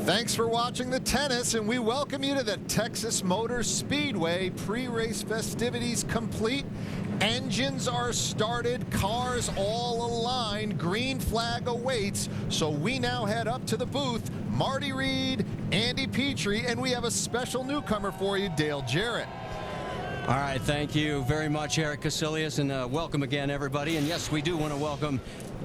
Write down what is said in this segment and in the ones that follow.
Thanks for watching the tennis, and we welcome you to the Texas Motor Speedway. Pre-race festivities complete. Engines are started, cars all aligned, green flag awaits. So we now head up to the booth. Marty Reed, Andy Petrie, and we have a special newcomer for you, Dale Jarrett. All right, thank you very much, Eric Casillas, and welcome again, everybody. And yes, we do want to welcome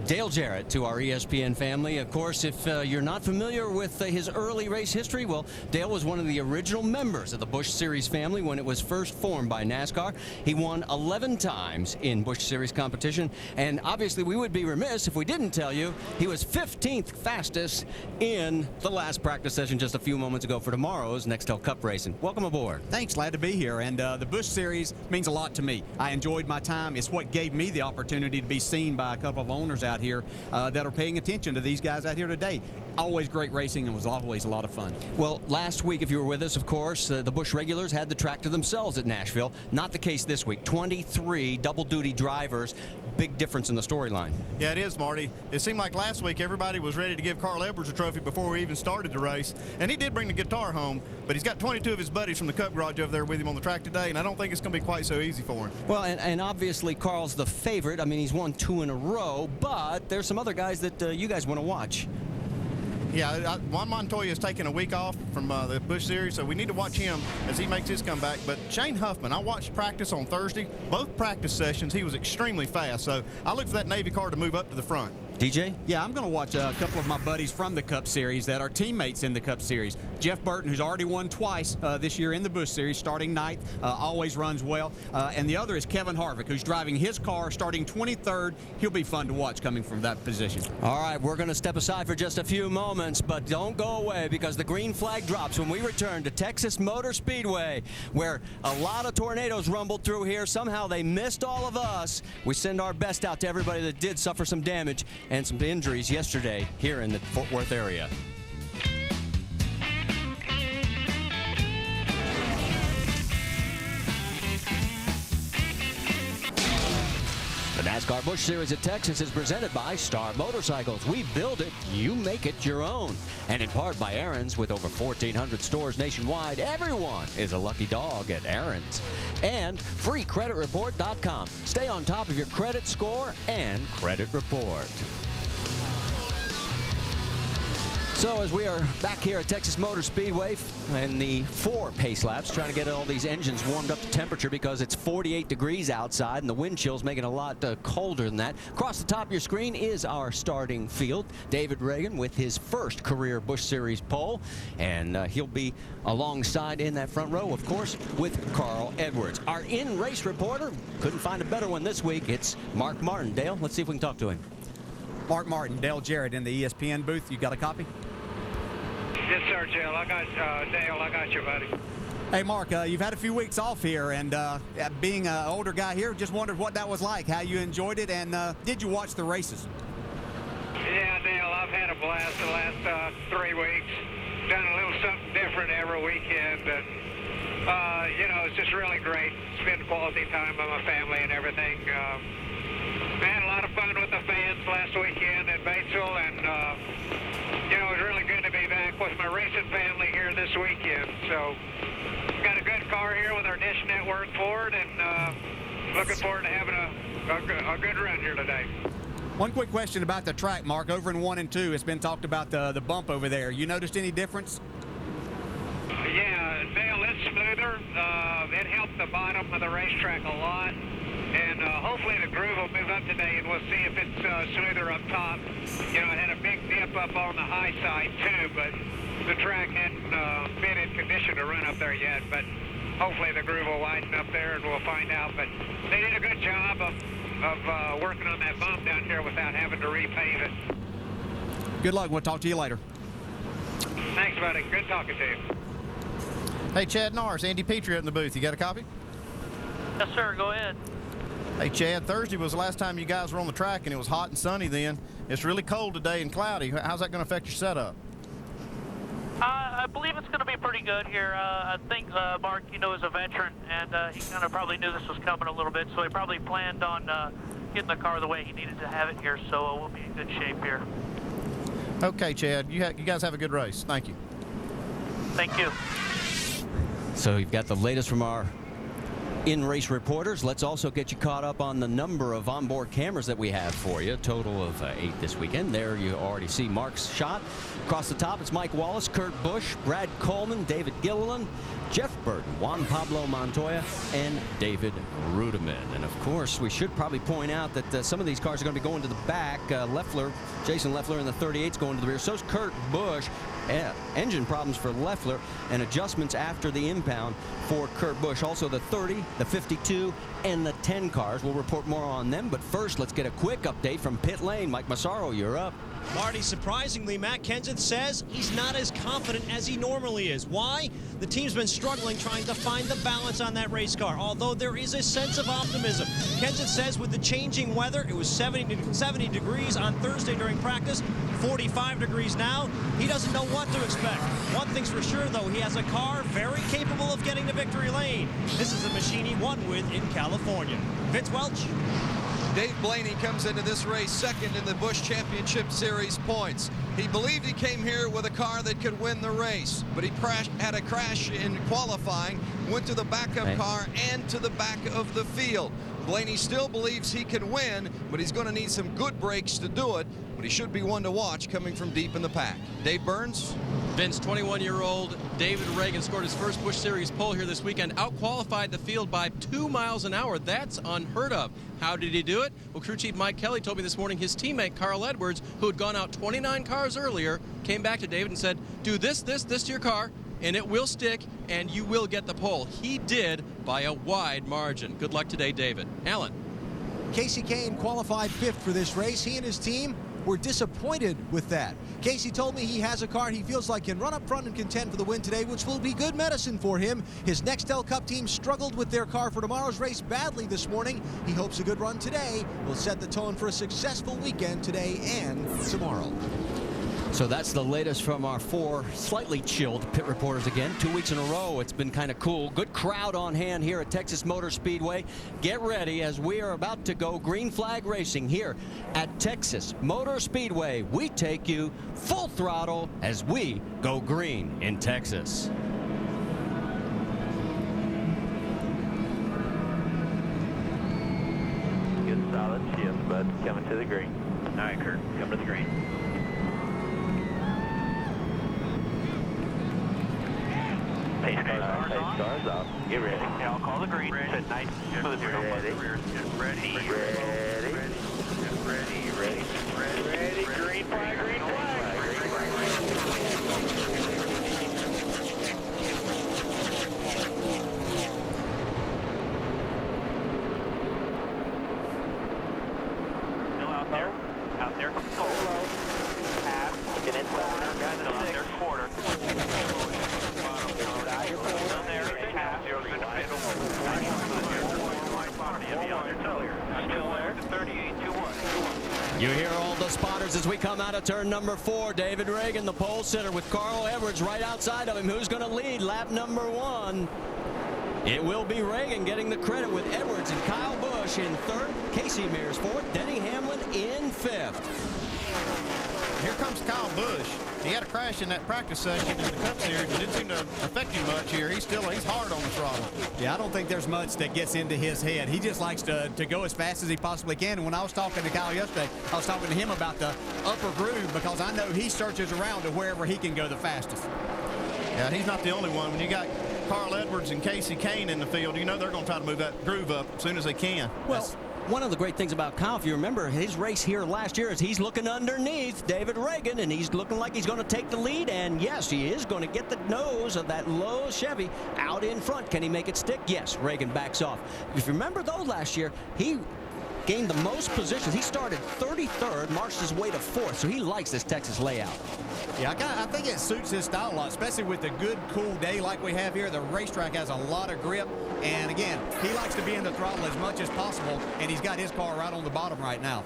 Dale Jarrett to our ESPN family. Of course, if you're not familiar with his early race history, well, Dale was one of the original members of the Busch Series family when it was first formed by NASCAR. He won 11 times in Busch Series competition, and obviously we would be remiss if we didn't tell you he was 15th fastest in the last practice session just a few moments ago for tomorrow's Nextel Cup racing. Welcome aboard. Thanks, glad to be here, and the Busch Series means a lot to me. I enjoyed my time. It's what gave me the opportunity to be seen by a couple of owners out here that are paying attention to these guys out here today. Always great racing and was always a lot of fun. Well, last week, if you were with us, of course, the Busch regulars had the track to themselves at Nashville. Not the case this week. 23 double-duty drivers. Big difference in the storyline. Yeah, it is, Marty. It seemed like last week everybody was ready to give Carl Edwards a trophy before we even started the race. And he did bring the guitar home, but he's got 22 of his buddies from the Cup Garage over there with him on the track today, and I don't think it's going to be quite so easy for him. Well, and obviously Carl's the favorite. I mean, he's won 2 in a row, but there's some other guys that you guys want to watch. Yeah, Juan Montoya is taking a week off from the Busch Series, so we need to watch him as he makes his comeback. But Shane Huffman, I watched practice on Thursday. Both practice sessions, he was extremely fast. So I look for that Navy car to move up to the front. DJ? Yeah, I'm going to watch a couple of my buddies from the Cup Series that are teammates in the Cup Series. Jeff Burton, who's already won twice this year in the Busch Series, starting 9th, always runs well. And the other is Kevin Harvick, who's driving his car, starting 23rd. He'll be fun to watch coming from that position. All right, we're going to step aside for just a few moments, but don't go away because the green flag drops when we return to Texas Motor Speedway, where a lot of tornadoes rumbled through here. Somehow they missed all of us. We send our best out to everybody that did suffer some damage and some injuries yesterday here in the Fort Worth area. The NASCAR Busch Series at Texas is presented by Star Motorcycles. We build it, you make it your own. And in part by Aaron's. With over 1,400 stores nationwide, everyone is a lucky dog at Aaron's. And freecreditreport.com. Stay on top of your credit score and credit report. So as we are back here at Texas Motor Speedway in the 4 pace laps, trying to get all these engines warmed up to temperature because it's 48 degrees outside and the wind chill's making a lot colder than that. Across the top of your screen is our starting field. David Reagan with his first career Busch Series pole, and he'll be alongside in that front row, of course, with Carl Edwards. Our in-race reporter, couldn't find a better one this week. It's Mark Martin. Dale, let's see if we can talk to him. Mark Martin, Dale Jarrett in the ESPN booth. You got a copy? Yes, sir, Dale. Dale, I got you, buddy. Hey, Mark, you've had a few weeks off here, and being an older guy here, just wondered what that was like, how you enjoyed it, and did you watch the races? Yeah, Dale, I've had a blast the last 3 weeks. Done a little something different every weekend, and, you know, it's just really great. Spend quality time with my family and everything. I had a lot of fun with the fans last weekend in Batesville, and, you know, it was really good to be back with my racing family here this weekend. So, got a good car here with our Dish Network Ford, and looking forward to having a good run here today. One quick question about the track, Mark. Over in 1 and 2, it's been talked about the bump over there. You noticed any difference? Yeah, Dale, it's smoother. It helped the bottom of the racetrack a lot. And hopefully the groove will move up today, and we'll see if it's smoother up top. You know, it had a big dip up on the high side, too, but the track hadn't been in condition to run up there yet. But hopefully the groove will widen up there, and we'll find out. But they did a good job of working on that bump down here without having to repave it. Good luck. We'll talk to you later. Thanks, buddy. Good talking to you. Hey, Chad Norris, Andy Petrie in the booth. You got a copy? Yes, sir. Go ahead. Hey, Chad, Thursday was the last time you guys were on the track, and it was hot and sunny then. It's really cold today and cloudy. How's that going to affect your setup? I believe it's going to be pretty good here. I think Mark, you know, is a veteran, and he kind of probably knew this was coming a little bit, so he probably planned on getting the car the way he needed to have it here, so we'll be in good shape here. Okay, Chad, you guys have a good race. Thank you. Thank you. So you've got the latest from our in-race reporters. Let's also get you caught up on the number of onboard cameras that we have for you. A total of 8 this weekend. There you already see Mark's shot. Across the top, it's Mike Wallace, Kurt Busch, Brad Coleman, David Gilliland, Jeff Burton, Juan Pablo Montoya, and David Rudiman. And of course, we should probably point out that some of these cars are going to be going to the back. Jason Leffler in the 38's going to the rear. So's Kurt Busch. Engine problems for Leffler and adjustments after the impound for Kurt Busch. Also the 30, the 52, and the 10 cars. We'll report more on them, but first let's get a quick update from pit lane. Mike Massaro, you're up. Marty, surprisingly, Matt Kenseth says he's not as confident as he normally is. Why? The team's been struggling trying to find the balance on that race car, although there is a sense of optimism. Kenseth says with the changing weather, it was 70 degrees on Thursday during practice, 45 degrees now. He doesn't know what to expect. One thing's for sure, though, he has a car very capable of getting to victory lane. This is the machine he won with in California. Vince Welch. Dave Blaney comes into this race second in the Busch Championship Series points. He believed he came here with a car that could win the race, but he had a crash in qualifying, went to the backup car and to the back of the field. Blaney still believes he can win, but he's going to need some good brakes to do it, but he should be one to watch coming from deep in the pack. Dave Burns? Vince, 21-year-old David Reagan scored his first Busch Series pole here this weekend, out-qualified the field by 2 miles an hour. That's unheard of. How did he do it? Well, crew chief Mike Kelly told me this morning his teammate Carl Edwards, who had gone out 29 cars earlier, came back to David and said, do this to your car, and it will stick, and you will get the pole. He did by a wide margin. Good luck today, David. Alan. Casey Kane qualified 5th for this race. He and his team were disappointed with that. Casey told me he has a car he feels like can run up front and contend for the win today, which will be good medicine for him. His Nextel Cup team struggled with their car for tomorrow's race badly this morning. He hopes a good run today will set the tone for a successful weekend today and tomorrow. So that's the latest from our 4 slightly chilled pit reporters again. 2 weeks in a row. It's been kind of cool. Good crowd on hand here at Texas Motor Speedway. Get ready as we are about to go green flag racing here at Texas Motor Speedway. We take you full throttle as we go green in Texas. Good solid shift, bud. Coming to the green. All right, Kurt, coming to the green. Pace cars off. Get ready. Yeah, I'll call the green. Ready. Nice. Smooth here. Ready. Ready. Green flag. Still out there. Out there. Get inside. Still out there. Quarter. You hear all the spotters as we come out of turn number 4. David Reagan, the pole sitter, with Carl Edwards right outside of him. Who's going to lead lap number 1? It will be Reagan getting the credit with Edwards and Kyle Busch in 3rd, Casey Mears 4th, Denny Hamlin in 5th. Here comes Kyle Busch. He had a crash in that practice session in the Cup Series. It didn't seem to affect him much here. He's hard on the throttle. Yeah, I don't think there's much that gets into his head. He just likes to go as fast as he possibly can. And when I was talking to Kyle yesterday, I was talking to him about the upper groove because I know he searches around to wherever he can go the fastest. Yeah, he's not the only one. When you got Carl Edwards and Casey Kane in the field, you know they're going to try to move that groove up as soon as they can. Well, one of the great things about Kyle, if you remember his race here last year, is he's looking underneath David Reagan, and he's looking like he's going to take the lead. And yes, he is going to get the nose of that low Chevy out in front. Can he make it stick? Yes, Reagan backs off. If you remember, though, last year, he gained the most positions. He started 33rd, marched his way to 4th, so he likes this Texas layout. Yeah, I think it suits his style a lot, especially with the good, cool day like we have here. The racetrack has a lot of grip, and again, he likes to be in the throttle as much as possible, and he's got his car right on the bottom right now.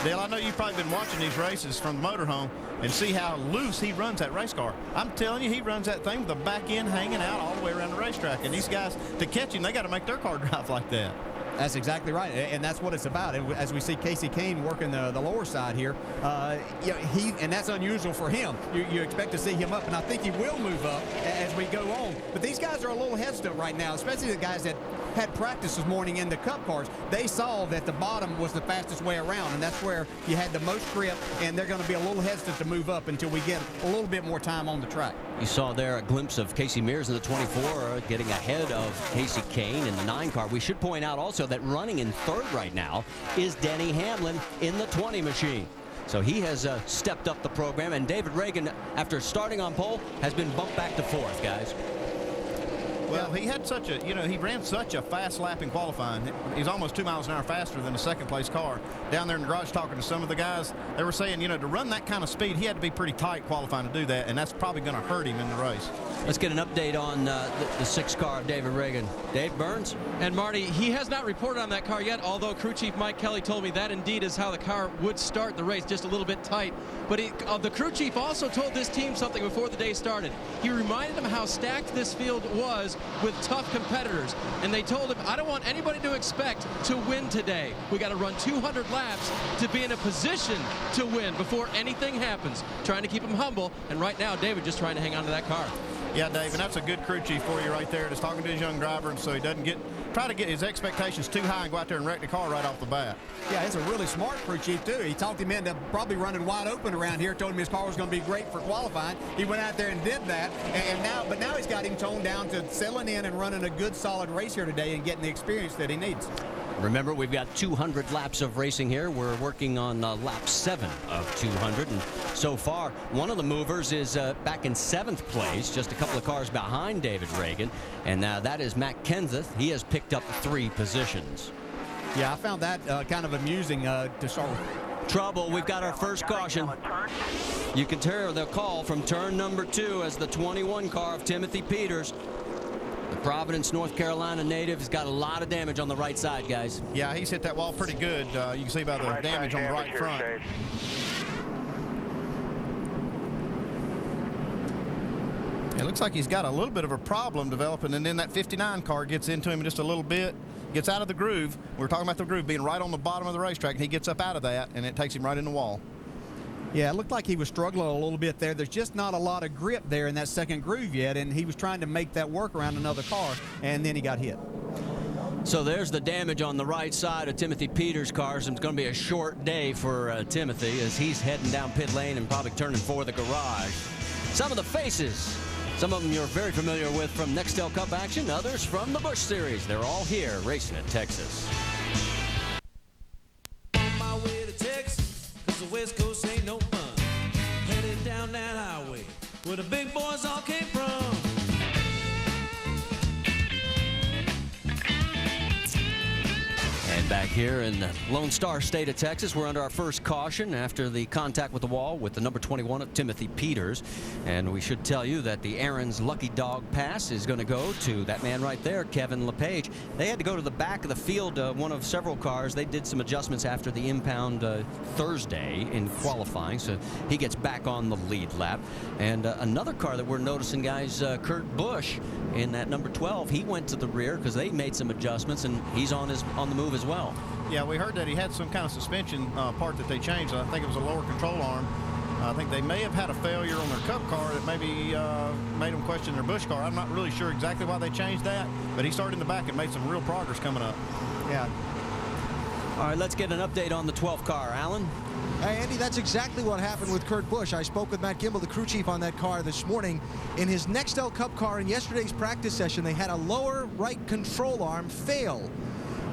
Dale, I know you've probably been watching these races from the motorhome and see how loose he runs that race car. I'm telling you, he runs that thing with the back end hanging out all the way around the racetrack, and these guys, to catch him, they got to make their car drive like that. That's exactly right, and that's what it's about. As we see Casey Kane working the lower side here, and that's unusual for him. You expect to see him up, and I think he will move up as we go on. But these guys are a little hesitant right now, especially the guys that had practice this morning in the Cup cars. They saw that the bottom was the fastest way around, and that's where you had the most grip, and they're going to be a little hesitant to move up until we get a little bit more time on the track. You saw there a glimpse of Casey Mears in the 24 getting ahead of Casey Kane in the 9 car. We should point out also that running in 3rd right now is Denny Hamlin in the 20 machine. So he has stepped up the program, and David Reagan, after starting on pole, has been bumped back to 4th, guys. Well, he had such a, he ran such a fast lap in qualifying. He's almost 2 miles an hour faster than the 2nd place car. Down there in the garage talking to some of the guys, they were saying, to run that kind of speed, he had to be pretty tight qualifying to do that, and that's probably going to hurt him in the race. Let's get an update on the 6 car of David Reagan. Dave Burns? And Marty, he has not reported on that car yet, although crew chief Mike Kelly told me that indeed is how the car would start the race, just a little bit tight. But the crew chief also told this team something before the day started. He reminded them how stacked this field was with tough competitors. And they told him, I don't want anybody to expect to win today. We got to run 200 laps to be in a position to win before anything happens. Trying to keep him humble. And right now, David just trying to hang on to that car. Yeah, Dave, and that's a good crew chief for you right there, just talking to his young driver, and so he doesn't try to get his expectations too high and go out there and wreck the car right off the bat. Yeah, he's a really smart crew chief, too. He talked him into probably running wide open around here, told him his car was going to be great for qualifying. He went out there and did that, but now he's got him toned down to settling in and running a good, solid race here today and getting the experience that he needs. Remember, we've got 200 laps of racing here. We're working on lap 7 of 200, and so far, one of the movers is back in 7th place, just a couple of cars behind David Reagan, and that is Matt Kenseth. He has picked up 3 positions. Yeah, I found that kind of amusing to start with. Trouble, we've got our first caution. You can hear the call from turn number 2 as the 21 car of Timothy Peters. The Providence, North Carolina native has got a lot of damage on the right side, guys. Yeah, he's hit that wall pretty good. You can see by the damage on the right front. It looks like he's got a little bit of a problem developing, and then that 59 car gets into him just a little bit, gets out of the groove. We're talking about the groove being right on the bottom of the racetrack, and he gets up out of that, and it takes him right in the wall. Yeah, it looked like he was struggling a little bit there. There's just not a lot of grip there in that 2nd groove yet, and he was trying to make that work around another car, and then he got hit. So there's the damage on the right side of Timothy Peters' cars, and it's going to be a short day for Timothy as he's heading down pit lane and probably turning for the garage. Some of the faces, some of them you're very familiar with from Nextel Cup action, others from the Busch Series. They're all here racing at Texas. On my way to Texas, 'cause the West Coast ain't no fun. Headed down that highway where the big boys all came from. And back here in the Lone Star State of Texas, we're under our first caution after the contact with the wall with the number 21 of Timothy Peters. And we should tell you that the Aaron's Lucky Dog Pass is going to go to that man right there, Kevin LePage. They had to go to the back of the field, one of several cars. They did some adjustments after the impound Thursday in qualifying, so he gets back on the lead lap. And another car that we're noticing, guys, Kurt Busch in that number 12, he went to the rear because they made some adjustments, and he's on the move as well. Yeah, we heard that he had some kind of suspension part that they changed. I think it was a lower control arm. I think they may have had a failure on their Cup car that maybe made them question their Busch car. I'm not really sure exactly why they changed that, but he started in the back and made some real progress coming up. Yeah. All right, let's get an update on the 12th car. Alan? Hey, Andy, that's exactly what happened with Kurt Busch. I spoke with Matt Gimbel, the crew chief on that car this morning. In his Nextel Cup car in yesterday's practice session, they had a lower right control arm fail.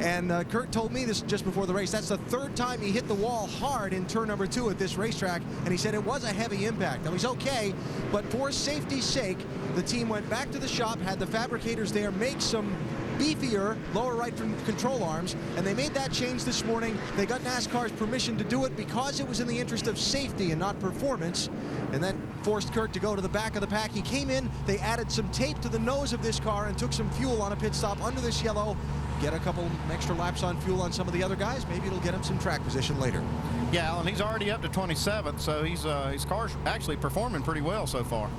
And Kurt told me this just before the race. That's the 3rd time he hit the wall hard in turn number 2 at this racetrack. And he said it was a heavy impact. Now, he's okay, but for safety's sake, the team went back to the shop, had the fabricators there make some beefier lower right control arms, and they made that change this morning. They got NASCAR's permission to do it because it was in the interest of safety and not performance, and that forced Kurt to go to the back of the pack. He came in, they added some tape to the nose of this car and took some fuel on a pit stop under this yellow. Get a couple extra laps on fuel on some of the other guys. Maybe it'll get him some track position later. Yeah, Alan, he's already up to 27th, so he's his car's actually performing pretty well so far.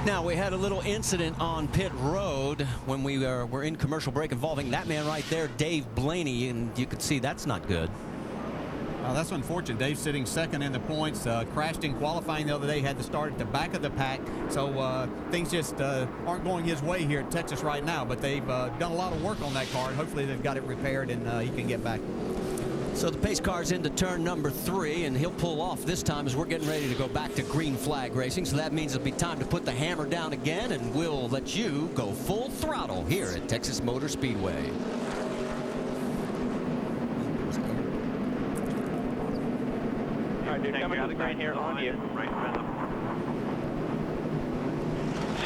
Now, we had a little incident on pit road when we were in commercial break involving that man right there, Dave Blaney, and you could see that's not good. That's unfortunate. Dave's sitting second in the points. Crashed in qualifying the other day, had to start at the back of the pack. So things just aren't going his way here at Texas right now. But they've done a lot of work on that car, and hopefully they've got it repaired and he can get back. So the pace car's into turn number 3, and he'll pull off this time as we're getting ready to go back to green flag racing. So that means it'll be time to put the hammer down again, and we'll let you go full throttle here at Texas Motor Speedway. All right, dude, coming to the green here on you. Right rhythm.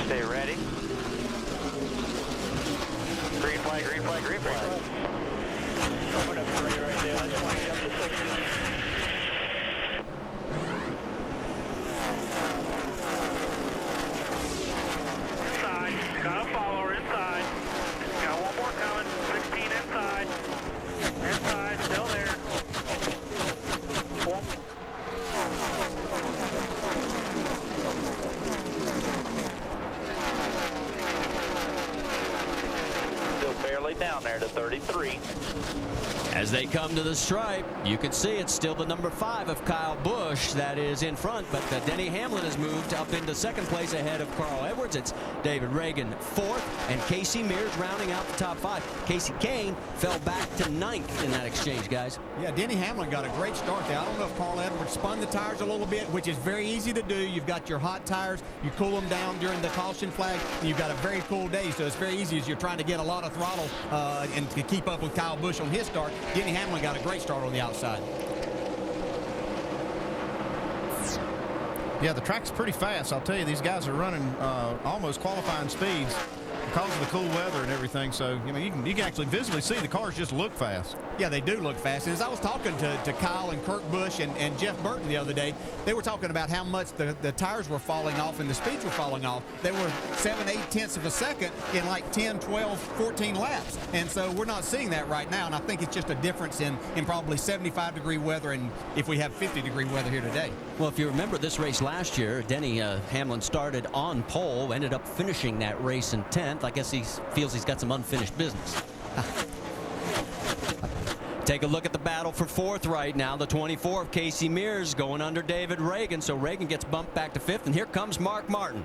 Stay ready. Green flag, green flag, green flag. Coming up for you right there. Let's wind up to 60. Inside. Got a follower inside. Got one more coming. 16 inside. Inside, still there. Still barely down there to 33. As they come to the stripe, you can see it's still the number 5 of Kyle Busch that is in front, but Denny Hamlin has moved up into second place ahead of Carl Edwards. It's David Reagan 4th, and Casey Mears rounding out the top 5. Casey Kane fell back to 9th in that exchange, guys. Yeah, Denny Hamlin got a great start there. I don't know if Carl Edwards spun the tires a little bit, which is very easy to do. You've got your hot tires, you cool them down during the caution flag, and you've got a very cool day, so it's very easy as you're trying to get a lot of throttle and to keep up with Kyle Busch on his start. Denny Hamlin got a great start on the outside. Yeah, the track's pretty fast. I'll tell you, these guys are running almost qualifying speeds because of the cool weather and everything. So, I mean, you can actually visibly see the cars just look fast. Yeah, they do look fast. And as I was talking to Kyle and Kurt Busch and Jeff Burton the other day, they were talking about how much the tires were falling off and the speeds were falling off. They were 7/8 tenths of a second in like 10, 12, 14 laps. And so we're not seeing that right now. And I think it's just a difference in probably 75-degree weather and if we have 50-degree weather here today. Well, if you remember this race last year, Denny Hamlin started on pole, ended up finishing that race in 10th. I guess he feels he's got some unfinished business. Take a look at the battle for 4th right now. The 24 of Casey Mears going under David Reagan. So Reagan gets bumped back to 5th, and here comes Mark Martin.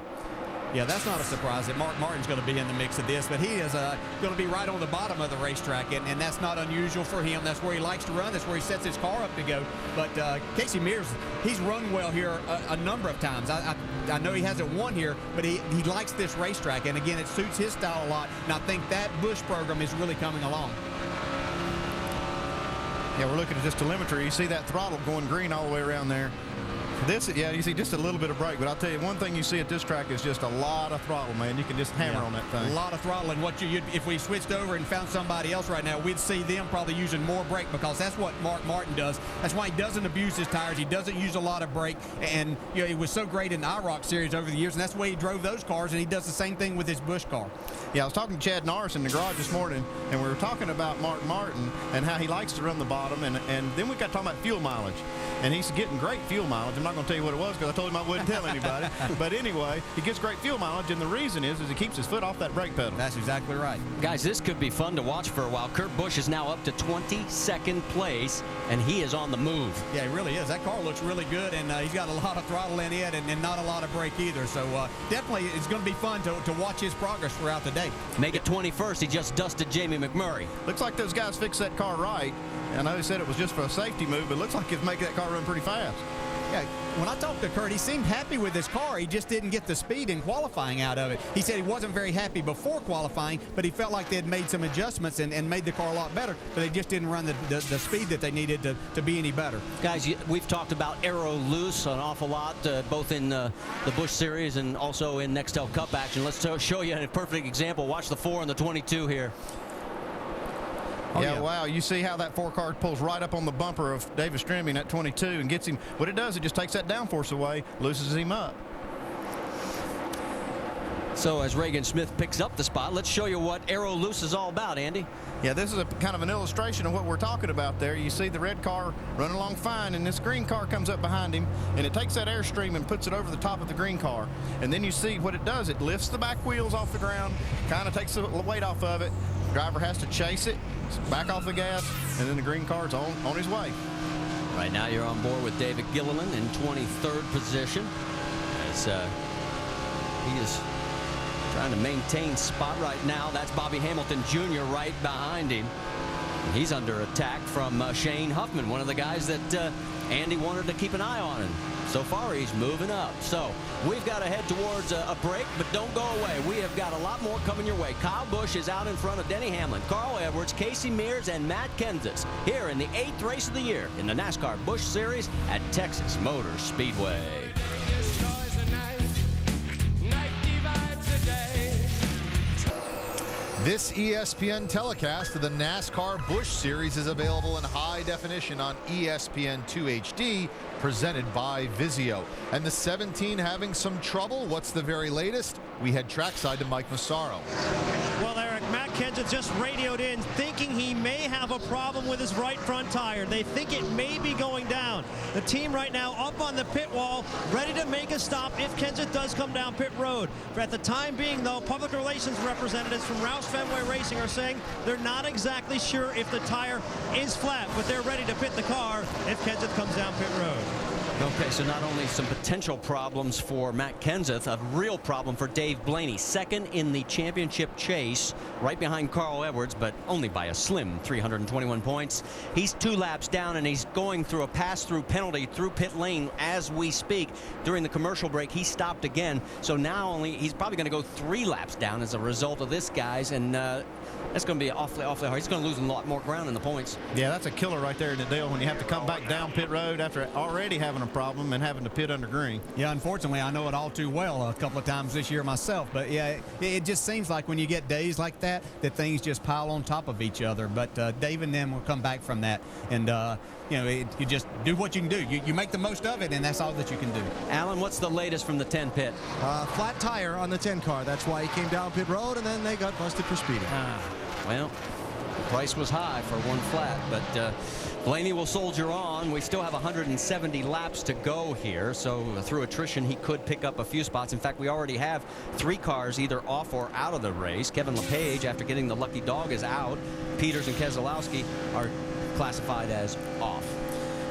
Yeah, that's not a surprise that Mark Martin's going to be in the mix of this, but he is going to be right on the bottom of the racetrack, and that's not unusual for him. That's where he likes to run. That's where he sets his car up to go. But Casey Mears, he's run well here a number of times. I know he hasn't won here, but he likes this racetrack, and again, it suits his style a lot, and I think that Busch program is really coming along. Yeah, we're looking at this telemetry. You see that throttle going green all the way around there. This, yeah, you see just a little bit of brake, but I'll tell you, one thing you see at this track is just a lot of throttle, man. You can just hammer on that thing. A lot of throttle, and if we switched over and found somebody else right now, we'd see them probably using more brake because that's what Mark Martin does. That's why he doesn't abuse his tires. He doesn't use a lot of brake, and you know, he was so great in the IROC series over the years, and that's the way he drove those cars, and he does the same thing with his Busch car. Yeah, I was talking to Chad Norris in the garage this morning, and we were talking about Mark Martin and how he likes to run the bottom, and then we got talking about fuel mileage. And he's getting great fuel mileage. I'm not going to tell you what it was because I told him I wouldn't tell anybody. But anyway, he gets great fuel mileage, and the reason is he keeps his foot off that brake pedal. That's exactly right. Guys, this could be fun to watch for a while. Kurt Busch is now up to 22nd place, and he is on the move. Yeah, he really is. That car looks really good, and he's got a lot of throttle in it and not a lot of brake either. So definitely it's going to be fun to watch his progress throughout the day. Make it 21st. He just dusted Jamie McMurray. Looks like those guys fixed that car right. I know he said it was just for a safety move, but it looks like it's making that car run pretty fast. Yeah, when I talked to Kurt, he seemed happy with his car. He just didn't get the speed in qualifying out of it. He said he wasn't very happy before qualifying, but he felt like they had made some adjustments and made the car a lot better, but they just didn't run the speed that they needed to be any better. Guys, we've talked about Aero Loose an awful lot, both in the Busch Series and also in Nextel Cup action. Let's show you a perfect example. Watch the 4 and the 22 here. Oh, yeah, wow. You see how that 4 car pulls right up on the bumper of Davis Streming at 22 and gets him. What it does, it just takes that downforce away, loosens him up. So as Reagan Smith picks up the spot, let's show you what Aero Loose is all about, Andy. Yeah, this is a kind of an illustration of what we're talking about there. You see the red car running along fine, and this green car comes up behind him, and it takes that airstream and puts it over the top of the green car. And then you see what it does. It lifts the back wheels off the ground, kind of takes the weight off of it. The driver has to chase it, back off the gas, and then the green car's on his way. Right now you're on board with David Gilliland in 23rd position as he is trying to maintain spot right now. That's Bobby Hamilton Jr. right behind him. And he's under attack from Shane Huffman, one of the guys that Andy wanted to keep an eye on. And so far, he's moving up. So we've got to head towards a break, but don't go away. We have got a lot more coming your way. Kyle Busch is out in front of Denny Hamlin, Carl Edwards, Casey Mears, and Matt Kenseth here in the 8th race of the year in the NASCAR Busch Series at Texas Motor Speedway. This ESPN telecast of the NASCAR Busch Series is available in high definition on ESPN2 HD, presented by Vizio. And the 17 having some trouble. What's the very latest? We head trackside to Mike Massaro. Well, Eric, Matt Kenseth just radioed in thinking he may have a problem with his right front tire. They think it may be going down. The team right now up on the pit wall, ready to make a stop if Kenseth does come down pit road. At the time being, though, public relations representatives from Roush Fenway Racing are saying they're not exactly sure if the tire is flat, but they're ready to pit the car if Kenseth comes down pit road. Okay, so not only some potential problems for Matt Kenseth, a real problem for Dave Blaney. Second in the championship chase, right behind Carl Edwards, but only by a slim 321 points. He's 2 laps down, and he's going through a pass-through penalty through pit lane as we speak. During the commercial break, he stopped again. So now he's probably going to go 3 laps down as a result of this, guys, and that's going to be awfully hard. He's going to lose a lot more ground in the points. Yeah, that's a killer right there in the deal when you have to come back down pit road after already having a problem and having to pit under green. Yeah, unfortunately, I know it all too well a couple of times this year myself. But, yeah, it just seems like when you get days like that things just pile on top of each other. But Dave and them will come back from that. And, you know, you just do what you can do. You make the most of it, and that's all that you can do. Alan, what's the latest from the 10 pit? Flat tire on the 10 car. That's why he came down pit road, and then they got busted for speeding. Well, the price was high for one flat, but Blaney will soldier on. We still have 170 laps to go here, so through attrition, he could pick up a few spots. In fact, we already have 3 cars either off or out of the race. Kevin LePage, after getting the lucky dog, is out. Peters and Keselowski are classified as off.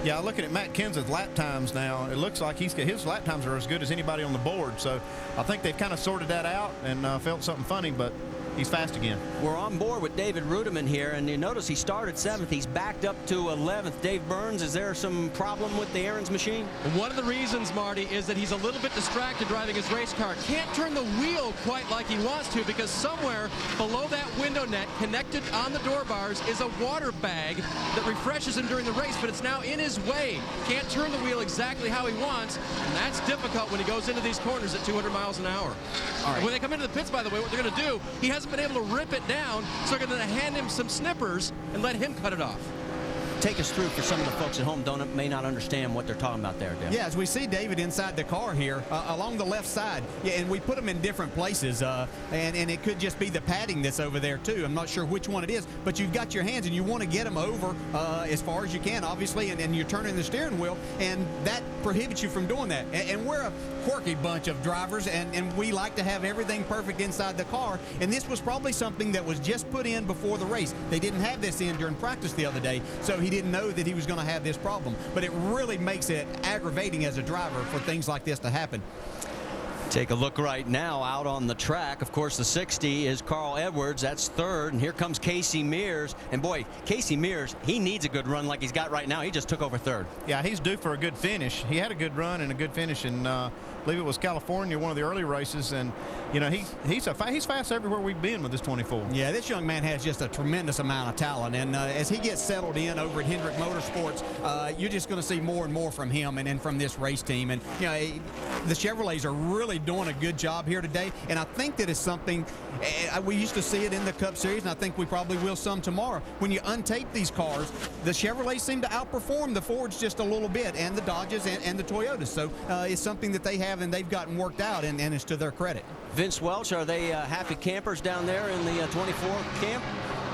Yeah, looking at Matt Kenseth's lap times now, it looks like his lap times are as good as anybody on the board. So I think they've kind of sorted that out and felt something funny, but he's fast again. We're on board with David Rudiman here, and you notice he started 7th. He's backed up to 11th. Dave Burns, is there some problem with the Aaron's machine? One of the reasons, Marty, is that he's a little bit distracted driving his race car. Can't turn the wheel quite like he wants to because somewhere below that window net, connected on the door bars, is a water bag that refreshes him during the race, but it's now in his way. Can't turn the wheel exactly how he wants, and that's difficult when he goes into these corners at 200 miles an hour. All right. When they come into the pits, by the way, what they're going to do, he hasn't been able to rip it down, so they're going to hand him some snippers and let him cut it off. Take us through for some of the folks at home may not understand what they're talking about there, Dale. Yeah, as we see David inside the car here along the left side, yeah, and we put them in different places, and it could just be the padding that's over there too. I'm not sure which one it is, but you've got your hands and you want to get them over as far as you can, obviously, and you're turning the steering wheel, and that prohibits you from doing that. And we're a quirky bunch of drivers, and we like to have everything perfect inside the car, and this was probably something that was just put in before the race. They didn't have this in during practice the other day, so he didn't know that he was going to have this problem. But it really makes it aggravating as a driver for things like this to happen. Take a look right now out on the track. Of course, the 60 is Carl Edwards. That's 3rd. And here comes Casey Mears. And boy, Casey Mears, he needs a good run like he's got right now. He just took over 3rd. Yeah, he's due for a good finish. He had a good run and a good finish in, I believe it was California, one of the early races. And, you know, he's fast everywhere we've been with this 24. Yeah, this young man has just a tremendous amount of talent. And as he gets settled in over at Hendrick Motorsports, you're just going to see more and more from him and from this race team. And, you know, the Chevrolets are really doing a good job here today, and I think that is something we used to see it in the Cup Series, and I think we probably will some tomorrow. When you untape these cars, the Chevrolets seem to outperform the Fords just a little bit, and the Dodges and the Toyotas. So it's something that they have have and they've gotten worked out, and it's to their credit. Vince Welch, are they happy campers down there in the 24 camp?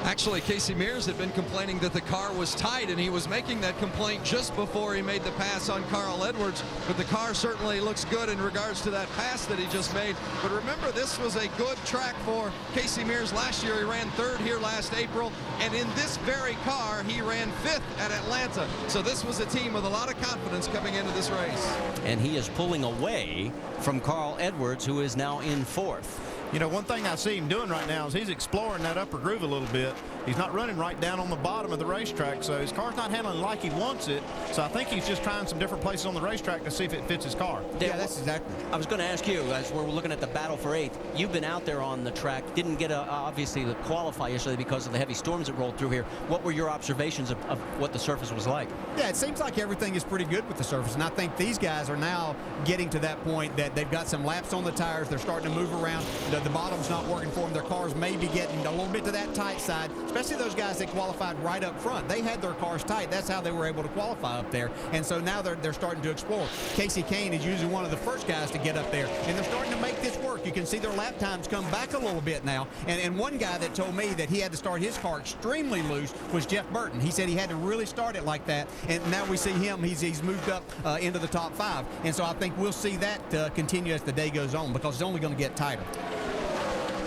Actually, Casey Mears had been complaining that the car was tight, and he was making that complaint just before he made the pass on Carl Edwards. But the car certainly looks good in regards to that pass that he just made. But remember, this was a good track for Casey Mears last year. He ran 3rd here last April, and in this very car, he ran 5th at Atlanta. So this was a team with a lot of confidence coming into this race. And he is pulling away from Carl Edwards, who is now in 4th. You know, one thing I see him doing right now is he's exploring that upper groove a little bit. He's not running right down on the bottom of the racetrack, so his car's not handling like he wants it. So I think he's just trying some different places on the racetrack to see if it fits his car. Yeah, that's exactly. I was going to ask you, as we're looking at the battle for 8th, you've been out there on the track, didn't get obviously to qualify yesterday because of the heavy storms that rolled through here. What were your observations of what the surface was like? Yeah, it seems like everything is pretty good with the surface, and I think these guys are now getting to that point that they've got some laps on the tires. They're starting to move around. The bottom's not working for them. Their cars may be getting a little bit to that tight side, especially those guys that qualified right up front. They had their cars tight. That's how they were able to qualify up there. And so now they're starting to explore. Casey Kane is usually one of the first guys to get up there, and they're starting to make this work. You can see their lap times come back a little bit now. And one guy that told me that he had to start his car extremely loose was Jeff Burton. He said he had to really start it like that, and now we see him. He's moved up into the top 5. And so I think we'll see that continue as the day goes on, because it's only going to get tighter.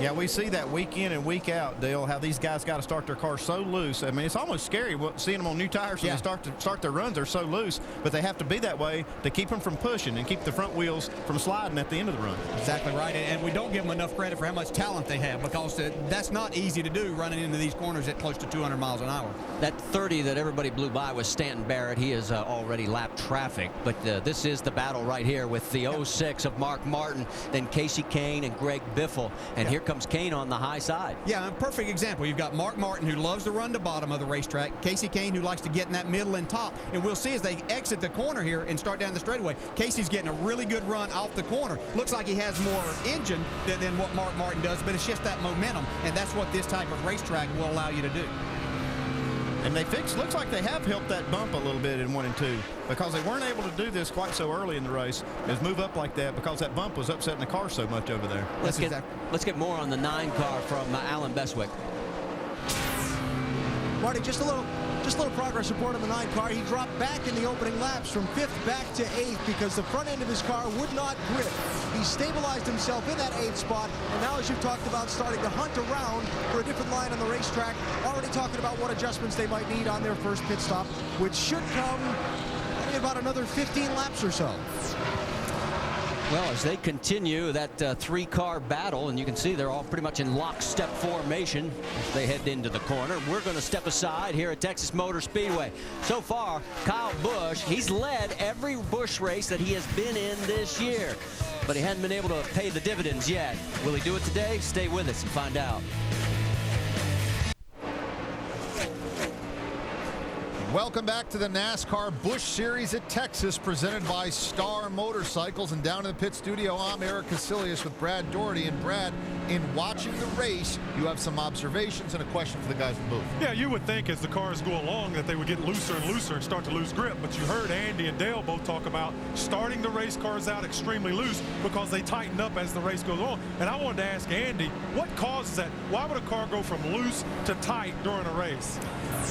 Yeah, we see that week in and week out, Dale, how these guys got to start their cars so loose. I mean, it's almost scary seeing them on new tires when they start their runs. They're so loose, but they have to be that way to keep them from pushing and keep the front wheels from sliding at the end of the run. Exactly right, and we don't give them enough credit for how much talent they have, because that's not easy to do, running into these corners at close to 200 miles an hour. That 30 that everybody blew by was Stanton Barrett. He has already lapped traffic, but this is the battle right here with the 06 of Mark Martin, then Casey Kane and Greg Biffle, and here comes Kane on the high side. Yeah, a perfect example. You've got Mark Martin, who loves to run the bottom of the racetrack, Casey Kane, who likes to get in that middle and top, and we'll see as they exit the corner here and start down the straightaway, Casey's getting a really good run off the corner. Looks like he has more engine than what Mark Martin does, but it's just that momentum, and that's what this type of racetrack will allow you to do. And looks like they have helped that bump a little bit in 1 and 2, because they weren't able to do this quite so early in the race, is move up like that, because that bump was upsetting the car so much over there. Let's get more on the 9 car from Alan Beswick. Marty, just a little progress report on the 9 car. He dropped back in the opening laps from 5th back to 8th because the front end of his car would not grip. He stabilized himself in that 8th spot, and now, as you've talked about, starting to hunt around for a different line on the racetrack, already talking about what adjustments they might need on their first pit stop, which should come in about another 15 laps or so. Well, as they continue that 3-car battle, and you can see they're all pretty much in lockstep formation as they head into the corner. We're going to step aside here at Texas Motor Speedway. So far, Kyle Busch, he's led every Busch race that he has been in this year, but he hadn't been able to pay the dividends yet. Will he do it today? Stay with us and find out. Welcome back to the NASCAR Busch Series at Texas, presented by Star Motorcycles. And down in the pit studio, I'm Eric Casillas with Brad Doherty. And Brad, in watching the race, you have some observations and a question for the guys in the booth. Yeah, you would think as the cars go along that they would get looser and looser and start to lose grip. But you heard Andy and Dale both talk about starting the race cars out extremely loose because they tighten up as the race goes on. And I wanted to ask Andy, what causes that? Why would a car go from loose to tight during a race?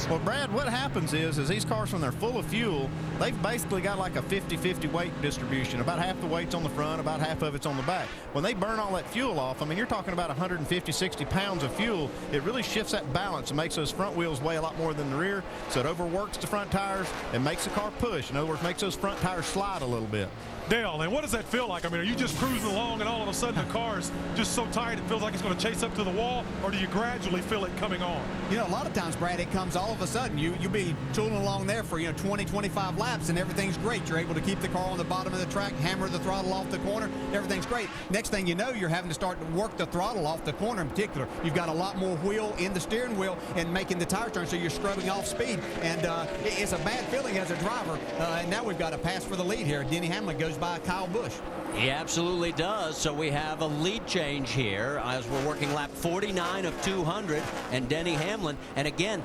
Well, Brad, what happens is these cars, when they're full of fuel, they've basically got like a 50-50 weight distribution. About half the weight's on the front, about half of it's on the back. When they burn all that fuel off, I mean, you're talking about 150, 60 pounds of fuel. It really shifts that balance and makes those front wheels weigh a lot more than the rear. So it overworks the front tires and makes the car push. In other words, makes those front tires slide a little bit. Dale, and what does that feel like? I mean, are you just cruising along and all of a sudden the car's just so tight it feels like it's going to chase up to the wall, or do you gradually feel it coming on? You know, a lot of times, Brad, it comes all of a sudden. You'll be tooling along there for, 20, 25 laps, and everything's great. You're able to keep the car on the bottom of the track, hammer the throttle off the corner. Everything's great. Next thing you know, you're having to start to work the throttle off the corner in particular. You've got a lot more wheel in the steering wheel and making the tires turn, so you're scrubbing off speed. And it's a bad feeling as a driver. And now we've got a pass for the lead here. Denny Hamlin goes by Kyle Busch. He absolutely does. So we have a lead change here as we're working lap 49 of 200, and Denny Hamlin. And again,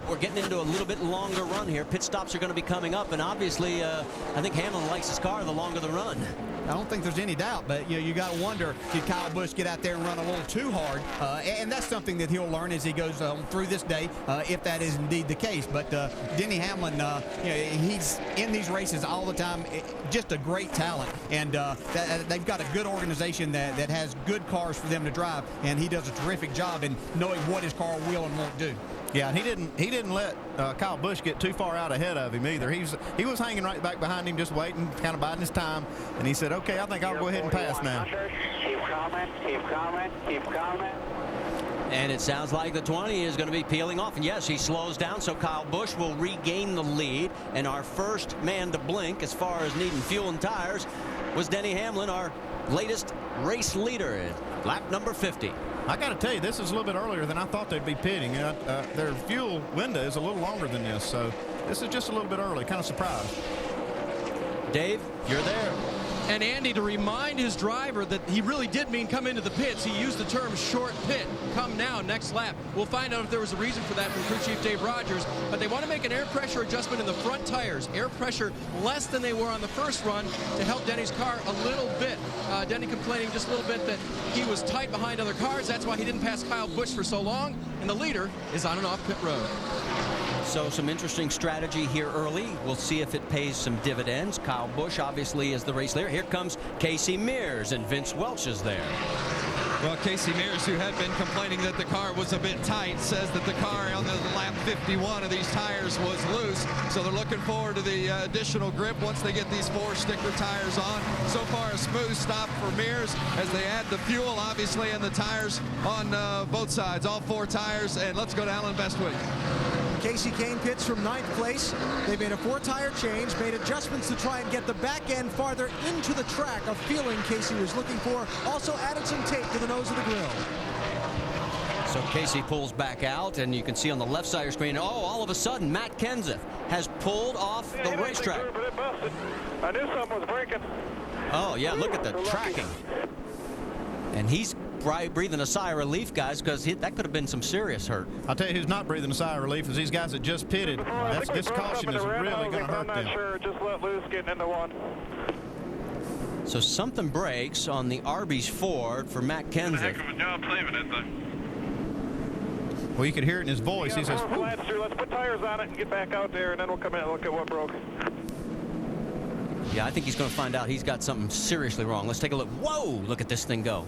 we're getting into a little bit longer run here. Pit stops are going to be coming up, and obviously, I think Hamlin likes his car the longer the run. I don't think there's any doubt, but you got to wonder, did Kyle Busch get out there and run a little too hard? And that's something that he'll learn as he goes through this day, if that is indeed the case. But Denny Hamlin, he's in these races all the time, just a great talent, and they've got a good organization that has good cars for them to drive, and he does a terrific job in knowing what his car will and won't do. Yeah, and he didn't let Kyle Busch get too far out ahead of him either. He was hanging right back behind him, just waiting, kind of biding his time. And he said, "Okay, I think I'll go ahead and pass now." Keep coming, keep coming, keep coming. And it sounds like the 20 is going to be peeling off. And yes, he slows down, so Kyle Busch will regain the lead. And our first man to blink as far as needing fuel and tires was Denny Hamlin, our latest race leader at lap number 50. I got to tell you, this is a little bit earlier than I thought they'd be pitting. Their fuel window is a little longer than this, so this is just a little bit early. Kind of surprised. Dave, you're there. And Andy, to remind his driver that he really did mean come into the pits, he used the term short pit. Come now, next lap. We'll find out if there was a reason for that from crew chief Dave Rogers, but they want to make an air pressure adjustment in the front tires. Air pressure less than they were on the first run to help Denny's car a little bit. Denny complaining just a little bit that he was tight behind other cars. That's why he didn't pass Kyle Busch for so long, and the leader is on and off pit road. So some interesting strategy here early. We'll see if it pays some dividends. Kyle Busch obviously is the race leader. Here comes Casey Mears, and Vince Welch is there. Well, Casey Mears, who had been complaining that the car was a bit tight, says that the car on the lap 51 of these tires was loose. So they're looking forward to the additional grip once they get these 4 sticker tires on. So far, a smooth stop for Mears as they add the fuel, obviously, and the tires on both sides, all 4 tires. And let's go to Alan Bestwick. Casey Kane pits from 9th place. They made a 4-tire change, made adjustments to try and get the back end farther into the track, a feeling Casey was looking for. Also added some tape to the nose of the grill. So Casey pulls back out, and you can see on the left side of your screen, all of a sudden, Matt Kenseth has pulled off the racetrack. I knew something was breaking. Oh, yeah, look at the tracking. And he's breathing a sigh of relief, guys, because that could have been some serious hurt. I'll tell you who's not breathing a sigh of relief is these guys that just pitted. This caution is really going to hurt them. I'm not sure. Just let loose getting into one. So something breaks on the Arby's Ford for Matt Kenseth. Heck of a job saving it, though. Well, you could hear it in his voice. He says, let's put tires on it and get back out there, and then we'll come in and look at what broke. Yeah, I think he's going to find out he's got something seriously wrong. Let's take a look. Whoa, look at this thing go.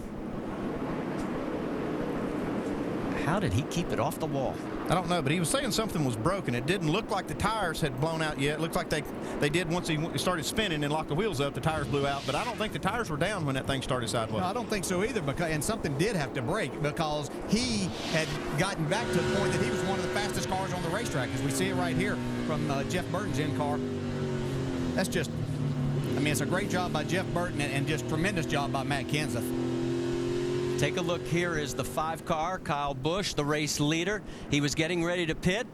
How did he keep it off the wall? I don't know, but he was saying something was broken. It didn't look like the tires had blown out yet. It looked like they did once he started spinning and locked the wheels up. The tires blew out, but I don't think the tires were down when that thing started sideways. No, I don't think so either, and something did have to break because he had gotten back to the point that he was one of the fastest cars on the racetrack, as we see it right here from Jeff Burton's in-car. That's just, it's a great job by Jeff Burton and just tremendous job by Matt Kenseth. Take a look. Here is the 5 car, Kyle Busch, the race leader. He was getting ready to pit,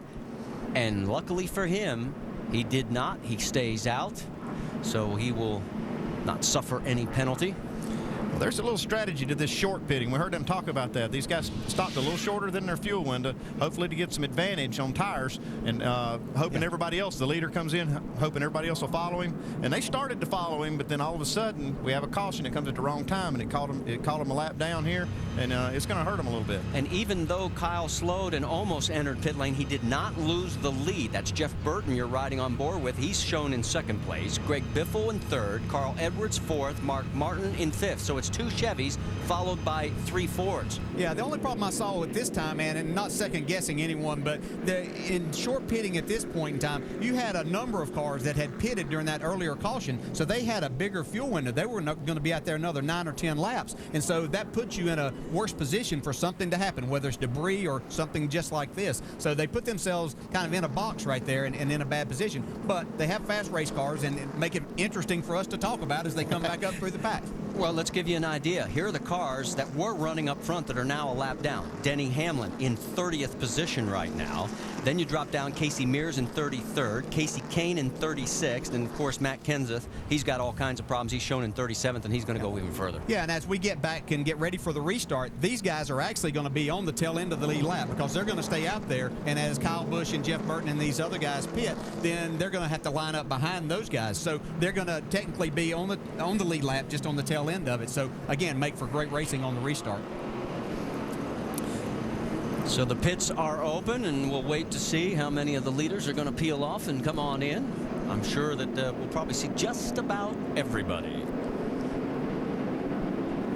and luckily for him, he did not. He stays out, so he will not suffer any penalty. Well, there's a little strategy to this short pitting. We heard them talk about that. These guys stopped a little shorter than their fuel window, hopefully to get some advantage on tires, and hoping everybody else, the leader comes in, hoping everybody else will follow him. And they started to follow him, but then all of a sudden we have a caution. It comes at the wrong time, and it caught him a lap down here, and it's going to hurt him a little bit. And even though Kyle slowed and almost entered pit lane, he did not lose the lead. That's Jeff Burton you're riding on board with. He's shown in 2nd place. Greg Biffle in 3rd. Carl Edwards 4th. Mark Martin in 5th. So it's 2 Chevys followed by 3 Fords. Yeah, the only problem I saw with this time, man, and not second-guessing anyone, but in short pitting at this point in time, you had a number of cars that had pitted during that earlier caution, so they had a bigger fuel window. They were going to be out there another 9 or 10 laps, and so that puts you in a worse position for something to happen, whether it's debris or something just like this. So they put themselves kind of in a box right there and in a bad position. But they have fast race cars and make it interesting for us to talk about as they come back up through the pack. Well, let's give you an idea. Here are the cars that were running up front that are now a lap down. Denny Hamlin in 30th position right now. Then you drop down Casey Mears in 33rd, Casey Kane in 36th, and of course Matt Kenseth. He's got all kinds of problems. He's shown in 37th, and he's going to go even further. Yeah, and as we get back and get ready for the restart, these guys are actually going to be on the tail end of the lead lap because they're going to stay out there. And as Kyle Busch and Jeff Burton and these other guys pit, then they're going to have to line up behind those guys. So they're going to technically be on the lead lap, just on the tail end of it. So again, make for great racing on the restart. So the pits are open, and we'll wait to see how many of the leaders are going to peel off and come on in. I'm sure that we'll probably see just about everybody.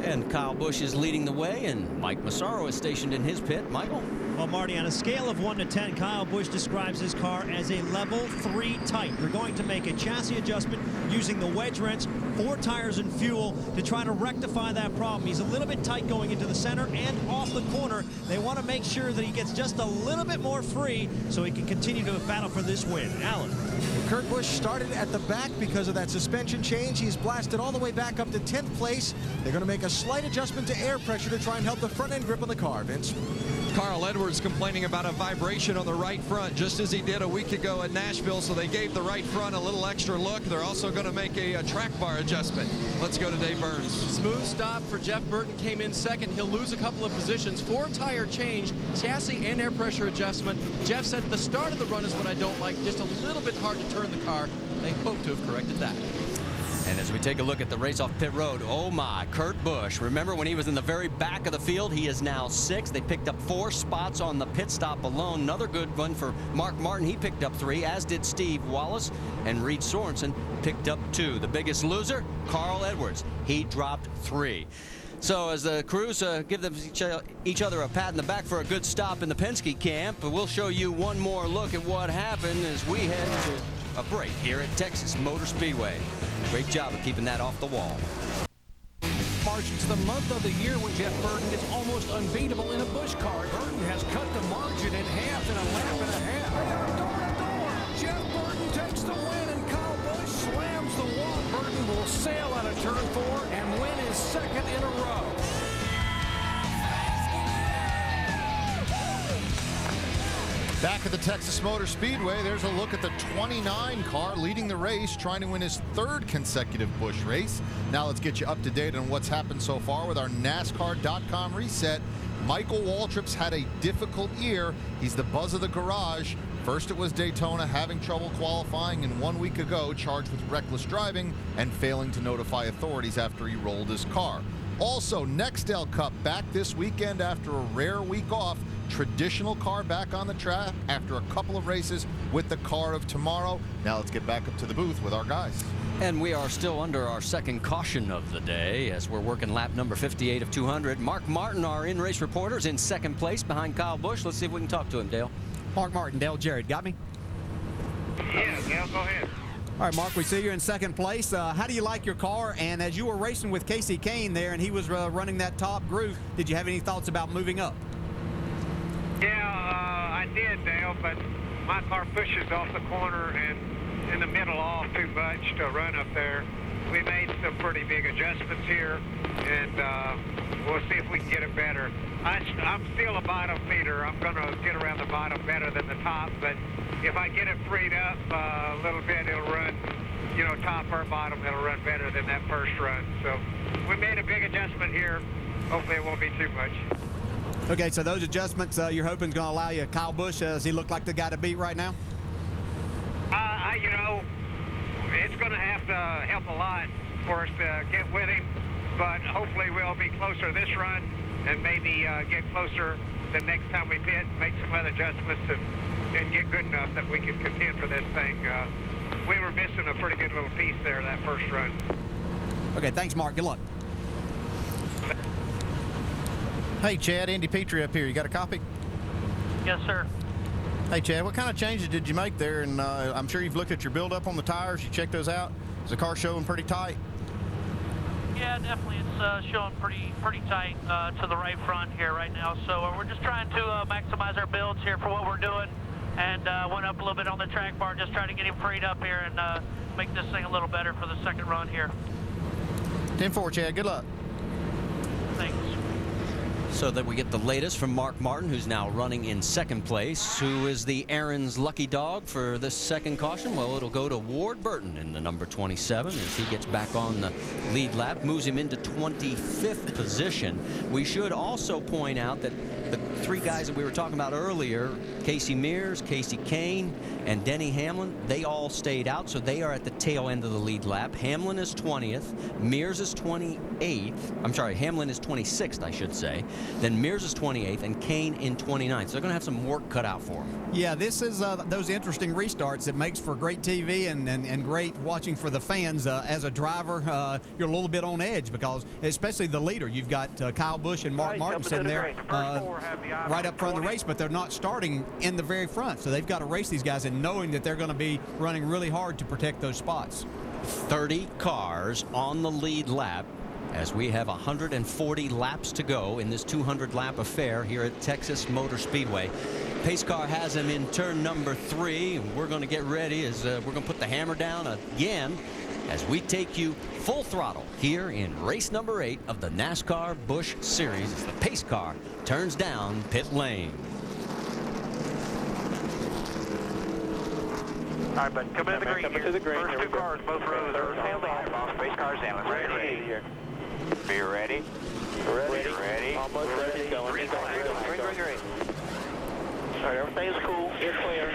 And Kyle Busch is leading the way, and Mike Massaro is stationed in his pit. Michael? Well, Marty, on a scale of 1 to 10, Kyle Busch describes his car as a level 3 tight. You're going to make a chassis adjustment using the wedge wrench, 4 tires and fuel to try to rectify that problem. He's a little bit tight going into the center and off the corner. They want to make sure that he gets just a little bit more free so he can continue to battle for this win. Alan. Kurt Busch started at the back because of that suspension change. He's blasted all the way back up to 10th place. They're going to make a slight adjustment to air pressure to try and help the front end grip on the car. Vince? Carl Edwards complaining about a vibration on the right front, just as he did a week ago at Nashville, so they gave the right front a little extra look. They're also going to make a track bar adjustment. Let's go to Dave Burns. Smooth stop for Jeff Burton, came in second. He'll lose a couple of positions. 4 tire change, chassis and air pressure adjustment. Jeff said the start of the run is what I don't like, just a little bit hard to turn the car. They hope to have corrected that. And as we take a look at the race off pit road, oh my, Kurt Busch. Remember when he was in the very back of the field? He is now 6th. They picked up 4 spots on the pit stop alone. Another good one for Mark Martin. He picked up 3, as did Steve Wallace. And Reed Sorensen picked up 2. The biggest loser, Carl Edwards. He dropped 3. So as the crews give them each other a pat in the back for a good stop in the Penske camp, we'll show you one more look at what happened as we head to a break here at Texas Motor Speedway. Great job of keeping that off the wall. March, it's the month of the year when Jeff Burton is almost unbeatable in a Busch car. Burton has cut the margin in half in a lap and a half. They got him door to door. Jeff Burton takes the win, and Kyle Busch slams the wall. Burton will sail out of turn 4 and win his 2nd in a row. Back at the Texas Motor Speedway, there's a look at the 29 car leading the race, trying to win his 3rd consecutive Busch race. Now let's get you up to date on what's happened so far with our NASCAR.com reset. Michael Waltrip's had a difficult year. He's the buzz of the garage. First it was Daytona, having trouble qualifying, and 1 week ago charged with reckless driving and failing to notify authorities after he rolled his car. Also, Nextel Cup back this weekend after a rare week off. Traditional car back on the track after a couple of races with the car of tomorrow. Now let's get back up to the booth with our guys. And we are still under our 2nd caution of the day as we're working lap number 58 of 200. Mark Martin, our in-race reporter, is in 2nd place behind Kyle Busch. Let's see if we can talk to him, Dale. Mark Martin, Dale Jarrett, got me? Yeah, Dale, go ahead. All right, Mark, we see you in 2nd place. How do you like your car? And as you were racing with Casey Kane there and he was running that top groove, did you have any thoughts about moving up? Yeah, I did, Dale, but my car pushes off the corner and in the middle off too much to run up there. We made some pretty big adjustments here, and we'll see if we can get it better. I'm still a bottom feeder. I'm going to get around the bottom better than the top, but if I get it freed up a little bit, it'll run, you know, top or bottom, it'll run better than that first run. So we made a big adjustment here. Hopefully it won't be too much. Okay, so those adjustments you're hoping is going to allow you, Kyle Busch, does he look like the guy to beat right now? You know, it's going to have to help a lot for us to get with him, but hopefully we'll be closer this run and maybe get closer the next time we pit, make some other adjustments and get good enough that we can contend for this thing. We were missing a pretty good little piece there that first run. Okay, thanks, Mark. Good luck. Hey, Chad, Andy Petrie up here. You got a copy? Yes, sir. Hey, Chad, what kind of changes did you make there? And I'm sure you've looked at your build-up on the tires. You checked those out. Is the car showing pretty tight? Yeah, definitely. It's showing pretty tight to the right front here right now. So we're just trying to maximize our builds here for what we're doing. And went up a little bit on the track bar, just trying to get him freed up here and make this thing a little better for the 2nd run here. 10-4, Chad. Good luck. Thanks. So that we get the latest from Mark Martin, who's now running in second place. Who is the Aaron's lucky dog for this second caution? Well, it'll go to Ward Burton in the number 27 as he gets back on the lead lap, moves him into 25th position. We should also point out that the three guys that we were talking about earlier, Casey Mears, Casey Kane, and Denny Hamlin, they all stayed out, so they are at the tail end of the lead lap. Hamlin is 20th, Mears is 28th. I'm sorry, Hamlin is 26th, I should say. Then Mears is 28th, and Kane in 29th. So they're going to have some work cut out for them. Yeah, this is those interesting restarts that makes for great TV and great watching for the fans. As a driver, you're a little bit on edge because, especially the leader, you've got Kyle Busch and Mark Martin sitting there right up front of the race, but they're not starting in the very front. So they've got to race these guys and knowing that they're going to be running really hard to protect those spots. 30 cars on the lead lap as we have 140 laps to go in this 200-lap affair here at Texas Motor Speedway. Pace car has him in turn number 3. We're going to get ready as we're going to put the hammer down again as we take you full throttle here in race number 8 of the NASCAR Busch Series as the pace car turns down pit lane. All right, but come in to the green. First two cars, both rows are sailed down. Pace car's down. Ready. Be ready. Ready. Almost ready. Going. Green. All right, everything is cool. You're clear.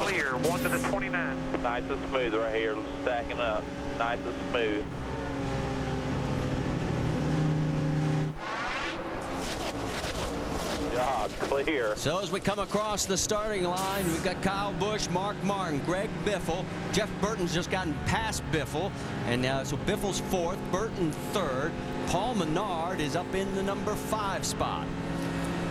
Clear, 1 to the 29. Nice and smooth right here, stacking up. Nice and smooth. Job, clear. So as we come across the starting line, we've got Kyle Busch, Mark Martin, Greg Biffle. Jeff Burton's just gotten past Biffle, and so Biffle's 4th, Burton 3rd. Paul Menard is up in the number 5 spot.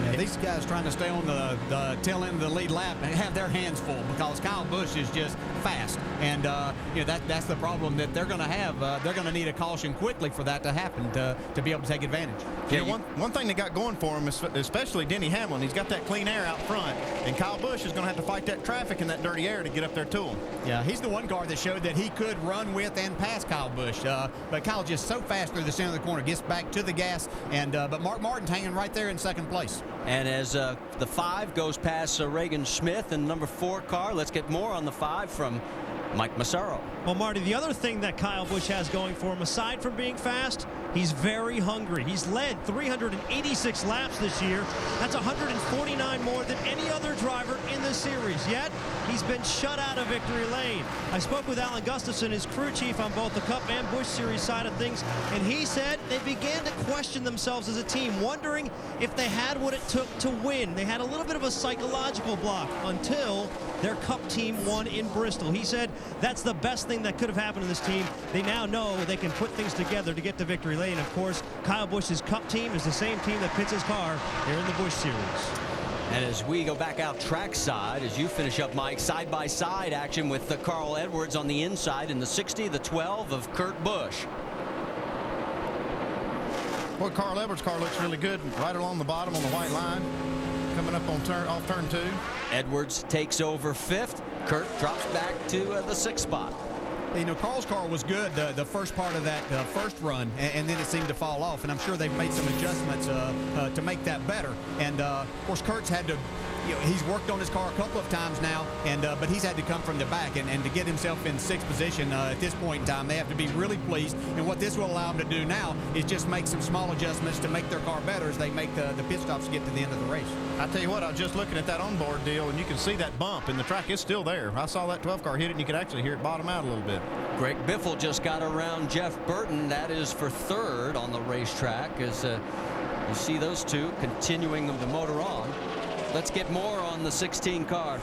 Yeah, these guys trying to stay on the tail end of the lead lap and have their hands full because Kyle Busch is just fast, and that's the problem that they're going to have. They're going to need a caution quickly for that to happen to be able to take advantage. Yeah, one thing they got going for him, especially Denny Hamlin, he's got that clean air out front, and Kyle Busch is going to have to fight that traffic and that dirty air to get up there to him. Yeah, he's the one car that showed that he could run with and pass Kyle Busch, but Kyle's just so fast through the center of the corner, gets back to the gas, and but Mark Martin's hanging right there in second place. And as the 5 goes past Reagan Smith and number 4 car, let's get more on the 5 from Mike Massaro. Well, Marty, the other thing that Kyle Busch has going for him, aside from being fast, he's very hungry. He's led 386 laps this year. That's 149 more than any other driver in the series. Yet, he's been shut out of victory lane. I spoke with Alan Gustafson, his crew chief on both the Cup and Busch Series side of things, and he said they began to question themselves as a team, wondering if they had what it took to win. They had a little bit of a psychological block until their Cup team won in Bristol. He said that's the best thing that could have happened to this team. They now know they can put things together to get to victory lane. Of course, Kyle Busch's Cup team is the same team that pits his car here in the Busch Series. And as we go back out trackside, as you finish up, Mike, side-by-side action with Carl Edwards on the inside in the 60, the 12 of Kurt Busch. Well, Carl Edwards' car looks really good right along the bottom on the white line, coming up on off turn 2. Edwards takes over 5th. Kurt drops back to the 6th spot. You know, Carl's car was good the first part of that first run, and then it seemed to fall off. And I'm sure they've made some adjustments to make that better. And, of course, Kurt's had to, he's worked on his car a couple of times now, and but he's had to come from the back. And to get himself in 6th position at this point in time, they have to be really pleased. And what this will allow them to do now is just make some small adjustments to make their car better as they make the pit stops to get to the end of the race. I tell you what, I was just looking at that onboard deal, and you can see that bump, and the track is still there. I saw that 12 car hit it, and you could actually hear it bottom out a little bit. Greg Biffle just got around Jeff Burton. That is for 3rd on the racetrack as you see those two continuing the motor on. Let's get more on the 16 car.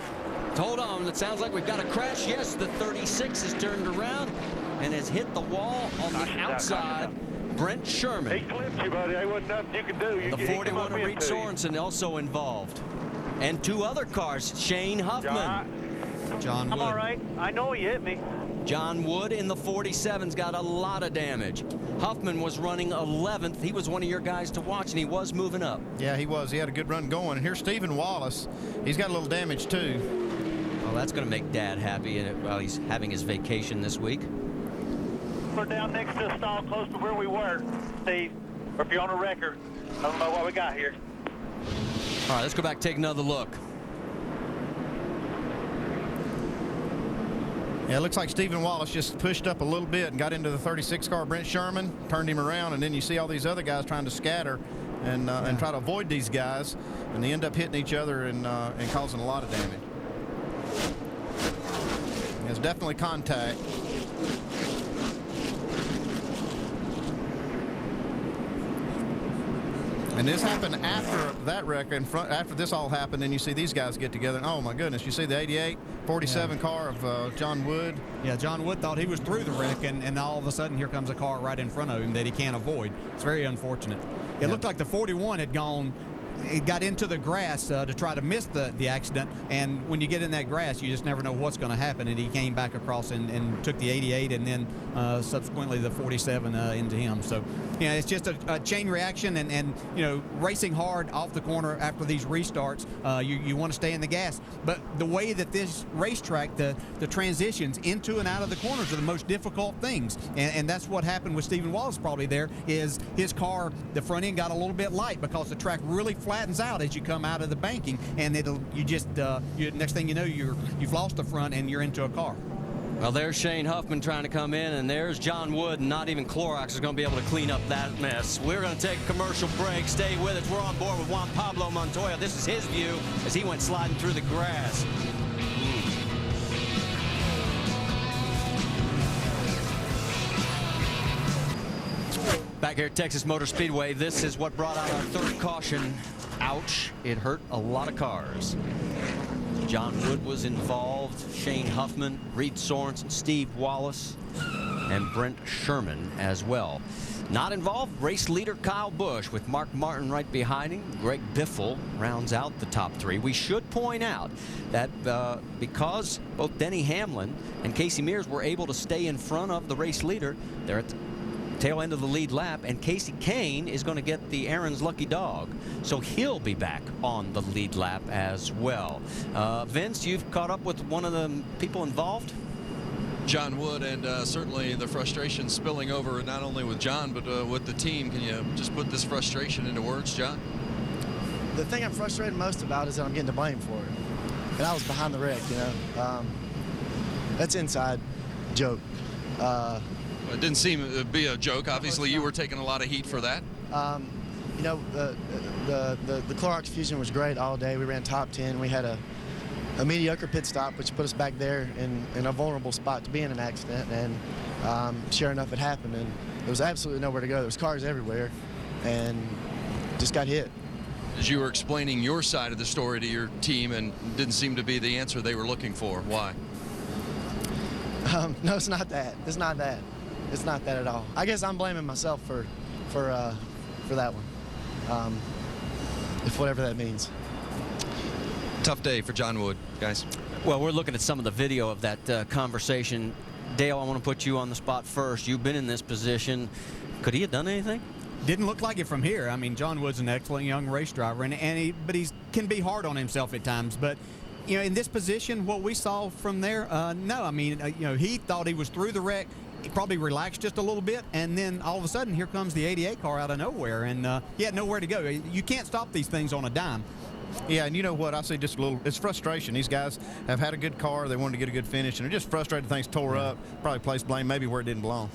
Hold on, it sounds like we've got a crash. Yes, the 36 is turned around and has hit the wall on the outside. Brent Sherman. He clipped you, buddy. There wasn't nothing you could do. The 41 of Reed Sorensen also involved. And 2 other cars, Shane Huffman. John Wood. I'm all right. I know he hit me. John Wood in the 47's got a lot of damage. Huffman was running 11th. He was one of your guys to watch, and he was moving up. Yeah, he was. He had a good run going. And here's Stephen Wallace. He's got a little damage, too. Well, that's going to make Dad happy while he's having his vacation this week. We're down next to a stall close to where we were, Steve. Or if you're on a record, I don't know what we got here. All right, let's go back and take another look. Yeah, it looks like Stephen Wallace just pushed up a little bit and got into the 36 car Brent Sherman, turned him around, and then you see all these other guys trying to scatter and try to avoid these guys, and they end up hitting each other and causing a lot of damage. There's definitely contact. And this happened after that wreck after this all happened, and you see these guys get together. And, oh my goodness, you see the 88, 47 car of John Wood. Yeah, John Wood thought he was through the wreck, and all of a sudden here comes a car right in front of him that he can't avoid. It's very unfortunate. It looked like the 41 had gone. It got into the grass to try to miss the accident, and when you get in that grass, you just never know what's going to happen, and he came back across and took the 88 and then subsequently the 47 into him. So, yeah, it's just a chain reaction, and you know, racing hard off the corner after these restarts, you want to stay in the gas. But the way that this racetrack, the transitions into and out of the corners are the most difficult things, and that's what happened with Stephen Wallace probably there, is his car, the front end got a little bit light because the track really flattens out as you come out of the banking, and next thing you know, you've lost the front and you're into a car. Well, there's Shane Huffman trying to come in, and there's John Wood, and not even Clorox is going to be able to clean up that mess. We're going to take a commercial break. Stay with us. We're on board with Juan Pablo Montoya. This is his view as he went sliding through the grass. Back here at Texas Motor Speedway, this is what brought out our third caution. Ouch, it hurt a lot of cars. John Wood was involved, Shane Huffman, Reed Sorensen, Steve Wallace, and Brent Sherman as well. Not involved, race leader Kyle Busch with Mark Martin right behind him. Greg Biffle rounds out the top three. We should point out that because both Denny Hamlin and Casey Mears were able to stay in front of the race leader, they're at the tail end of the lead lap, and Casey Kane is going to get the Aaron's lucky dog, so he'll be back on the lead lap as well. Vince, you've caught up with one of the people involved? John Wood, and certainly the frustration spilling over not only with John but with the team. Can you just put this frustration into words, John? The thing I'm frustrated most about is that I'm getting to blame for it, and I was behind the wreck, you know. That's inside joke. It didn't seem to be a joke. Obviously, you were taking a lot of heat for that. You know, the Clorox Fusion was great all day. We ran top 10. We had a mediocre pit stop, which put us back there in a vulnerable spot to be in an accident. And sure enough, it happened. And there was absolutely nowhere to go. There was cars everywhere, and just got hit. As you were explaining your side of the story to your team, and didn't seem to be the answer they were looking for. Why? No, it's not that. It's not that. It's not that at all. I guess I'm blaming myself for that one, if whatever that means. Tough day for John Wood, guys. Well, we're looking at some of the video of that conversation. Dale, I want to put you on the spot first. You've been in this position. Could he have done anything? Didn't look like it from here. I mean, John Wood's an excellent young race driver, but he can be hard on himself at times. But you know, in this position, what we saw from there, no. I mean, you know, he thought he was through the wreck. He probably relaxed just a little bit, and then all of a sudden, here comes the 88 car out of nowhere, and he had nowhere to go. You can't stop these things on a dime. Yeah, and you know what? I see just a little, it's frustration. These guys have had a good car. They wanted to get a good finish, and they're just frustrated things tore up. Probably placed blame maybe where it didn't belong.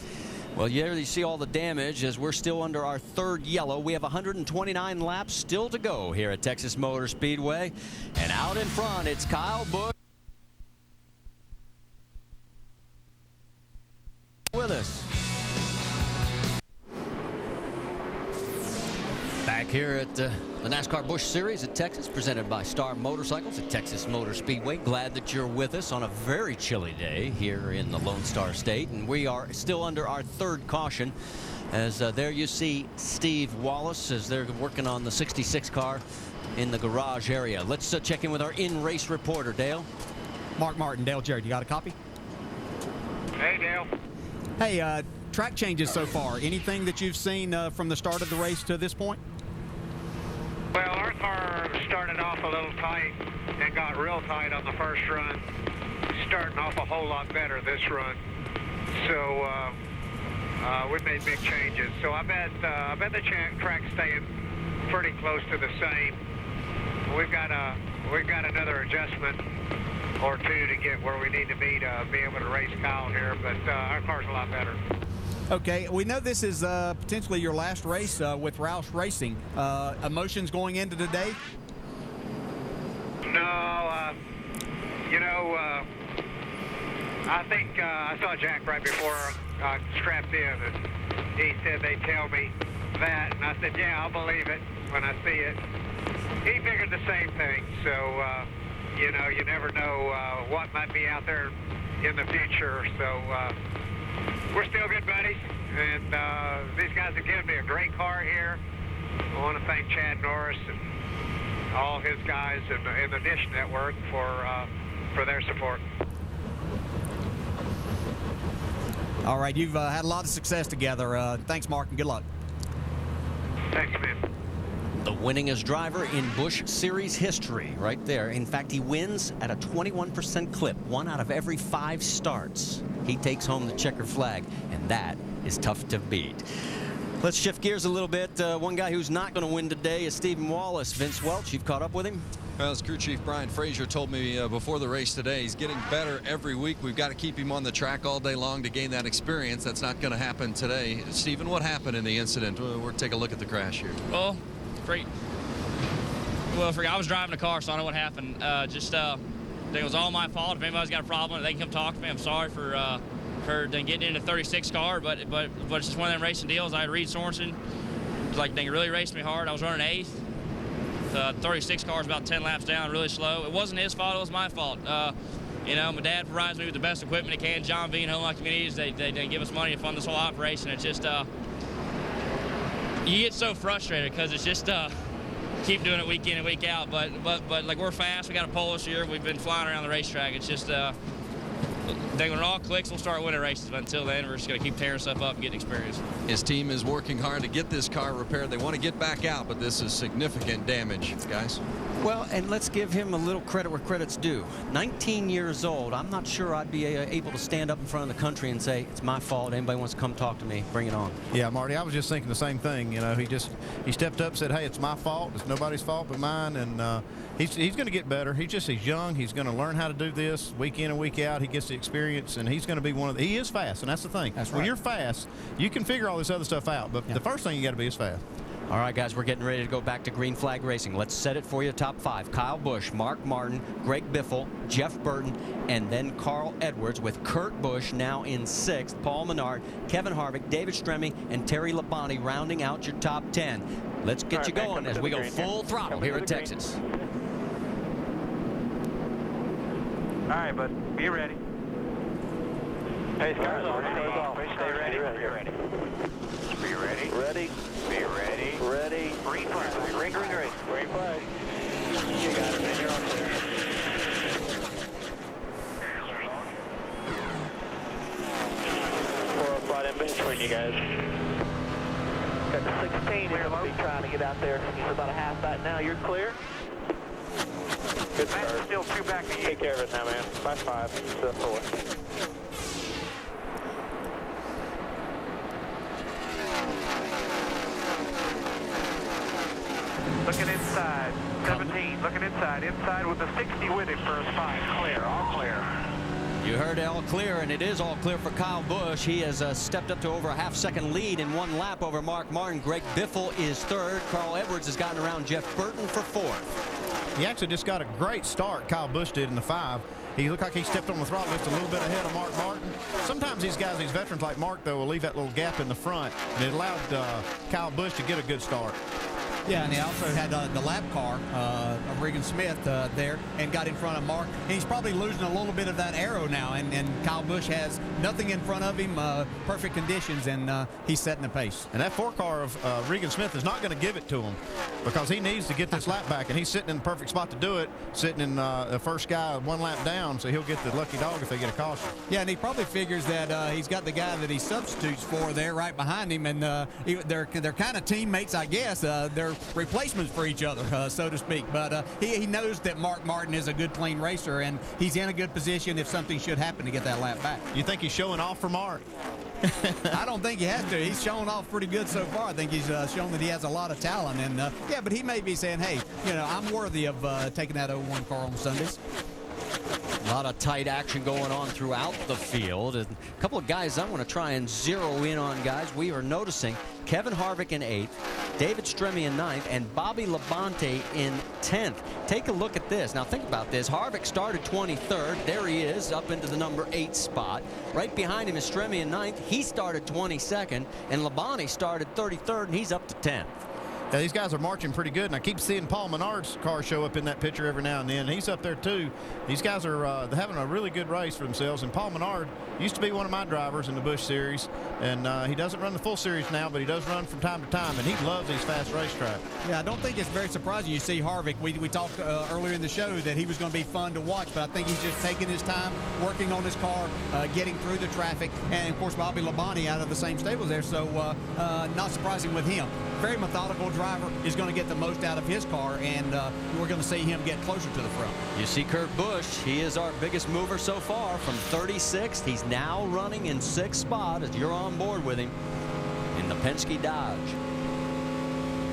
Well, yeah, you see all the damage as we're still under our third yellow. We have 129 laps still to go here at Texas Motor Speedway. And out in front, it's Kyle Busch with us. Back here at the NASCAR Busch Series at Texas, presented by Star Motorcycles at Texas Motor Speedway. Glad that you're with us on a very chilly day here in the Lone Star State, and we are still under our third caution. As there you see Steve Wallace as they're working on the 66 car in the garage area. Let's check in with our in-race reporter, Dale. Mark Martin, Dale Jarrett, you got a copy? Hey, Dale. Hey, track changes so far. Anything that you've seen from the start of the race to this point? Well, our car started off a little tight and got real tight on the first run. Starting off a whole lot better this run. So we've made big changes. So I bet the track's staying pretty close to the same. We've got another adjustment or two to get where we need to be able to race Kyle here, but our car's a lot better. Okay, we know this is potentially your last race with Roush Racing. Emotions going into today? No, I think I saw Jack right before I strapped in, and he said they tell me that, and I said, yeah, I'll believe it when I see it. He figured the same thing, so, you never know what might be out there in the future, so we're still good buddies, and these guys have given me a great car here. I want to thank Chad Norris and all his guys in the Dish Network for their support. All right, you've had a lot of success together. Thanks, Mark, and good luck. Thanks, man. The winningest driver in Busch Series history right there. In fact, he wins at a 21% clip, 1 out of every 5 starts. He takes home the checker flag, and that is tough to beat. Let's shift gears a little bit. One guy who's not going to win today is Stephen Wallace. Vince Welch, you've caught up with him? Well, as crew chief Brian Frazier told me before the race today, he's getting better every week. We've got to keep him on the track all day long to gain that experience. That's not going to happen today. Stephen, what happened in the incident? We'll take a look at the crash here. Well, I was driving the car, so I don't know what happened. It was all my fault. If anybody's got a problem, they can come talk to me. I'm sorry for getting into the 36 car, but it's just one of them racing deals. I had Reed Sorensen. It was like they really raced me hard. I was running 8th. The 36 car was about 10 laps down, really slow. It wasn't his fault. It was my fault. My dad provides me with the best equipment he can. John V and Home Life Communities, they give us money to fund this whole operation. It's just you get so frustrated because it's just keep doing it week in and week out. But like, we're fast. We got a pole this year. We've been flying around the racetrack. It's just when it all clicks, we'll start winning races. But until then, we're just going to keep tearing stuff up and getting experience. His team is working hard to get this car repaired. They want to get back out, but this is significant damage, guys. Well, and let's give him a little credit where credit's due. 19 years old. I'm not sure I'd be able to stand up in front of the country and say, it's my fault. Anybody wants to come talk to me, bring it on. Yeah, Marty, I was just thinking the same thing. He stepped up and said, hey, it's my fault. It's nobody's fault but mine. And he's going to get better. He's young. He's going to learn how to do this week in and week out. He gets the experience, and he's going to be he is fast, and that's the thing. That's right. When you're fast, you can figure all this other stuff out, but the first thing you got to be is fast. All right, guys, we're getting ready to go back to green flag racing. Let's set it for you. Top 5. Kyle Busch, Mark Martin, Greg Biffle, Jeff Burton, and then Carl Edwards, with Kurt Busch now in 6th, Paul Menard, Kevin Harvick, David Stremme, and Terry Labonte rounding out your top 10. Let's get you going as we go full throttle here at Texas. All right, bud. Be ready. Hey, cars off. Stay ready. Be ready. Be ready. Ready. Be ready. Ready. Green flag. Green. Green flag. You got it, man. You're on there. 405 in between you guys. Got the 16 here. I'll be trying to get out there. He's about a half back now. You're clear? Good start. Still 2 back to you. Take care of it now, man. By 5. So 4. Looking inside, 17, looking inside with the 60 with him for a spot. Clear, all clear. You heard all clear, and it is all clear for Kyle Busch. He has stepped up to over a half-second lead in 1 lap over Mark Martin. Greg Biffle is 3rd. Carl Edwards has gotten around Jeff Burton for 4th. He actually just got a great start, Kyle Busch did, in the 5. He looked like he stepped on the throttle just a little bit ahead of Mark Martin. Sometimes these guys, these veterans like Mark, though, will leave that little gap in the front, and it allowed Kyle Busch to get a good start. Yeah, and he also had the lap car of Regan Smith there and got in front of Mark. And he's probably losing a little bit of that arrow now. And Kyle Busch has nothing in front of him, perfect conditions, and he's setting the pace. And that 4 car of Regan Smith is not going to give it to him because he needs to get this lap back, and he's sitting in the perfect spot to do it, sitting in the first guy 1 lap down, so he'll get the lucky dog if they get a caution. Yeah, and he probably figures that he's got the guy that he substitutes for there right behind him, and they're kind of teammates, I guess. They're replacements for each other, so to speak. But he knows that Mark Martin is a good, clean racer, and he's in a good position if something should happen to get that lap back. You think he's showing off for Mark? I don't think he has to. He's showing off pretty good so far. I think he's shown that he has a lot of talent. And, yeah, but he may be saying, hey, I'm worthy of taking that 01 car on Sundays. A lot of tight action going on throughout the field. And a couple of guys I want to try and zero in on, guys. We are noticing Kevin Harvick in 8th, David Stremme in 9th, and Bobby Labonte in 10th. Take a look at this. Now think about this. Harvick started 23rd. There he is, up into the number 8 spot. Right behind him is Stremme in 9th. He started 22nd, and Labonte started 33rd, and he's up to 10th. Yeah, these guys are marching pretty good, and I keep seeing Paul Menard's car show up in that picture every now and then. He's up there, too. These guys are having a really good race for themselves, and Paul Menard used to be one of my drivers in the Busch Series, and he doesn't run the full series now, but he does run from time to time, and he loves these fast racetracks. Yeah, I don't think it's very surprising you see Harvick. We talked earlier in the show that he was going to be fun to watch, but I think he's just taking his time, working on his car, getting through the traffic, and, of course, Bobby Labonte out of the same stables there, so not surprising with him. Very methodical driver, is going to get the most out of his car, and we're going to see him get closer to the front. You see Kurt Busch, he is our biggest mover so far from 36th. He's now running in 6th spot as you're on board with him in the Penske Dodge.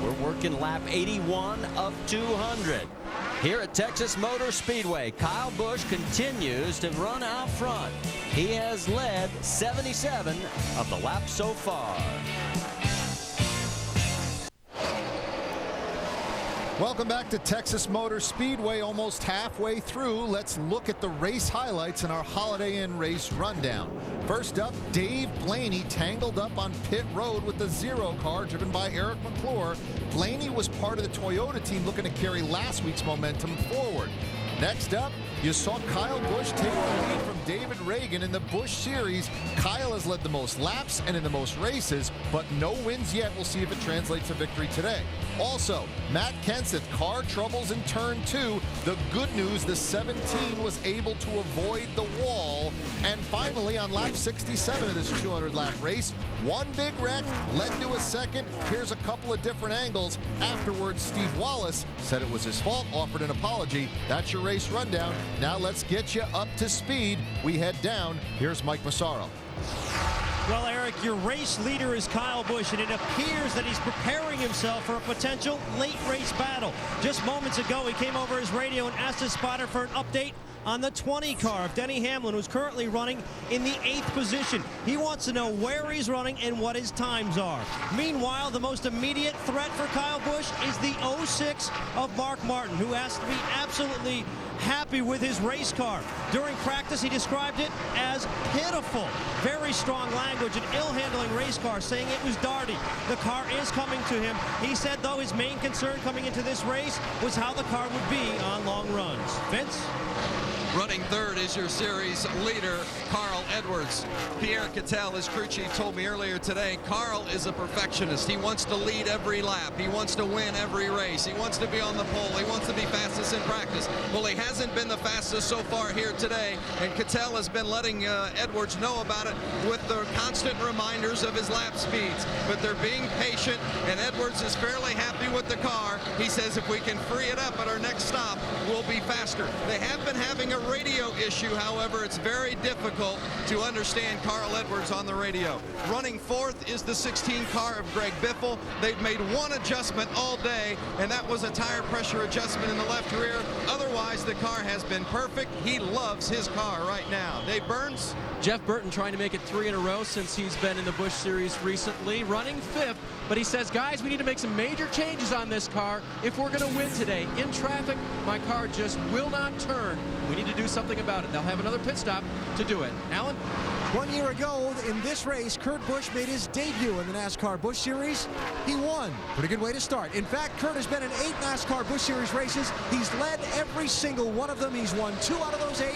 We're working lap 81 of 200. Here at Texas Motor Speedway, Kyle Busch continues to run out front. He has led 77 of the laps so far. Welcome back to Texas Motor Speedway. Almost halfway through. Let's look at the race highlights in our Holiday Inn race rundown. First up, Dave Blaney tangled up on pit road with the 0 car driven by Eric McClure. Blaney was part of the Toyota team looking to carry last week's momentum forward. Next up, you saw Kyle Busch take the lead from David Reagan in the Busch Series. Kyle has led the most laps and in the most races, but no wins yet. We'll see if it translates to victory today. Also, Matt Kenseth, car troubles in turn 2. The good news, the 17 was able to avoid the wall. And finally, on lap 67 of this 200-lap race, one big wreck led to a second. Here's a couple of different angles. Afterwards, Steve Wallace said it was his fault, offered an apology. That's your race rundown. Now let's get you up to speed. We head down. Here's Mike Massaro. Well, Eric, your race leader is Kyle Busch, and it appears that he's preparing himself for a potential late race battle. Just moments ago, he came over his radio and asked his spotter for an update on the 20 car of Denny Hamlin, who's currently running in the 8th position. He wants to know where he's running and what his times are. Meanwhile, the most immediate threat for Kyle Busch is the 06 of Mark Martin, who has to be absolutely happy with his race car. During practice, he described it as pitiful. Very strong language, an ill-handling race car, saying it was darty. The car is coming to him. He said, though, his main concern coming into this race was how the car would be on long runs. Vince? Running third is your series leader, Carl Edwards. Pierre Cattell, his crew chief, told me earlier today, Carl is a perfectionist. He wants to lead every lap. He wants to win every race. He wants to be on the pole. He wants to be fastest in practice. Well, he hasn't been the fastest so far here today, and Cattell has been letting Edwards know about it with the constant reminders of his lap speeds. But they're being patient, and Edwards is fairly happy with the car. He says if we can free it up at our next stop, we'll be faster. They have been having a radio issue, however. It's very difficult to understand Carl Edwards on the radio. Running fourth is the 16 car of Greg Biffle. They've made one adjustment all day, and that was a tire pressure adjustment in the left rear. Otherwise, the car has been perfect. He loves his car right now. Dave Burns? Jeff Burton trying to make it 3 in a row since he's been in the Busch Series recently, running 5th. But he says, guys, we need to make some major changes on this car if we're going to win today. In traffic, my car just will not turn. We need to to do something about it. They'll have another pit stop to do it. Alan? 1 year ago in this race, Kurt Busch made his debut in the NASCAR Busch Series. He won. Pretty good way to start. In fact, Kurt has been in 8 NASCAR Busch Series races. He's led every single one of them. He's won 2 out of those 8.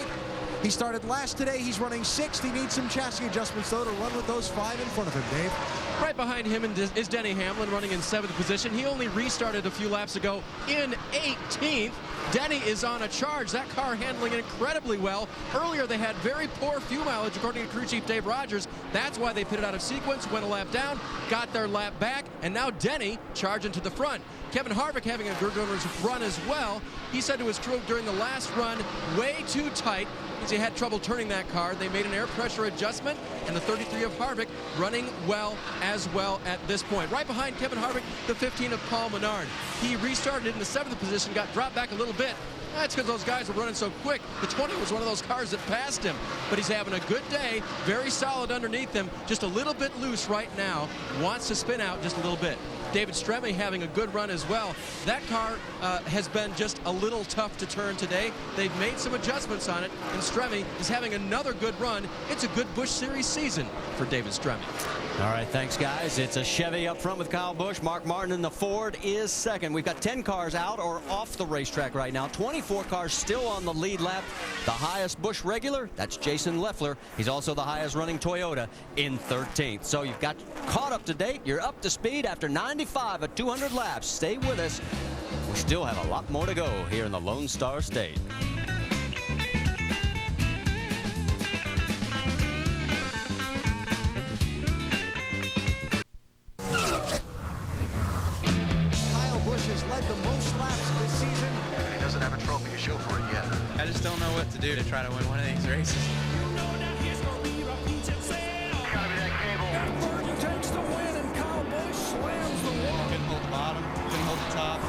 He started last today. He's running 6th. He needs some chassis adjustments, though, to run with those 5 in front of him, Dave. Right behind him is Denny Hamlin running in 7th position. He only restarted a few laps ago in 18th. Denny is on a charge. That car handling it incredibly well. Earlier they had very poor fuel mileage according to crew chief Dave Rogers. That's why they pitted out of sequence, went a lap down, got their lap back, and now Denny charging to the front. Kevin Harvick having a good run as well. He said to his crew during the last run, way too tight, because he had trouble turning that car. They made an air pressure adjustment, and the 33 of Harvick running well as well at this point. Right behind Kevin Harvick, the 15 of Paul Menard. He restarted in the 7th position, got dropped back a little bit. That's because those guys were running so quick. The 20 was one of those cars that passed him. But he's having a good day, very solid underneath him, just a little bit loose right now. Wants to spin out just a little bit. David Stremme having a good run as well. That car has been just a little tough to turn today. They've made some adjustments on it, and Stremme is having another good run. It's a good Busch Series season for David Stremme. All right, thanks, guys. It's a Chevy up front with Kyle Busch. Mark Martin in the Ford is second. We've got 10 cars out or off the racetrack right now. 24 cars still on the lead lap. The highest Busch regular, that's Jason Leffler. He's also the highest running Toyota in 13th. So you've got caught up to date. You're up to speed after 95 at 200 laps. Stay with us. We still have a lot more to go here in the Lone Star State. Led the most laps this season. He doesn't have a trophy to show for it yet. I just don't know what to do to try to win one of these races. Burton takes the win, and Kyle Busch slams the wall. Couldn't hold the bottom, couldn't hold the top.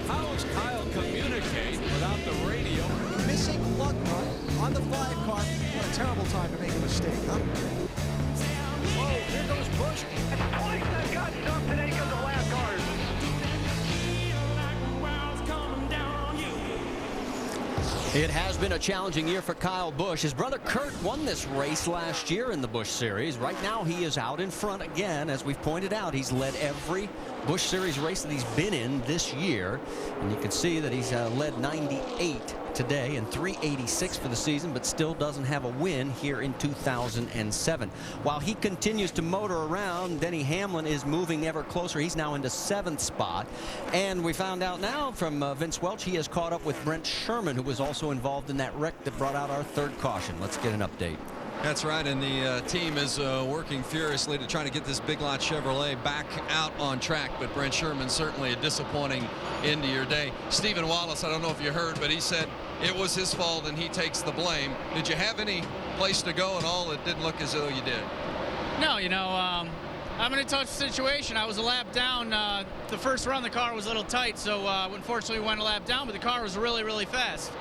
How does Kyle communicate without the radio? Missing lug nut on the 5 car. What a terrible time to make a mistake, huh? Whoa, here goes Busch. It's twice that got stumped today because of last cars. It has been a challenging year for Kyle Busch. His brother Kurt won this race last year in the Busch Series. Right now he is out in front again. As we've pointed out, he's led every Busch Series race that he's been in this year. And you can see that he's led 98 today and 386 for the season, but still doesn't have a win here in 2007. While he continues to motor around, Denny Hamlin is moving ever closer. He's now into 7th spot. And we found out now from Vince Welch, he has caught up with Brent Sherman, who was also involved in that wreck that brought out our 3rd caution. Let's get an update. That's right, and the team is working furiously to try to get this Big Lot Chevrolet back out on track, but Brent Sherman certainly a disappointing end to your day. Stephen Wallace, I don't know if you heard, but he said it was his fault and he takes the blame. Did you have any place to go at all? It didn't look as though you did. No, you know, I'm in a tough situation. I was a lap down. The first run, the car was a little tight, so unfortunately we went a lap down, but the car was really, really fast.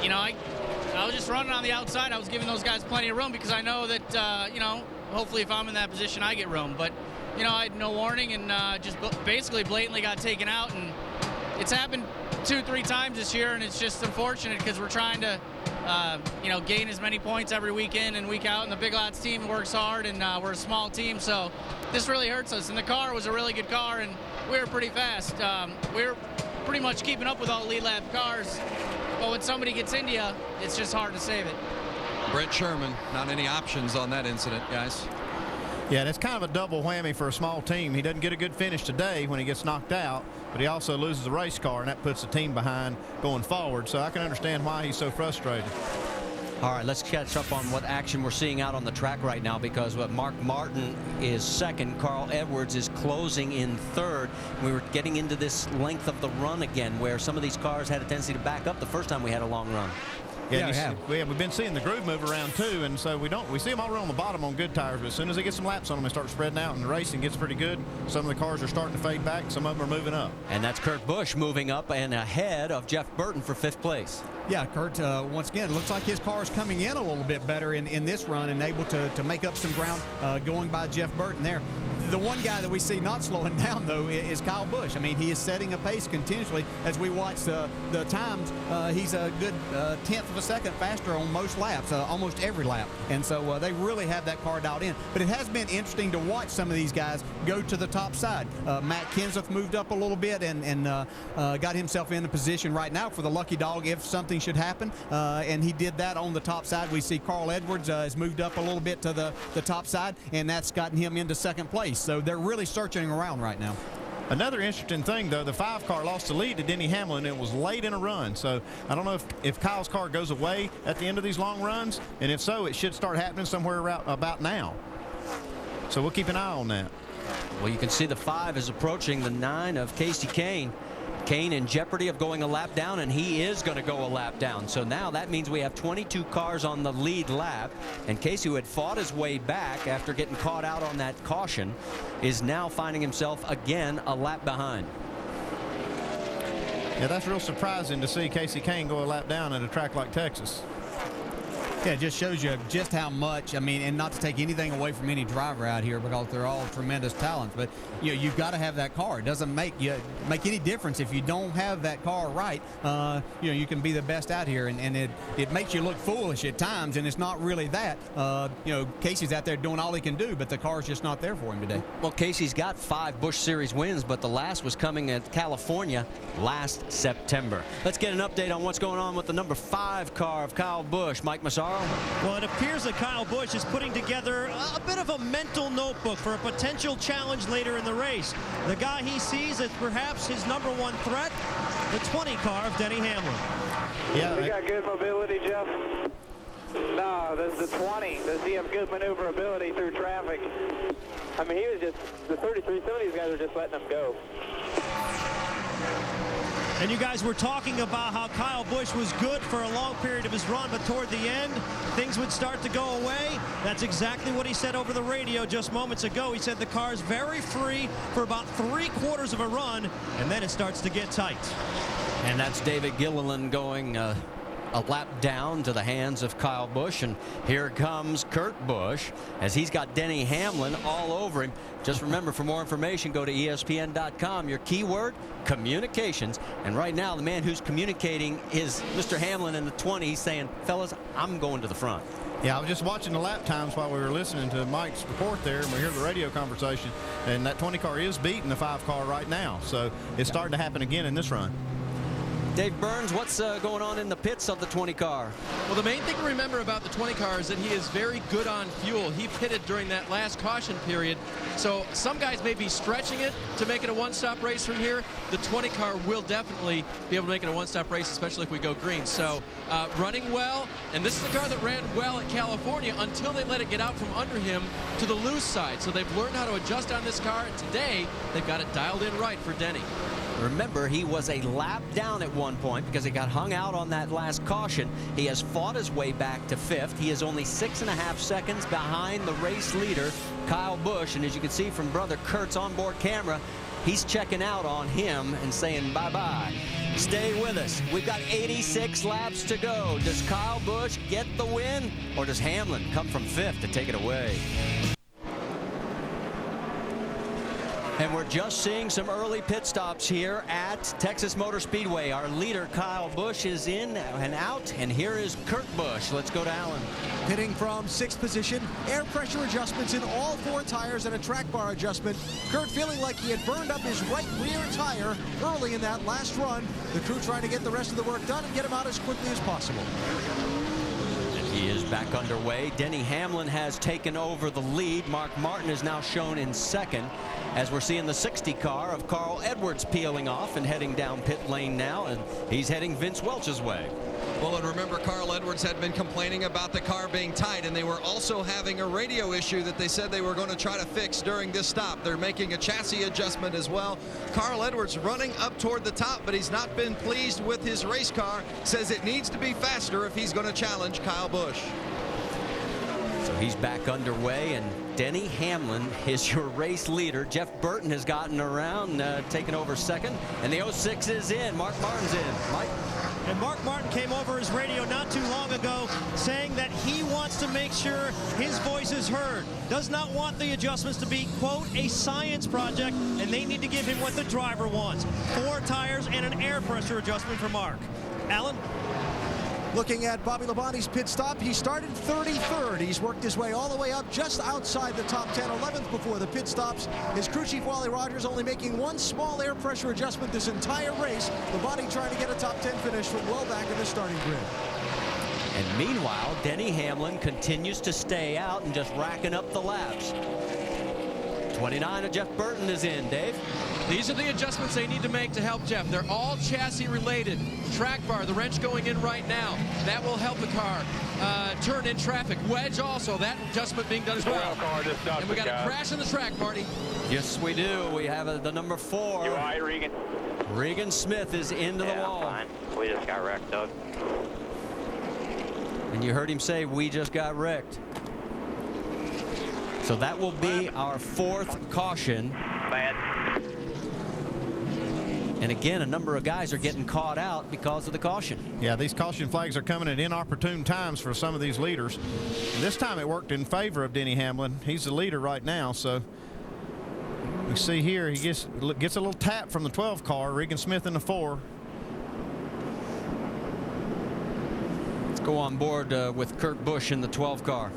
You know, I was just running on the outside. I was giving those guys plenty of room because I know that, you know, hopefully if I'm in that position, I get room. But, you know, I had no warning and just basically blatantly got taken out. And it's happened 2-3 times this year, and it's just unfortunate because we're trying to, you know, gain as many points every week in and week out. And the Big Lots team works hard, and we're a small team, so this really hurts us. And the car was a really good car, and we were pretty fast. We were pretty much keeping up with all lead lap cars. But when somebody gets into you, it's just hard to save it. Brent Sherman, not any options on that incident, guys. Yeah, that's kind of a double whammy for a small team. He doesn't get a good finish today when he gets knocked out, but he also loses the race car, and that puts the team behind going forward. So I can understand why he's so frustrated. All right, let's catch up on what action we're seeing out on the track right now, because Mark Martin is 2nd. Carl Edwards is closing in 3rd. We were getting into this length of the run again, where some of these cars had a tendency to back up the first time we had a long run. Yeah, we've been seeing the groove move around too, and so we see them all around the bottom on good tires, but as soon as they get some laps on them, they start spreading out, and the racing gets pretty good. Some of the cars are starting to fade back, some of them are moving up. And that's Kurt Busch moving up and ahead of Jeff Burton for 5th place. Yeah, Kurt, once again, it looks like his car is coming in a little bit better in this run and able to make up some ground going by Jeff Burton there. The one guy that we see not slowing down, though, is Kyle Busch. I mean, he is setting a pace continuously. As we watch the times, he's a good tenth of a second faster on most laps, almost every lap. And so they really have that car dialed in. But it has been interesting to watch some of these guys go to the top side. Matt Kenseth moved up a little bit and got himself in a position right now for the lucky dog if something should happen. And he did that on the top side. We see Carl Edwards has moved up a little bit to the top side, and that's gotten him into second place. So they're really searching around right now. Another interesting thing, though, the 5 car lost the lead to Denny Hamlin. It was late in a run. So I don't know if Kyle's car goes away at the end of these long runs. And if so, it should start happening somewhere around about now. So we'll keep an eye on that. Well, you can see the 5 is approaching the 9 of Kasey Kahne. Kahne in jeopardy of going a lap down, and he is going to go a lap down. So now that means we have 22 cars on the lead lap, and Kasey, who had fought his way back after getting caught out on that caution, is now finding himself again a lap behind. Yeah, that's real surprising to see Kasey Kahne go a lap down at a track like Texas. Yeah, it just shows you just how much, I mean, and not to take anything away from any driver out here because they're all tremendous talents, but you've got to have that car. It doesn't make any difference if you don't have that car right. You can be the best out here, and it makes you look foolish at times, and it's not really that. Kasey's out there doing all he can do, but the car's just not there for him today. Well, Kasey's got 5 Busch Series wins, but the last was coming at California last September. Let's get an update on what's going on with the number 5 car of Kyle Busch. Mike Massaro. Well, it appears that Kyle Busch is putting together a bit of a mental notebook for a potential challenge later in the race. The guy he sees as perhaps his number 1 threat, the 20 car of Denny Hamlin. Yeah, we got good mobility, Jeff. No, this is the 20. Does he have good maneuverability through traffic? I mean, he was just, the 33, some of these guys are just letting him go. And you guys were talking about how Kyle Busch was good for a long period of his run, but toward the end, things would start to go away. That's exactly what he said over the radio just moments ago. He said the car's very free for about 3/4 of a run, and then it starts to get tight. And that's David Gilliland going a lap down to the hands of Kyle Busch, and here comes Kurt Busch as he's got Denny Hamlin all over him. Just remember, for more information, go to ESPN.com. Your keyword, communications. And right now, the man who's communicating is Mr. Hamlin in the 20. He's saying, fellas, I'm going to the front. Yeah, I was just watching the lap times while we were listening to Mike's report there, and we hear the radio conversation, and that 20 car is beating the 5 car right now. So it's starting to happen again in this run. Dave Burns, what's going on in the pits of the 20 car? Well, the main thing to remember about the 20 car is that he is very good on fuel. He pitted during that last caution period. So some guys may be stretching it to make it a one-stop race from here. The 20 car will definitely be able to make it a one-stop race, especially if we go green. So running well, and this is the car that ran well at California until they let it get out from under him to the loose side. So they've learned how to adjust on this car. And today, they've got it dialed in right for Denny. Remember, he was a lap down at one point because he got hung out on that last caution. He has fought his way back to 5th. He is only 6.5 seconds behind the race leader, Kyle Busch. And as you can see from brother Kurt's onboard camera, he's checking out on him and saying bye-bye. Stay with us. We've got 86 laps to go. Does Kyle Busch get the win, or does Hamlin come from 5th to take it away? And we're just seeing some early pit stops here at Texas Motor Speedway. Our leader, Kyle Busch, is in and out, and here is Kurt Busch. Let's go to Alan. Pitting from 6th position, air pressure adjustments in all 4 tires and a track bar adjustment. Kurt feeling like he had burned up his right rear tire early in that last run. The crew trying to get the rest of the work done and get him out as quickly as possible. He is back underway. Denny Hamlin has taken over the lead. Mark Martin is now shown in 2nd, as we're seeing the 60 car of Carl Edwards peeling off and heading down pit lane now, and he's heading Vince Welch's way. Well, and remember, Carl Edwards had been complaining about the car being tight, and they were also having a radio issue that they said they were going to try to fix during this stop. They're making a chassis adjustment as well. Carl Edwards running up toward the top, but he's not been pleased with his race car. Says it needs to be faster if he's going to challenge Kyle Busch. So he's back underway, and Denny Hamlin is your race leader. Jeff Burton has gotten around, taken over 2nd, and the 06 is in. Mark Martin's in. Mike? And Mark Martin came over his radio not too long ago saying that he wants to make sure his voice is heard. Does not want the adjustments to be, quote, a science project, and they need to give him what the driver wants. 4 tires and an air pressure adjustment for Mark. Alan? Looking at Bobby Labonte's pit stop, he started 33rd. He's worked his way all the way up just outside the top 10, 11th before the pit stops. His crew chief, Wally Rogers, only making 1 small air pressure adjustment this entire race. Labonte trying to get a top 10 finish from well back in the starting grid. And meanwhile, Denny Hamlin continues to stay out and just racking up the laps. 29 of Jeff Burton is in, Dave. These are the adjustments they need to make to help Jeff. They're all chassis related. Track bar, the wrench going in right now. That will help the car turn in traffic. Wedge also, that adjustment being done as well. And we got a crash in the track, Marty. Yes, we do. We have the number 4. You all right, Regan? Regan Smith is into the wall. I'm fine. We just got wrecked, Doug. And you heard him say, we just got wrecked. So that will be our 4th caution. Bad. And again, a number of guys are getting caught out because of the caution. Yeah, these caution flags are coming at inopportune times for some of these leaders. This time it worked in favor of Denny Hamlin. He's the leader right now, so we see here he gets a little tap from the 12 car, Regan Smith in the 4. Let's go on board with Kurt Busch in the 12 car.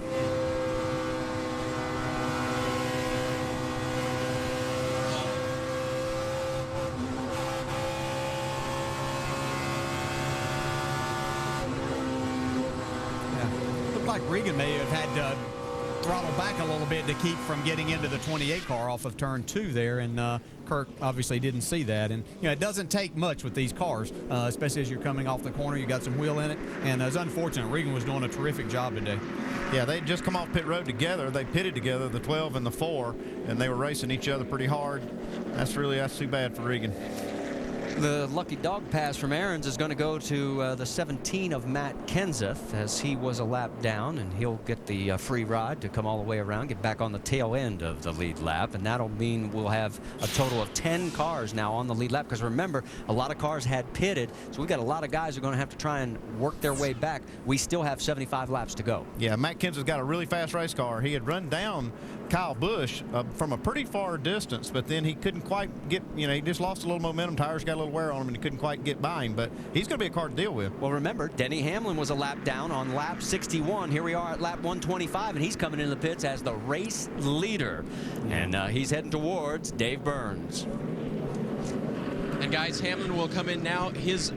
Like Regan may have had to throttle back a little bit to keep from getting into the 28 car off of turn 2 there, and Kirk obviously didn't see that. And you know, it doesn't take much with these cars, especially as you're coming off the corner. You got some wheel in it, and it's unfortunate. Regan was doing a terrific job today. Yeah, they just come off pit road together. They pitted together, the 12 and the 4, and they were racing each other pretty hard. That's too bad for Regan. The lucky dog pass from Aarons is going to go to the 17 of Matt Kenseth, as he was a lap down, and he'll get the free ride to come all the way around, get back on the tail end of the lead lap, and that'll mean we'll have a total of 10 cars now on the lead lap, because remember, a lot of cars had pitted, so we've got a lot of guys who are going to have to try and work their way back. We still have 75 laps to go. Yeah, Matt Kenseth's got a really fast race car. He had run down Kyle Busch from a pretty far distance, but then he couldn't quite get, he just lost a little momentum. Tires got a little wear on him, and he couldn't quite get by him, but he's going to be a car to deal with. Well, remember, Denny Hamlin was a lap down on lap 61. Here we are at lap 125, and he's coming into the pits as the race leader, and he's heading towards Dave Burns. And guys, Hamlin will come in now. His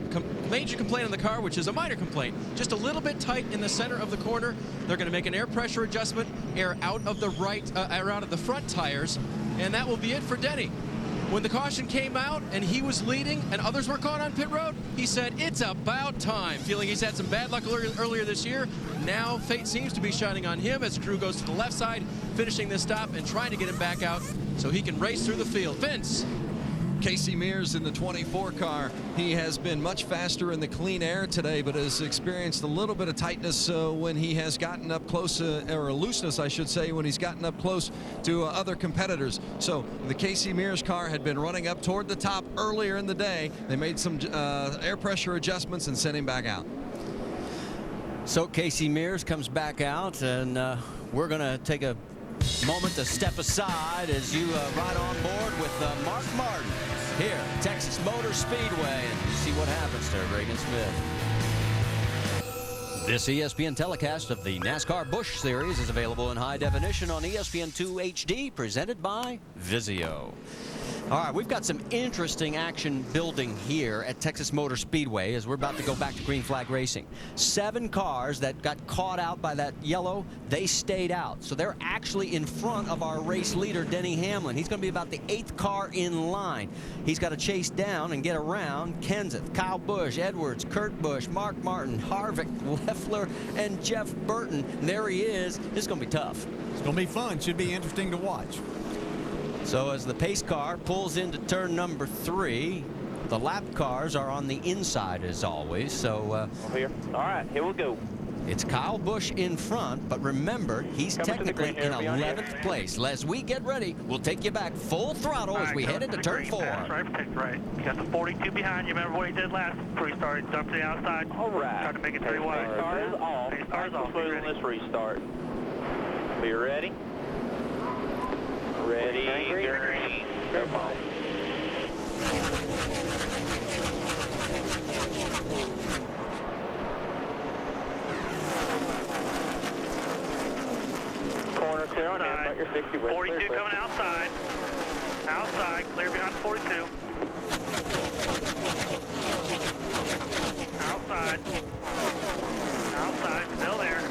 major complaint on the car, which is a minor complaint, just a little bit tight in the center of the corner. They're going to make an air pressure adjustment, air out of the air out of the front tires, and that will be it for Denny. When the caution came out and he was leading and others were caught on pit road, he said, it's about time. Feeling he's had some bad luck earlier this year. Now fate seems to be shining on him as the crew goes to the left side, finishing this stop and trying to get him back out so he can race through the field. Vince. Casey Mears in the 24 car. He has been much faster in the clean air today, but has experienced a little bit of tightness when he has gotten up close, or a looseness, I should say, when he's gotten up close to other competitors. So the Casey Mears car had been running up toward the top earlier in the day. They made some air pressure adjustments and sent him back out. So Casey Mears comes back out, and we're going to take a moment to step aside as you ride on board with Mark Martin here at Texas Motor Speedway, and see what happens to Regan Smith. This ESPN telecast of the NASCAR Busch Series is available in high definition on ESPN2 HD, presented by Vizio. All right, we've got some interesting action building here at Texas Motor Speedway as we're about to go back to green flag racing. 7 cars that got caught out by that yellow, they stayed out. So they're actually in front of our race leader, Denny Hamlin. He's going to be about the 8th car in line. He's got to chase down and get around Kenseth, Kyle Busch, Edwards, Kurt Busch, Mark Martin, Harvick, Leffler, and Jeff Burton. There he is. This is going to be tough. It's going to be fun. Should be interesting to watch. So as the pace car pulls into turn number 3, the lap cars are on the inside as always. So here. All right, here we go. It's Kyle Busch in front, but remember, he's technically in 11th place. As we get ready, we'll take you back full throttle as we head into turn 4. Pass right, protect right. You got the 42 behind you. Remember what he did last before he started? Jumped to the outside. All right. Tried to make it 3 wide. Stars off. Stars off. Smooth on this restart. Be ready? Ready, green, go on. Corner clear on in, but you're 60 with 42 clear. coming outside. Outside, clear behind 42. Outside. Outside, still there.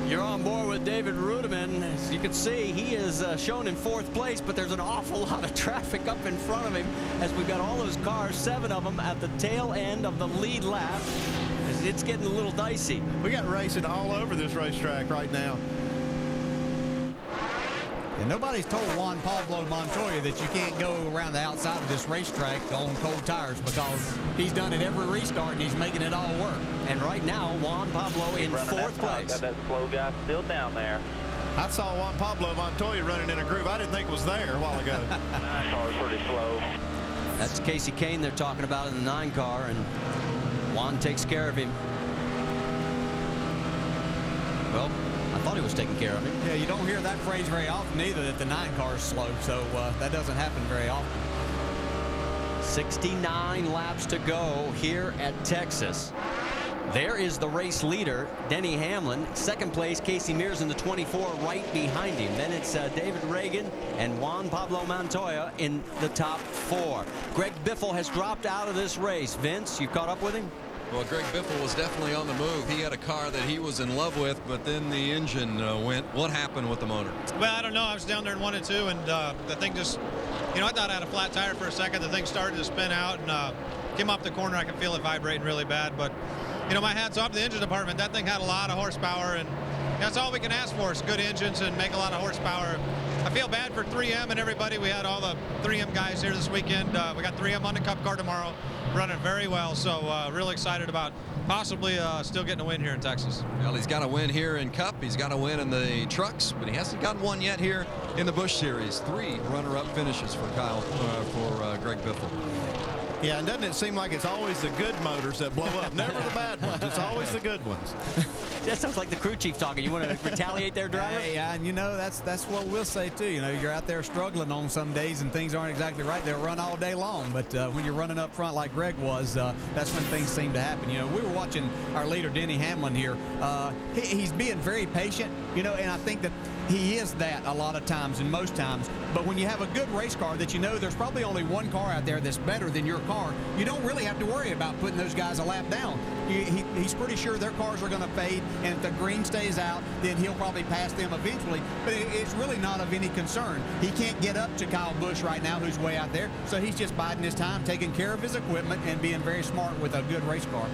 You're on board with David Rudeman. As you can see, he is shown in 4th place, but there's an awful lot of traffic up in front of him as we've got all those cars, 7 of them, at the tail end of the lead lap. It's getting a little dicey. We got racing all over this racetrack right now. And nobody's told Juan Pablo Montoya that you can't go around the outside of this racetrack on cold tires, because he's done it every restart and he's making it all work. And right now, Juan Pablo in 4th place. Got that slow guy still down there. I saw Juan Pablo Montoya running in a groove I didn't think was there a while ago. Car's pretty slow. That's Casey Kane they're talking about in the 9 car, and Juan takes care of him. Well, I thought he was taking care of him. Yeah, you don't hear that phrase very often either, that the 9 car is slow, so that doesn't happen very often. 69 laps to go here at Texas. There is the race leader, Denny Hamlin. 2nd place, Casey Mears in the 24 right behind him. Then it's David Reagan and Juan Pablo Montoya in the top 4. Greg Biffle has dropped out of this race. Vince, you caught up with him? Well, Greg Biffle was definitely on the move. He had a car that he was in love with, but then the engine went. What happened with the motor? Well, I don't know. I was down there in 1 and 2, and the thing just, I thought I had a flat tire for a second. The thing started to spin out and came off the corner. I could feel it vibrating really bad, but my hat's off to the engine department. That thing had a lot of horsepower, and that's all we can ask for is good engines and make a lot of horsepower. I feel bad for 3M and everybody. We had all the 3M guys here this weekend. We got 3M on the Cup car tomorrow, running very well. So really excited about possibly still getting a win here in Texas. Well, he's got a win here in Cup. He's got a win in the trucks, but he hasn't gotten one yet here in the Busch Series. 3 runner-up finishes for Greg Biffle. Yeah, and doesn't it seem like it's always the good motors that blow up? Never the bad ones. It's always the good ones. That sounds like the crew chief talking. You want to retaliate there, driver? Yeah, and that's what we'll say too. You're out there struggling on some days and things aren't exactly right. They'll run all day long, but when you're running up front like Greg was, that's when things seem to happen. We were watching our leader Denny Hamlin here. He's being very patient, and I think that he is that a lot of times and most times. But when you have a good race car that there's probably only one car out there that's better than your car, you don't really have to worry about putting those guys a lap down. He's pretty sure their cars are going to fade, and if the green stays out, then he'll probably pass them eventually. But it's really not of any concern. He can't get up to Kyle Busch right now, who's way out there, so he's just biding his time, taking care of his equipment, and being very smart with a good race car.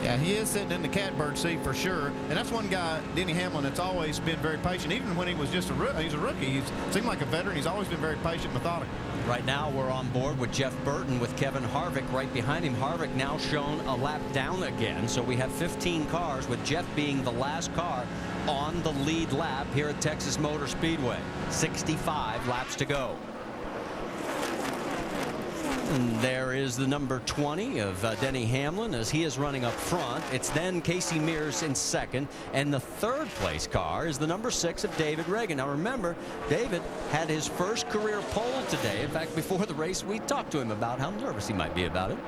Yeah, he is sitting in the catbird seat for sure. And that's one guy, Denny Hamlin, that's always been very patient. Even when he was just he's a rookie. He seemed like a veteran. He's always been very patient, methodical. Right now, we're on board with Jeff Burton with Kevin Harvick right behind him. Harvick now shown a lap down again. So we have 15 cars, with Jeff being the last car on the lead lap here at Texas Motor Speedway. 65 laps to go. And there is the number 20 of Denny Hamlin as he is running up front. It's then Casey Mears in 2nd, and the 3rd place car is the number 6 of David Reagan. Now remember, David had his first career pole today. In fact, before the race, we talked to him about how nervous he might be about it.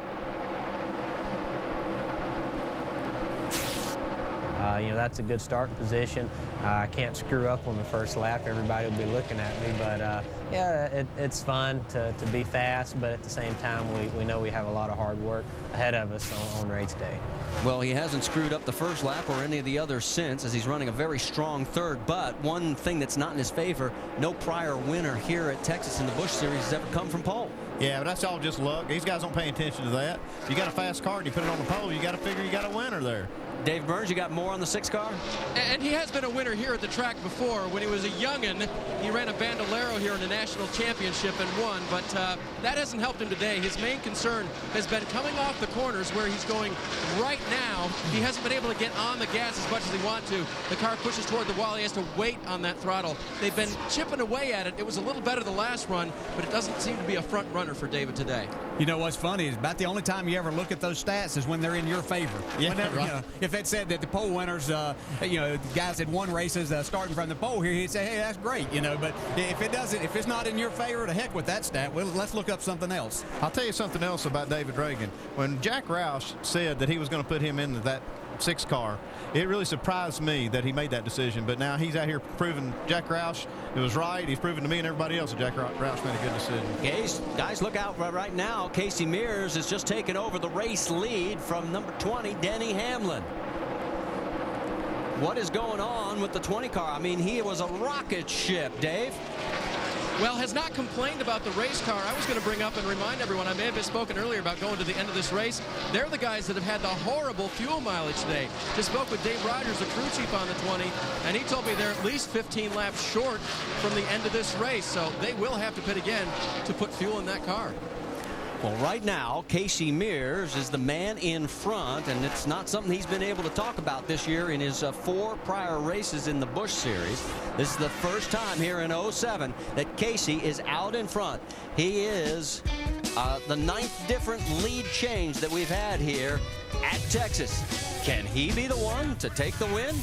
That's a good starting position. I can't screw up on the first lap. Everybody will be looking at me, but yeah, it's fun to be fast, but at the same time, we know we have a lot of hard work ahead of us on race day. Well, he hasn't screwed up the first lap or any of the others since, as he's running a very strong 3rd. But one thing that's not in his favor, no prior winner here at Texas in the Busch Series has ever come from pole. Yeah, but that's all just luck. These guys don't pay attention to that. You got a fast car and you put it on the pole, you got to figure you got a winner there. Dave Burns, you got more on the 6 car? And he has been a winner here at the track before. When he was a youngin', he ran a Bandolero here in a national championship and won, but that hasn't helped him today. His main concern has been coming off the corners where he's going right now. He hasn't been able to get on the gas as much as he wants to. The car pushes toward the wall. He has to wait on that throttle. They've been chipping away at it. It was a little better the last run, but it doesn't seem to be a front runner for David today. You know what's funny is about the only time you ever look at those stats is when they're in your favor. Yeah, Whenever, right. you know, if it said that the pole winners, the guys that won races starting from the pole here, he'd say, hey, that's great, But if it doesn't, if it's not in your favor, to heck with that stat. Well, let's look up something else. I'll tell you something else about David Reagan. When Jack Roush said that he was going to put him into that 6 car, it really surprised me that he made that decision. But now he's out here proving Jack Roush it was right. He's proven to me and everybody else that Jack Roush made a good decision. Guys, look out right now. Casey Mears has just taken over the race lead from number 20, Denny Hamlin. What is going on with the 20 car? I mean, he was a rocket ship, Dave. Well, has not complained about the race car. I was going to bring up and remind everyone, I may have misspoken earlier about going to the end of this race. They're the guys that have had the horrible fuel mileage today. Just spoke with Dave Rogers, the crew chief on the 20, and he told me they're at least 15 laps short from the end of this race. So they will have to pit again to put fuel in that car. Well, right now, Casey Mears is the man in front, and it's not something he's been able to talk about this year in his 4 prior races in the Busch Series. This is the first time here in 07 that Casey is out in front. He is the 9th different lead change that we've had here at Texas. Can he be the one to take the win?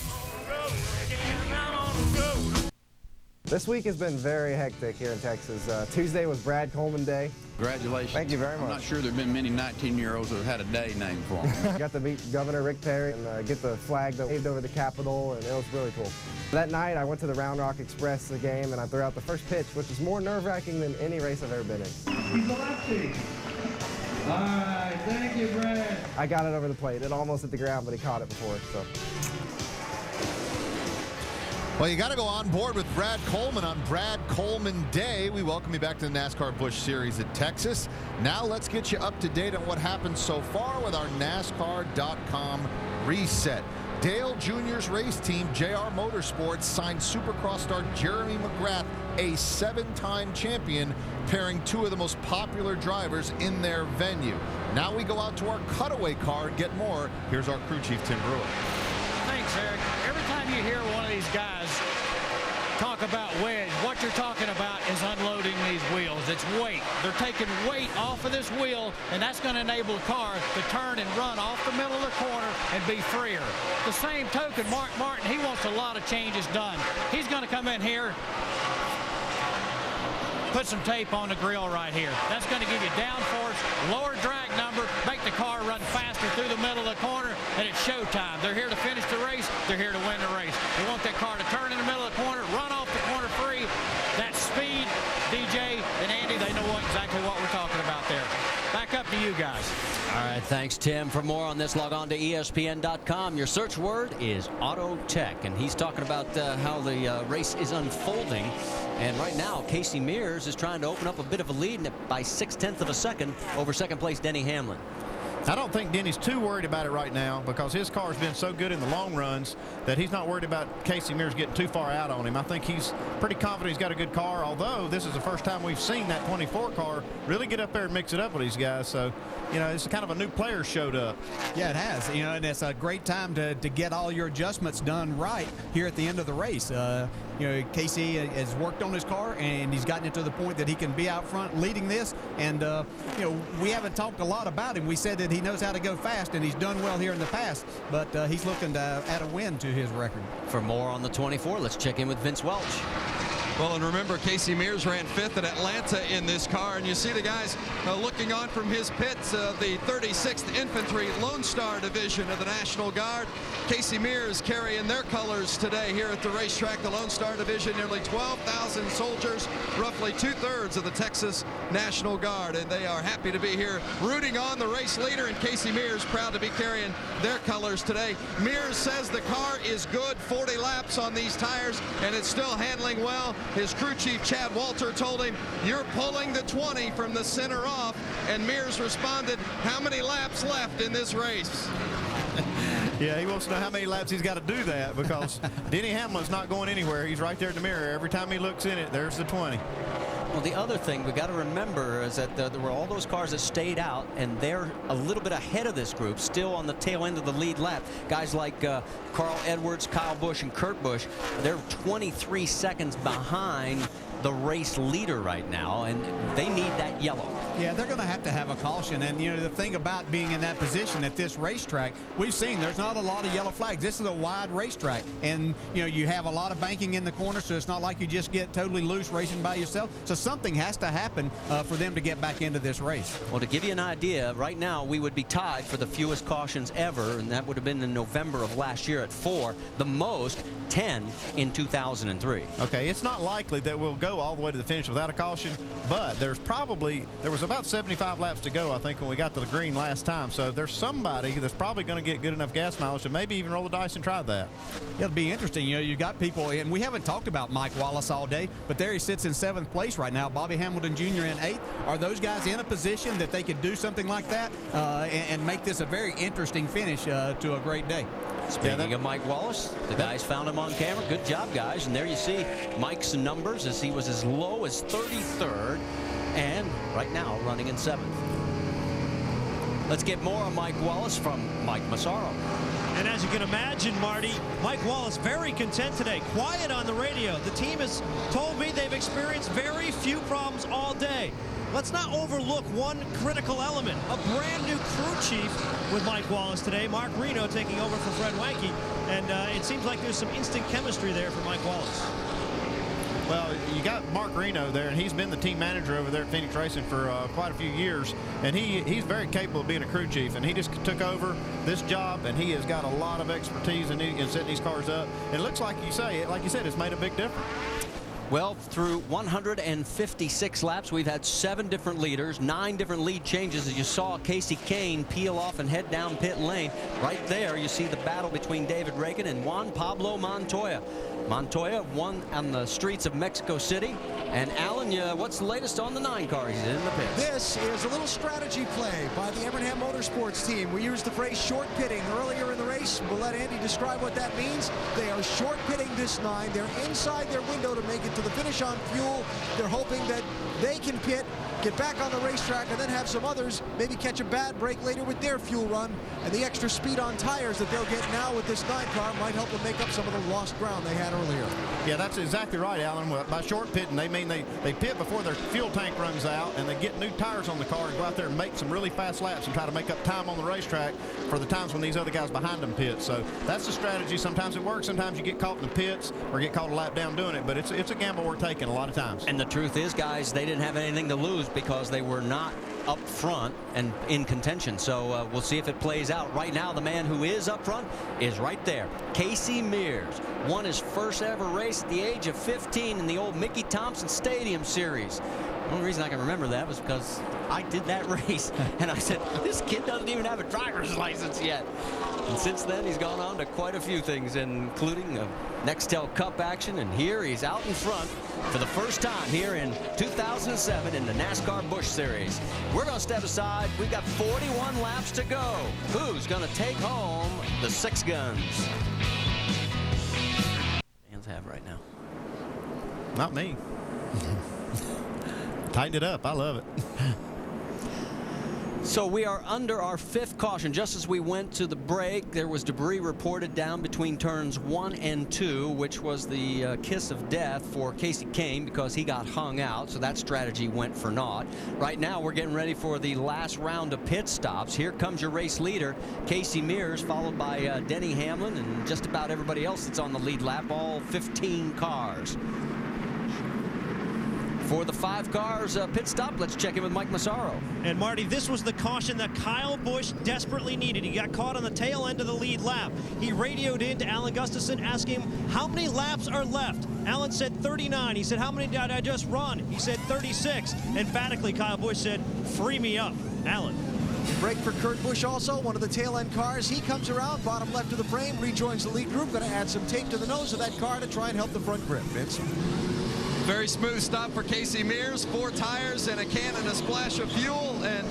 This week has been very hectic here in Texas. Tuesday was Brad Coleman Day. Congratulations. Thank you very much. I'm not sure there have been many 19-year-olds that have had a day named for them. Got to meet Governor Rick Perry and get the flag that waved over the Capitol, and it was really cool. That night, I went to the Round Rock Express game, and I threw out the first pitch, which was more nerve-wracking than any race I've ever been in. He's a lefty. All right, thank you, Brad. I got it over the plate. It almost hit the ground, but he caught it before, so. Well, you got to go on board with Brad Coleman on Brad Coleman Day. We welcome you back to the NASCAR Busch Series at Texas. Now let's get you up to date on what happened so far with our NASCAR.com reset. Dale Jr.'s race team, JR Motorsports, signed Supercross star Jeremy McGrath, a 7-time champion, pairing 2 of the most popular drivers in their venue. Now we go out to our cutaway car and get more. Here's our crew chief, Tim Brewer. Thanks, Eric. Every time you hear one of these guys talk about wedge, what you're talking about is unloading these wheels. It's weight. They're taking weight off of this wheel, and that's going to enable the car to turn and run off the middle of the corner and be freer. The same token, Mark Martin, he wants a lot of changes done. He's going to come in here, put some tape on the grill right here. That's going to give you downforce, lower drag number, make the car run faster through the middle of the corner, and it's showtime. They're here to finish the race. They're here to win the race. We want that car to turn in the middle of the corner, run off the corner free. That speed, DJ and Andy, they know exactly what we're talking about there. Back up to you guys. All right, thanks, Tim. For more on this, log on to ESPN.com. Your search word is Auto Tech, and he's talking about how the race is unfolding. And right now, Casey Mears is trying to open up a bit of a lead by 0.6 of a second over second place Denny Hamlin. I don't think Denny's too worried about it right now because his car's been so good in the long runs that he's not worried about Casey Mears getting too far out on him. I think he's pretty confident he's got a good car, although this is the first time we've seen that 24 car really get up there and mix it up with these guys. So, it's kind of a new player showed up. Yeah, it has. And it's a great time to get all your adjustments done right here at the end of the race. Casey has worked on his car, and he's gotten it to the point that he can be out front leading this. And, we haven't talked a lot about him. We said that he knows how to go fast, and he's done well here in the past, but he's looking to add a win to his record. For more on the 24, let's check in with Vince Welch. Well, and remember, Casey Mears ran 5th at Atlanta in this car, and you see the guys looking on from his pits, the 36th Infantry Lone Star Division of the National Guard. Casey Mears carrying their colors today here at the racetrack. The Lone Star Division, nearly 12,000 soldiers, roughly 2/3 of the Texas National Guard, and they are happy to be here rooting on the race leader, and Casey Mears proud to be carrying their colors today. Mears says the car is good, 40 laps on these tires, and it's still handling well. His crew chief, Chad Walter, told him, "You're pulling the 20 from the center off," and Mears responded, "How many laps left in this race?" Yeah, he wants to know how many laps he's got to do that, because Denny Hamlin's not going anywhere. He's right there in the mirror. Every time he looks in it, there's the 20. Well, the other thing we got to remember is that there were all those cars that stayed out, and they're a little bit ahead of this group, still on the tail end of the lead lap. Guys like Carl Edwards, Kyle Busch, and Kurt Busch, they're 23 seconds behind the race leader right now, and they need that yellow. Yeah, they're going to have a caution. And, you know, the thing about being in that position at this racetrack, we've seen there's not a lot of yellow flags. This is a wide racetrack. And, you know, you have a lot of banking in the corner, so it's not like you just get totally loose racing by yourself. So something has to happen for them to get back into this race. Well, to give you an idea, right now we would be tied for the fewest cautions ever, and that would have been in November of last year at 4. The most, 10 in 2003. Okay, it's not likely that we'll go all the way to the finish without a caution, but there was about 75 laps to go, I think, when we got to the green last time. So there's somebody that's probably going to get good enough gas mileage to maybe even roll the dice and try that. It'll be interesting. You know, you got people, and we haven't talked about Mike Wallace all day, but there he sits in 7th place right now. Bobby Hamilton Jr. in 8th. Are those guys in a position that they could do something like that and make this a very interesting finish to a great day? Speaking of Mike Wallace, the guys found him on camera. Good job, guys. And there you see Mike's numbers as he was as low as 33rd and right now running in 7th. Let's get more on Mike Wallace from Mike Massaro. And as you can imagine, Marty, Mike Wallace very content today. Quiet on the radio. The team has told me they've experienced very few problems all day. Let's not overlook one critical element. A brand new crew chief with Mike Wallace today. Mark Reno taking over for Fred Wanke. And it seems like there's some instant chemistry there for Mike Wallace. Well, you got Mark Reno there, and he's been the team manager over there at Phoenix Racing for quite a few years, and he's very capable of being a crew chief, and he just took over this job, and he has got a lot of expertise in setting these cars up. And it looks like you said, it's made a big difference. Well, through 156 laps, we've had 7 different leaders, 9 different lead changes. As you saw Casey Kane peel off and head down pit lane. Right there, you see the battle between David Reagan and Juan Pablo Montoya. Montoya won on the streets of Mexico City. And Alan, what's the latest on the 9 car? He's in the pits. This is a little strategy play by the Evernham Motorsports team. We used the phrase short pitting earlier in the race. We'll let Andy describe what that means. They are short pitting this 9. They're inside their window to make it to the finish on fuel. They're hoping that they can pit, get back on the racetrack, and then have some others maybe catch a bad break later with their fuel run. And the extra speed on tires that they'll get now with this 9 car might help them make up some of the lost ground they had earlier. Yeah, that's exactly right, Alan. By short pitting, they mean they pit before their fuel tank runs out, and they get new tires on the car and go out there and make some really fast laps and try to make up time on the racetrack for the times when these other guys behind them pit. So that's the strategy. Sometimes it works. Sometimes you get caught in the pits or get caught a lap down doing it, but it's a gamble we're taking a lot of times. And the truth is, guys, they didn't have anything to lose because they were not up front and in contention. So we'll see if it plays out. Right now, the man who is up front is right there. Casey Mears won his first ever race at the age of 15 in the old Mickey Thompson Stadium Series. The only reason I can remember that was because I did that race, and I said, this kid doesn't even have a driver's license yet. And since then, he's gone on to quite a few things, including a Nextel Cup action, and here he's out in front for the first time here in 2007 in the NASCAR Busch Series. We're going to step aside. We've got 41 laps to go. Who's going to take home the 6 guns? Fans have right now. Not me. Tighten it up. I love it. So we are under our 5th caution. Just as we went to the break, there was debris reported down between turns 1 and 2, which was the kiss of death for Casey Kane because he got hung out. So that strategy went for naught. Right now, we're getting ready for the last round of pit stops. Here comes your race leader, Casey Mears, followed by Denny Hamlin and just about everybody else that's on the lead lap, all 15 cars. For the 5 cars pit stop, let's check in with Mike Massaro. And Marty, this was the caution that Kyle Busch desperately needed. He got caught on the tail end of the lead lap. He radioed in to Alan Gustafson asking him how many laps are left. Alan said 39. He said, how many did I just run? He said 36. Emphatically, Kyle Busch said, free me up. Alan. Break for Kurt Busch also, one of the tail end cars. He comes around, bottom left of the frame, rejoins the lead group. Going to add some tape to the nose of that car to try and help the front grip. Vince. Very smooth stop for Casey Mears. 4 tires and a can and a splash of fuel, and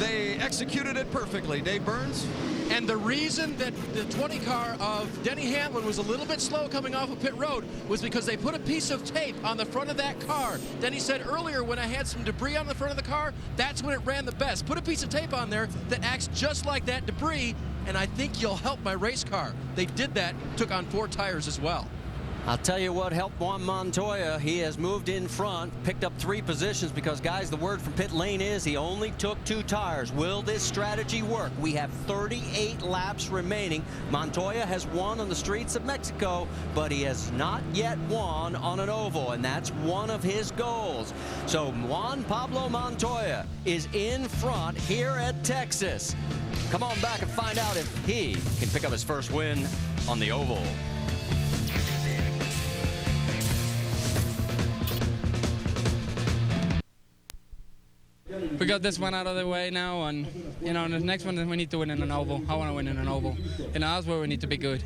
they executed it perfectly. Dave Burns? And the reason that the 20 car of Denny Hamlin was a little bit slow coming off of pit road was because they put a piece of tape on the front of that car. Denny said earlier, when I had some debris on the front of the car, that's when it ran the best. Put a piece of tape on there that acts just like that debris, and I think you'll help my race car. They did that, took on 4 tires as well. I'll tell you what helped Juan Montoya. He has moved in front, picked up 3 positions because, guys, the word from pit lane is he only took 2 tires. Will this strategy work? We have 38 laps remaining. Montoya has won on the streets of Mexico, but he has not yet won on an oval, and that's one of his goals. So Juan Pablo Montoya is in front here at Texas. Come on back and find out if he can pick up his first win on the oval. We got this one out of the way now, and the next one we need to win in an oval. I want to win in an oval. That's where we need to be good.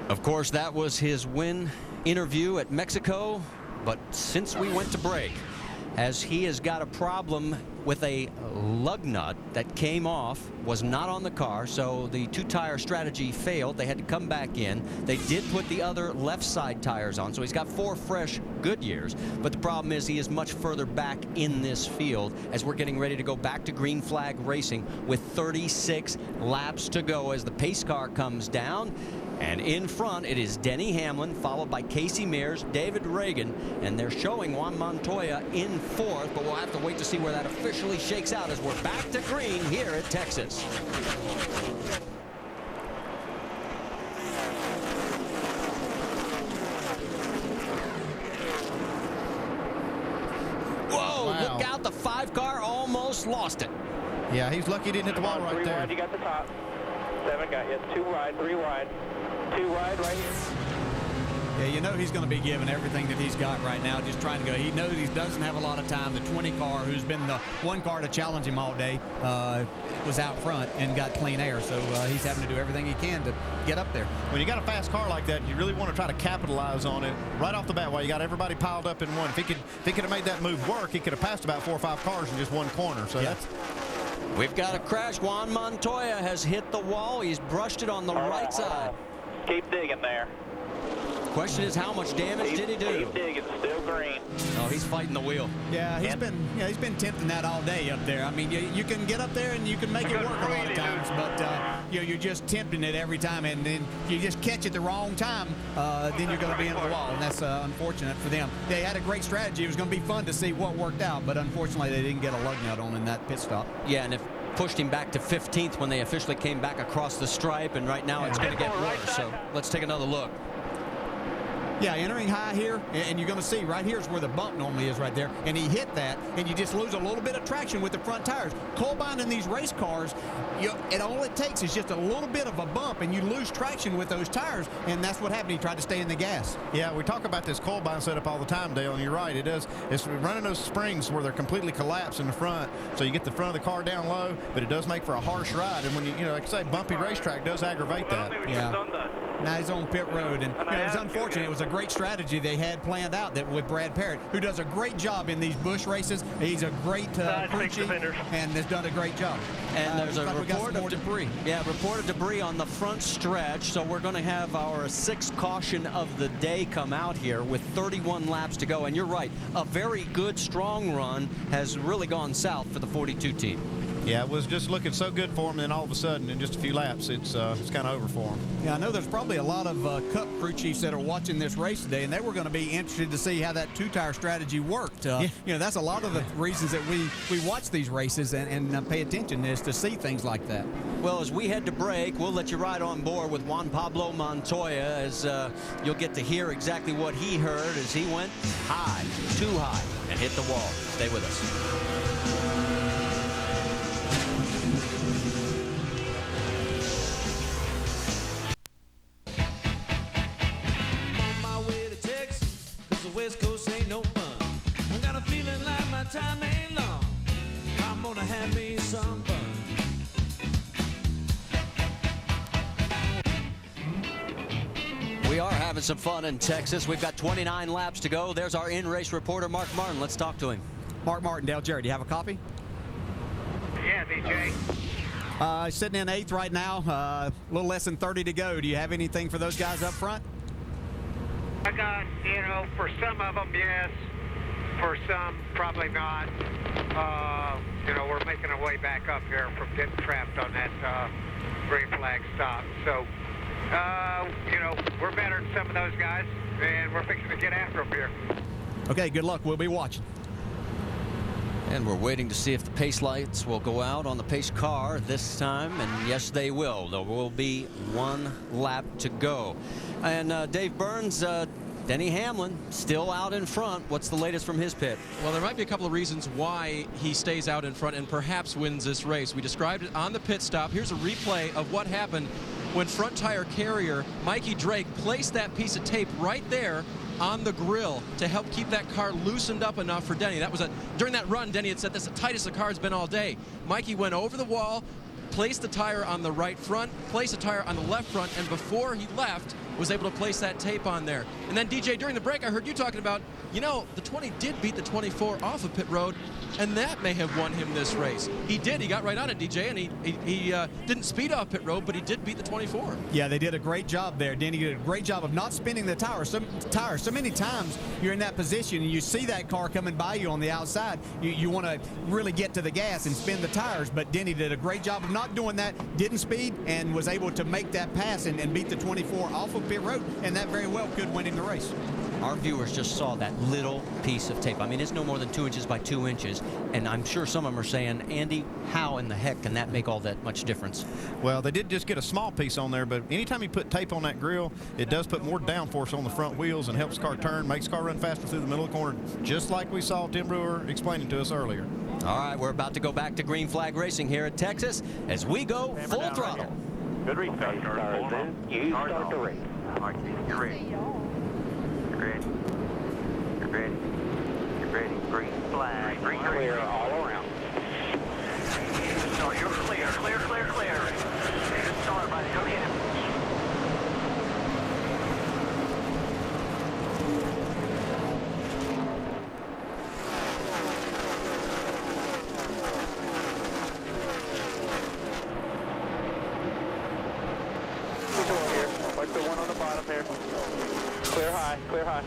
Of course, that was his win interview at Mexico, but since we went to break, as he has got a problem with a lug nut that came off, was not on the car, so the 2-tire strategy failed. They had to come back in. They did put the other left side tires on, so he's got 4 fresh Goodyears. But the problem is he is much further back in this field as we're getting ready to go back to green flag racing with 36 laps to go as the pace car comes down. And in front, it is Denny Hamlin, followed by Casey Mears, David Reagan, and they're showing Juan Montoya in 4th, but we'll have to wait to see where that officially shakes out as we're back to green here at Texas. Whoa, wow. Look out, the 5 car almost lost it. Yeah, he's lucky he didn't hit the wall right 3 there. Wide, you got the top. 7 got you. 2 wide, 3 wide. 2 wide right here. Yeah, he's going to be giving everything that he's got right now, just trying to go. He knows he doesn't have a lot of time. The 20 car, who's been the 1 car to challenge him all day, was out front and got clean air. So he's having to do everything he can to get up there. When you got a fast car like that, you really want to try to capitalize on it right off the bat while you got everybody piled up in one. If he could have made that move work, he could have passed about 4 or 5 cars in just 1 corner. So that's... We've got a crash. Juan Montoya has hit the wall. He's brushed it on the right side. Keep digging there. Question is, how much damage did he do? Keep digging, still green. Oh, he's fighting the wheel. Yeah, he's been tempting that all day up there. I mean, you can get up there and you can make it work a lot of times, but you're just tempting it every time, and then you just catch it the wrong time, then you're going to be into the wall, and that's unfortunate for them. They had a great strategy. It was going to be fun to see what worked out, but unfortunately they didn't get a lug nut on in that pit stop. Yeah, and if pushed him back to 15th when they officially came back across the stripe, and right now it's going to get worse. So let's take another look. Yeah, entering high here, and you're going to see right here is where the bump normally is right there, and he hit that, and you just lose a little bit of traction with the front tires. Colbine in these race cars, all it takes is just a little bit of a bump, and you lose traction with those tires, and that's what happened. He tried to stay in the gas. Yeah, we talk about this Colbine setup all the time, Dale, and you're right. It does. It's running those springs where they're completely collapsed in the front, so you get the front of the car down low, but it does make for a harsh ride, and when like I say, bumpy racetrack does aggravate that. Yeah. Now he's on pit road, and it was unfortunate. It was a great strategy they had planned out that with Brad Parrott, who does a great job in these Busch races. He's a great crew chief and has done a great job. And there's a report of debris. Yeah, report of debris on the front stretch. So we're going to have our 6th caution of the day come out here with 31 laps to go. And you're right, a very good, strong run has really gone south for the 42 team. Yeah, it was just looking so good for him, and then all of a sudden, in just a few laps, it's kind of over for him. Yeah, I know there's probably a lot of Cup crew chiefs that are watching this race today, and they were going to be interested to see how that 2-tire strategy worked. That's a lot of the reasons that we watch these races and pay attention is to see things like that. Well, as we head to break, we'll let you ride on board with Juan Pablo Montoya as you'll get to hear exactly what he heard as he went high, too high, and hit the wall. Stay with us. West Coast ain't no fun. I got a feeling like my time ain't long. I'm gonna have me some fun. We are having some fun in Texas. We've got 29 laps to go. There's our in-race reporter, Mark Martin. Let's talk to him. Mark Martin, Dale Jarrett, do you have a copy? Yeah, BJ. Sitting in 8th right now, a little less than 30 to go. Do you have anything for those guys up front? I got, you know, for some of them, yes. For some, probably not. You know, we're making our way back up here from getting trapped on that green flag stop. So, you know, we're better than some of those guys, and we're fixing to get after them here. Okay, good luck. We'll be watching. And we're waiting to see if the pace lights will go out on the pace car this time, and yes, they will. There will be one lap to go. And Dave Burns, Denny Hamlin still out in front. What's the latest from his pit? Well, there might be a couple of reasons why he stays out in front and perhaps wins this race. We described it on the pit stop. Here's a replay of what happened when front tire carrier Mikey Drake placed that piece of tape right there on the grill to help keep that car loosened up enough for Denny. That was during that run, Denny had said that's the tightest the car's been all day. Mikey went over the wall, placed the tire on the right front, placed the tire on the left front, and before he left, was able to place that tape on there. And then, DJ, during the break, I heard you talking about, you know, the 20 did beat the 24 off of pit road, and that may have won him this race. He did. He got right on it, DJ, and he didn't speed off pit road, but he did beat the 24. Yeah, they did a great job there. Denny did a great job of not spinning the tire. So many times you're in that position and you see that car coming by you on the outside. You want to really get to the gas and spin the tires, but Denny did a great job of not doing that, didn't speed, and was able to make that pass and beat the 24 off of pit road, and that very well could win him the race. Our viewers just saw that little piece of tape. I mean, it's no more than 2 inches by 2 inches, and I'm sure some of them are saying, Andy, how in the heck can that make all that much difference? Well, they did just get a small piece on there, but anytime you put tape on that grill, it does put more downforce on the front wheels and helps the car turn, makes the car run faster through the middle of the corner, just like we saw Tim Brewer explaining to us earlier. All right, we're about to go back to green flag racing here at Texas as we go full throttle. Good restart. You start the race. You're ready. You're ready. You're ready. You're ready. Green flag. Green clear all around. No, you're clear. Clear, clear, clear. Good start, buddy. Go get him. Watch the one on the bottom there. Clear high, clear high.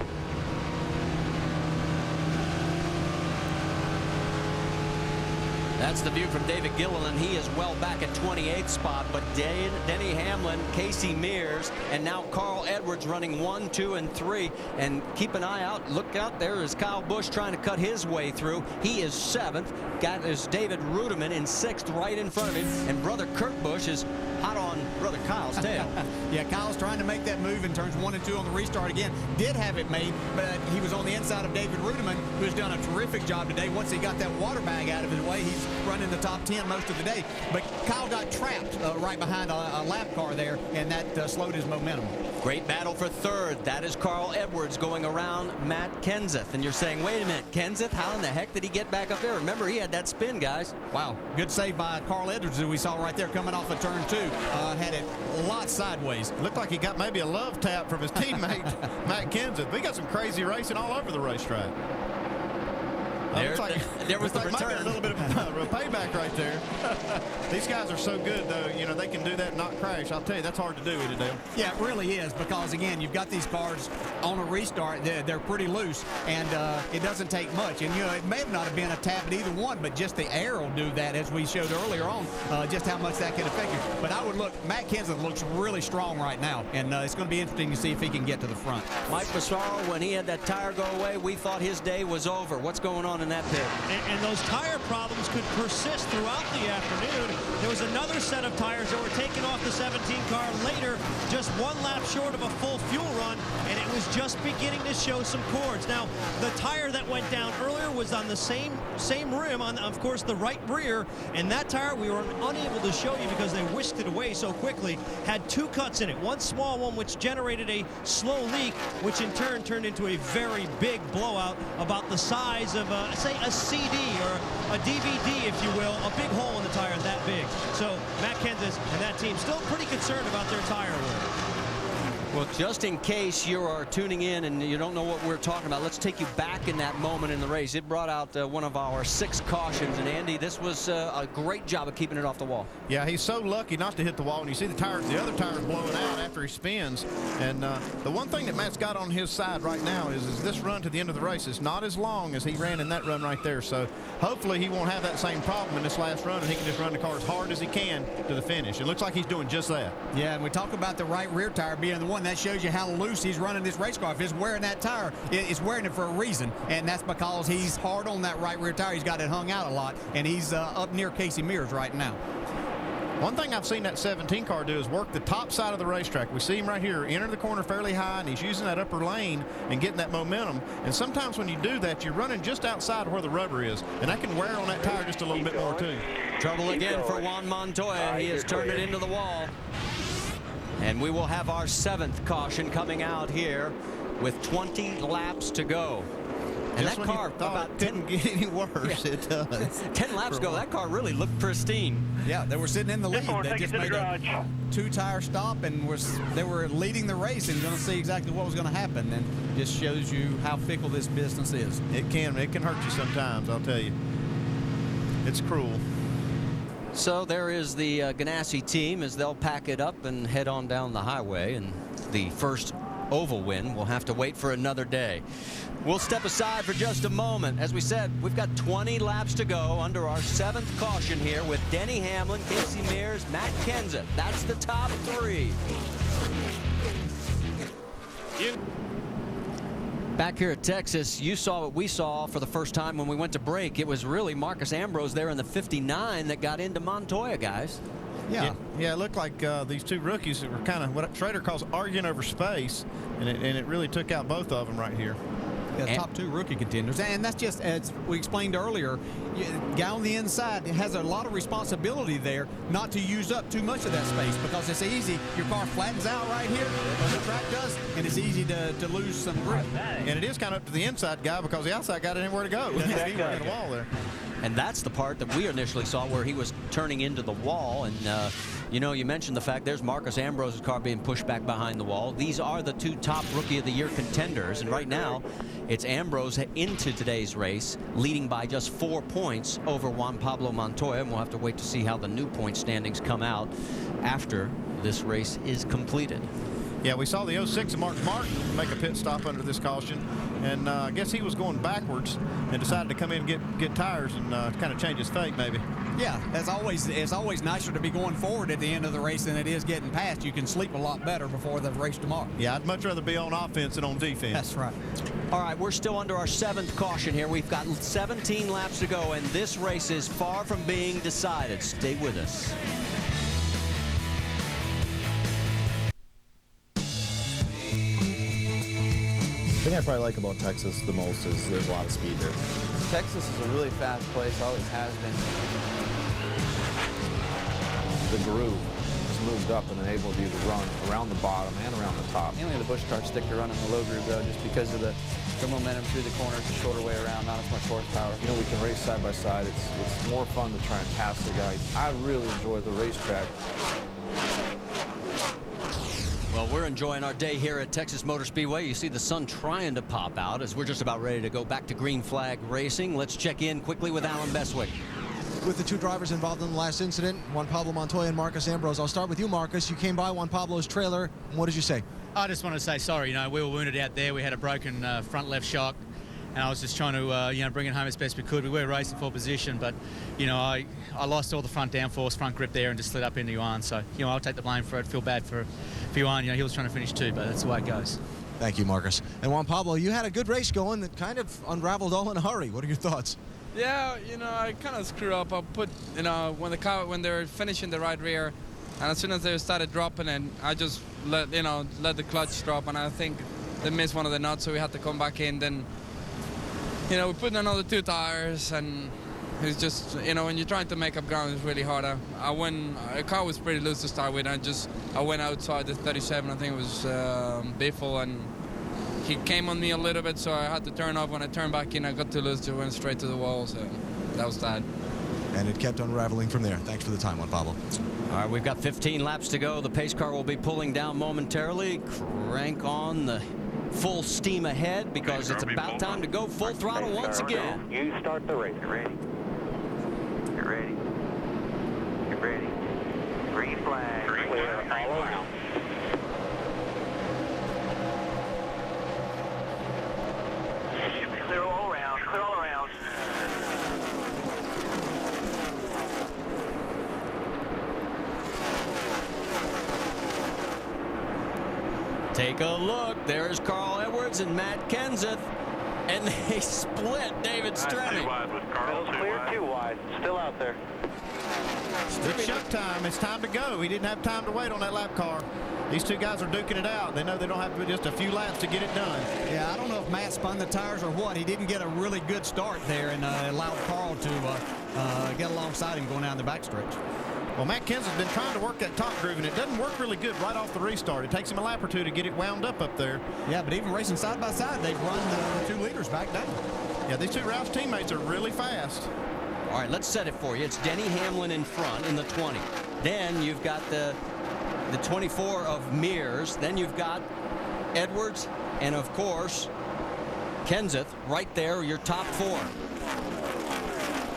That's the view from David Gilliland. He is well back at 28th spot, but Denny Hamlin, Casey Mears, and now Carl Edwards running 1, 2, and 3. And keep an eye out. Look out, there is Kyle Busch trying to cut his way through. He is 7th. There's David Rudiman in 6th right in front of him. And brother Kurt Busch is hot on brother Kyle's tail. Yeah, Kyle's trying to make that move in turns 1 and 2 on the restart again. Did have it made, but he was on the inside of David Rudiman, who's done a terrific job today. Once he got that water bag out of his way, he's running the top 10 most of the day. But Kyle got trapped right behind a lap car there, and that slowed his momentum. Great battle for 3rd. That is Carl Edwards going around Matt Kenseth. And you're saying, wait a minute, Kenseth, how in the heck did he get back up there? Remember, he had that spin, guys. Wow, good save by Carl Edwards, who we saw right there coming off of turn 2. Had it a lot sideways. Looked like he got maybe a love tap from his teammate, Matt Kenseth. We got some crazy racing all over the racetrack. There was the return. A little bit of a payback right there. These guys are so good, though. You know, they can do that and not crash. I'll tell you, that's hard to do, Dale. Yeah, it really is, because, again, you've got these cars on a restart. They're pretty loose, and it doesn't take much. And, you know, it may not have been a tap at either one, but just the air will do that, as we showed earlier on, just how much that can affect you. But I would look, Matt Kenseth looks really strong right now, and it's going to be interesting to see if he can get to the front. Mike Massaro, when he had that tire go away, we thought his day was over. What's going on in that pit? And those tire problems could persist throughout the afternoon. There was another set of tires that were taken off the 17 car later, just 1 lap short of a full fuel run, and it was just beginning to show some cords. Now, the tire that went down earlier was on the same rim, on, of course, the right rear, and that tire we were unable to show you because they whisked it away so quickly, had 2 cuts in it. One small one which generated a slow leak, which in turn turned into a very big blowout about the size of, say, a CD or a DVD, if you will, a big hole in the tire that big. So Matt Kenseth and that team still pretty concerned about their tire work. Well, just in case you are tuning in and you don't know what we're talking about, let's take you back in that moment in the race. It brought out one of our 6 cautions, and Andy, this was a great job of keeping it off the wall. Yeah, he's so lucky not to hit the wall. And you see the other tires blowing out after he spins. And the one thing that Matt's got on his side right now is this run to the end of the race is not as long as he ran in that run right there. So hopefully he won't have that same problem in this last run, and he can just run the car as hard as he can to the finish. It looks like he's doing just that. Yeah, and we talk about the right rear tire being the one that shows you how loose he's running this race car. If he's wearing that tire, it's wearing it for a reason, and that's because he's hard on that right rear tire. He's got it hung out a lot, and he's up near Casey Mears right now. One thing I've seen that 17 car do is work the top side of the racetrack. We see him right here enter the corner fairly high, and he's using that upper lane and getting that momentum. And sometimes when you do that, you're running just outside of where the rubber is, and that can wear on that tire just a little bit more too. Trouble again for Juan Montoya. He has turned it into the wall. And we will have our 7th caution coming out here with 20 laps to go. And just that when car you thought about it couldn't get any worse, it does. 10 laps ago, that car really looked pristine. Yeah, they were sitting in the lead. They just made a 2-tire stop and they were leading the race and going to see exactly what was going to happen. And just shows you how fickle this business is. It can hurt you sometimes, I'll tell you. It's cruel. So there is the Ganassi team as they'll pack it up and head on down the highway. And the first oval win will have to wait for another day. We'll step aside for just a moment. As we said, we've got 20 laps to go under our 7th caution here with Denny Hamlin, Casey Mears, Matt Kenseth. That's the top 3. Back here at Texas, you saw what we saw for the first time when we went to break. It was really Marcus Ambrose there in the 59 that got into Montoya, guys. Yeah, it looked like these 2 rookies that were kind of what Schrader calls arguing over space, and it really took out both of them right here. Yeah, top 2 rookie contenders. And that's just, as we explained earlier, guy on the inside has a lot of responsibility there not to use up too much of that space, because it's easy. Your car flattens out right here, or the track does, and it's easy to lose some grip. And it is kind of up to the inside guy, because the outside guy didn't have anywhere to go. He's got a wall there. And that's the part that we initially saw where he was turning into the wall. And, you mentioned the fact there's Marcus Ambrose's car being pushed back behind the wall. These are the 2 top Rookie of the Year contenders. And right now, it's Ambrose into today's race, leading by just 4 points over Juan Pablo Montoya. And we'll have to wait to see how the new point standings come out after this race is completed. Yeah, we saw the 06 of Mark Martin make a pit stop under this caution, and I guess he was going backwards and decided to come in and get tires and kind of change his fate maybe. Yeah, it's always nicer to be going forward at the end of the race than it is getting past. You can sleep a lot better before the race tomorrow. Yeah, I'd much rather be on offense than on defense. That's right. All right, we're still under our 7th caution here. We've got 17 laps to go, and this race is far from being decided. Stay with us. The thing I probably like about Texas the most is there's a lot of speed there. Texas is a really fast place, always has been. The groove has moved up and enabled you to run around the bottom and around the top. Mainly the Busch cars stick to running the low groove though, just because of the momentum through the corners, the shorter way around, not as much horsepower. You know, we can race side by side. It's more fun to try and pass the guy. I really enjoy the racetrack. Well, we're enjoying our day here at Texas Motor Speedway. You see the sun trying to pop out as we're just about ready to go back to green flag racing. Let's check in quickly with Alan Bestwick. With the 2 drivers involved in the last incident, Juan Pablo Montoya and Marcus Ambrose. I'll start with you, Marcus. You came by Juan Pablo's trailer. What did you say? I just want to say sorry. We were wounded out there. We had a broken front left shock, and I was just trying to bring it home as best we could. We were racing for position, but I lost all the front downforce, front grip there, and just slid up into Yuan. So I'll take the blame for it. Feel bad for Yuan. He was trying to finish too, but that's the way it goes. Thank you, Marcus. And Juan Pablo, you had a good race going that kind of unraveled all in a hurry. What are your thoughts? Yeah, I kind of screwed up. I put, when they were finishing the right rear, and as soon as they started dropping in, I just let the clutch drop, and I think they missed one of the nuts, so we had to come back in. Then, we put in another 2 tires, and it's just, when you're trying to make up ground, it's really hard. The car was pretty loose to start with. I went outside the 37, I think it was Biffle, and he came on me a little bit, so I had to turn off. When I turned back in, I got too loose, to went straight to the wall, so that was that. and it kept unraveling from there. Thanks for the time, Juan Pablo. All right, we've got 15 laps to go. The pace car will be pulling down momentarily. Crank on the full steam ahead because it's about time to go full throttle once again. You start the race. Get ready. Get ready. Get ready. Green flag. Clear all around. Clear all around. Clear all around. Take a look. There's Carl Edwards and Matt Kenseth, and they split David Stremming. Clear, too wide. Still out there. It's shut time. It's time to go. He didn't have time to wait on that lap car. These two guys are duking it out. They know they don't have to just a few laps to get it done. Yeah, I don't know if Matt spun the tires or what. He didn't get a really good start there and allowed Carl to get alongside him going down the backstretch. Well, Matt Kenseth's been trying to work that top groove, and it doesn't work really good right off the restart. It takes him a lap or two to get it wound up there. Yeah, but even racing side by side, they've run the 2 leaders back down. Yeah, these two Roush teammates are really fast. All right, let's set it for you. It's Denny Hamlin in front in the 20. Then you've got the 24 of Mears. Then you've got Edwards and, of course, Kenseth right there, your top 4.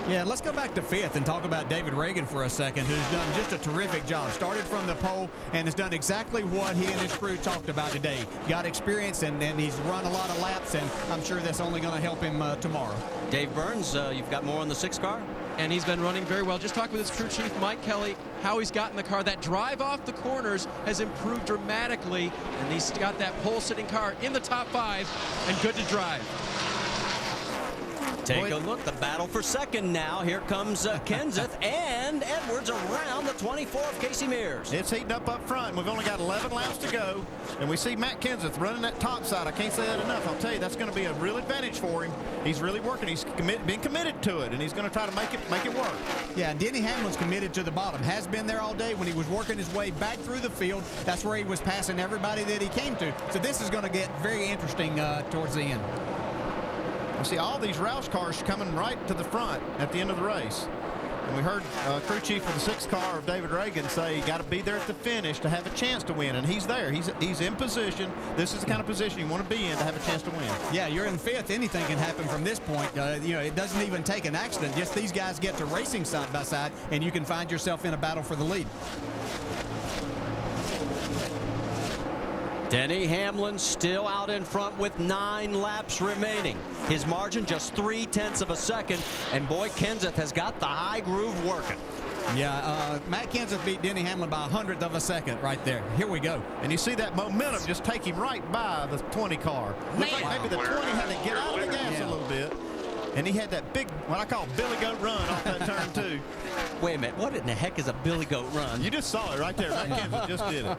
Yeah, let's go back to 5th and talk about David Reagan for a second, who's done just a terrific job. Started from the pole and has done exactly what he and his crew talked about today. Got experience, and he's run a lot of laps, and I'm sure that's only going to help him tomorrow. Dave Burns, you've got more on the 6 car? And he's been running very well. Just talk with his crew chief, Mike Kelly, how he's gotten the car. That drive off the corners has improved dramatically, and he's got that pole-sitting car in the top 5 and good to drive. Take a look. The battle for second now. Here comes Kenseth and Edwards around the 24 of Casey Mears. It's heating up front. We've only got 11 laps to go, and we see Matt Kenseth running that top side. I can't say that enough. I'll tell you, that's going to be a real advantage for him. He's really working. He's been committed to it, and he's going to try to make it work. Yeah, and Denny Hamlin's committed to the bottom. Has been there all day when he was working his way back through the field. That's where he was passing everybody that he came to. So this is going to get very interesting towards the end. You see all these Roush cars coming right to the front at the end of the race. And we heard crew chief of the 6th car of David Reagan say you got to be there at the finish to have a chance to win, and he's there. He's in position. This is the kind of position you want to be in to have a chance to win. Yeah, you're in 5th. Anything can happen from this point. It doesn't even take an accident. Just these guys get to racing side by side, and you can find yourself in a battle for the lead. Denny Hamlin still out in front with 9 laps remaining. His margin just 0.3 of a second, and boy, Kenseth has got the high groove working. Yeah, Matt Kenseth beat Denny Hamlin by 100th of a second right there. Here we go. And you see that momentum just take him right by the 20 car. Looks like maybe the 20 had to get out of the gas a little bit. And he had that big, what I call Billy Goat run off that turn, too. Wait a minute, what in the heck is a Billy Goat run? You just saw it right there. Matt Kenseth just did it.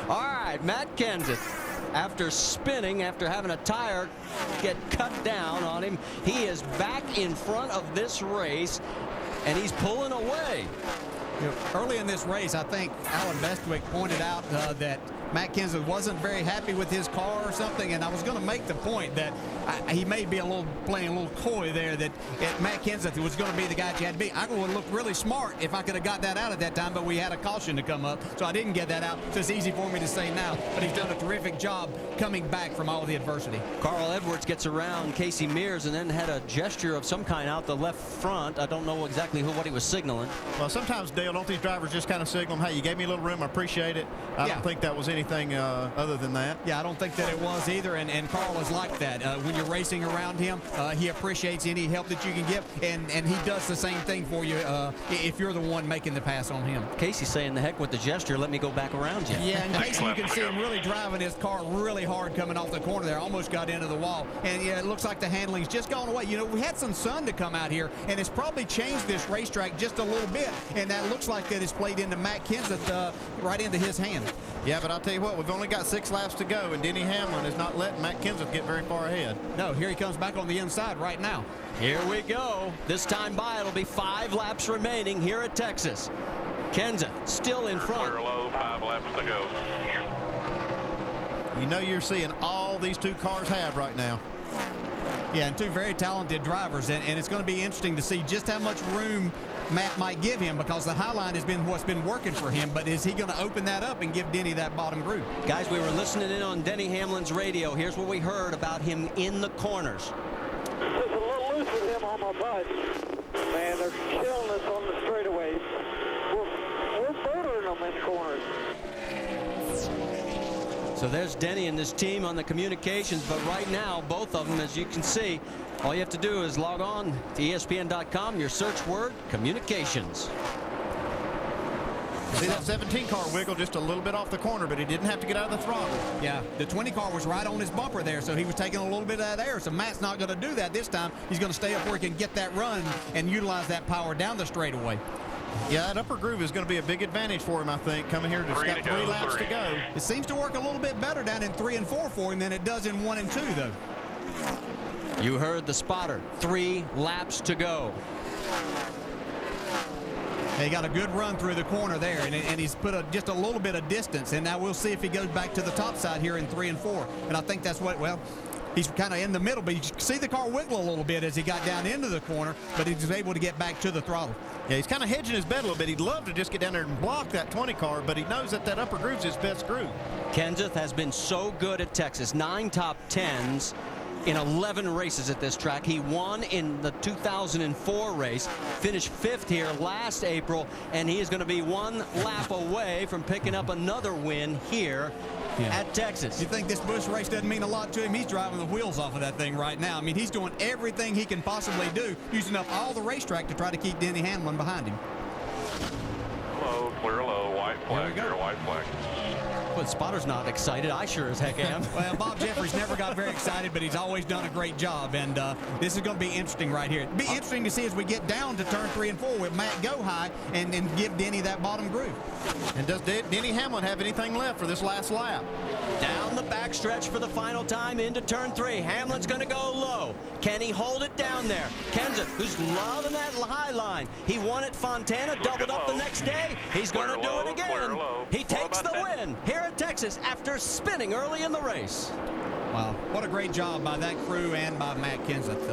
All right, Matt Kenseth, after spinning, after having a tire get cut down on him, he is back in front of this race, and he's pulling away. Early in this race, I think Alan Bestwick pointed out that Matt Kenseth wasn't very happy with his car or something, and I was going to make the point that he may be playing a little coy there, that Matt Kenseth was going to be the guy that you had to be. I would look really smart if I could have got that out at that time, but we had a caution to come up, so I didn't get that out. So it's easy for me to say now, but he's done a terrific job coming back from all the adversity. Carl Edwards gets around Casey Mears and then had a gesture of some kind out the left front. I don't know exactly what he was signaling. Well, sometimes, Dale, don't these drivers just kind of signal them, hey, you gave me a little room, I appreciate it. I don't think that was anything other than that. Yeah, I don't think that it was either, and Carl is like that. When you're racing around him, he appreciates any help that you can give, and he does the same thing for you if you're the one making the pass on him. Casey's saying the heck with the gesture, let me go back around you. Yeah, and Casey, you can see him really driving his car really hard coming off the corner there, almost got into the wall, and yeah, it looks like the handling's just gone away. You know, we had some sun to come out here, and it's probably changed this racetrack just a little bit, and that looks like that it's played into Matt Kenseth right into his hand. Yeah, but I'll tell you what, we've only got 6 laps to go, and Denny Hamlin is not letting Matt Kenseth get very far ahead. No, here he comes back on the inside right now. Here we go. This time by, it'll be 5 laps remaining here at Texas. Kenseth still in front. Clear low, 5 laps to go. You know you're seeing all these 2 cars have right now. Yeah, and two very talented drivers, and it's going to be interesting to see just how much room Matt might give him, because the high line has been what's been working for him, but is he going to open that up and give Denny that bottom group? Guys, we were listening in on Denny Hamlin's radio. Here's what we heard about him in the corners. Just a little loose with him on my butt. Man, they're killing us on the straightaways. We're bouldering them in the corners. So there's Denny and his team on the communications, but right now, both of them, as you can see, all you have to do is log on to ESPN.com, your search word, communications. See that 17 car wiggle just a little bit off the corner, but he didn't have to get out of the throttle. Yeah, the 20 car was right on his bumper there, so he was taking a little bit of that air. So Matt's not going to do that this time. He's going to stay up where he can get that run and utilize that power down the straightaway. Yeah, that upper groove is going to be a big advantage for him, I think, coming here. Just got 3 laps to go. It seems to work a little bit better down in 3 and 4 for him than it does in 1 and 2, though. You heard the spotter. 3 laps to go. He got a good run through the corner there, and he's put just a little bit of distance. And now we'll see if he goes back to the top side here in 3 and 4. And I think that's what, well, he's kind of in the middle, but you can see the car wiggle a little bit as he got down into the corner, but he was able to get back to the throttle. Yeah, he's kind of hedging his bet a little bit. He'd love to just get down there and block that 20 car, but he knows that that upper groove's his best groove. Kenseth has been so good at Texas. 9 top 10s in 11 races at this track. He won in the 2004 race, finished 5th here last April, and he is going to be 1 lap away from picking up another win here at Texas. You think this Busch race doesn't mean a lot to him? He's driving the wheels off of that thing right now. I mean, he's doing everything he can possibly do, using up all the racetrack to try to keep Denny Hamlin behind him. Hello, clear low, white flag here, white flag. But Spotter's not excited. I sure as heck am. Well, Bob Jeffries never got very excited, but he's always done a great job, and this is going to be interesting right here. It'll be interesting to see as we get down to turn 3 and 4 with Matt go high and give Denny that bottom groove. And does Denny Hamlin have anything left for this last lap? Down the backstretch for the final time into turn 3. Hamlin's going to go low. Can he hold it down there? Kenseth, who's loving that high line. He won at Fontana, doubled up the next day. He's going to do it again. He takes the win here at Texas after spinning early in the race. Wow, what a great job by that crew and by Matt Kenseth.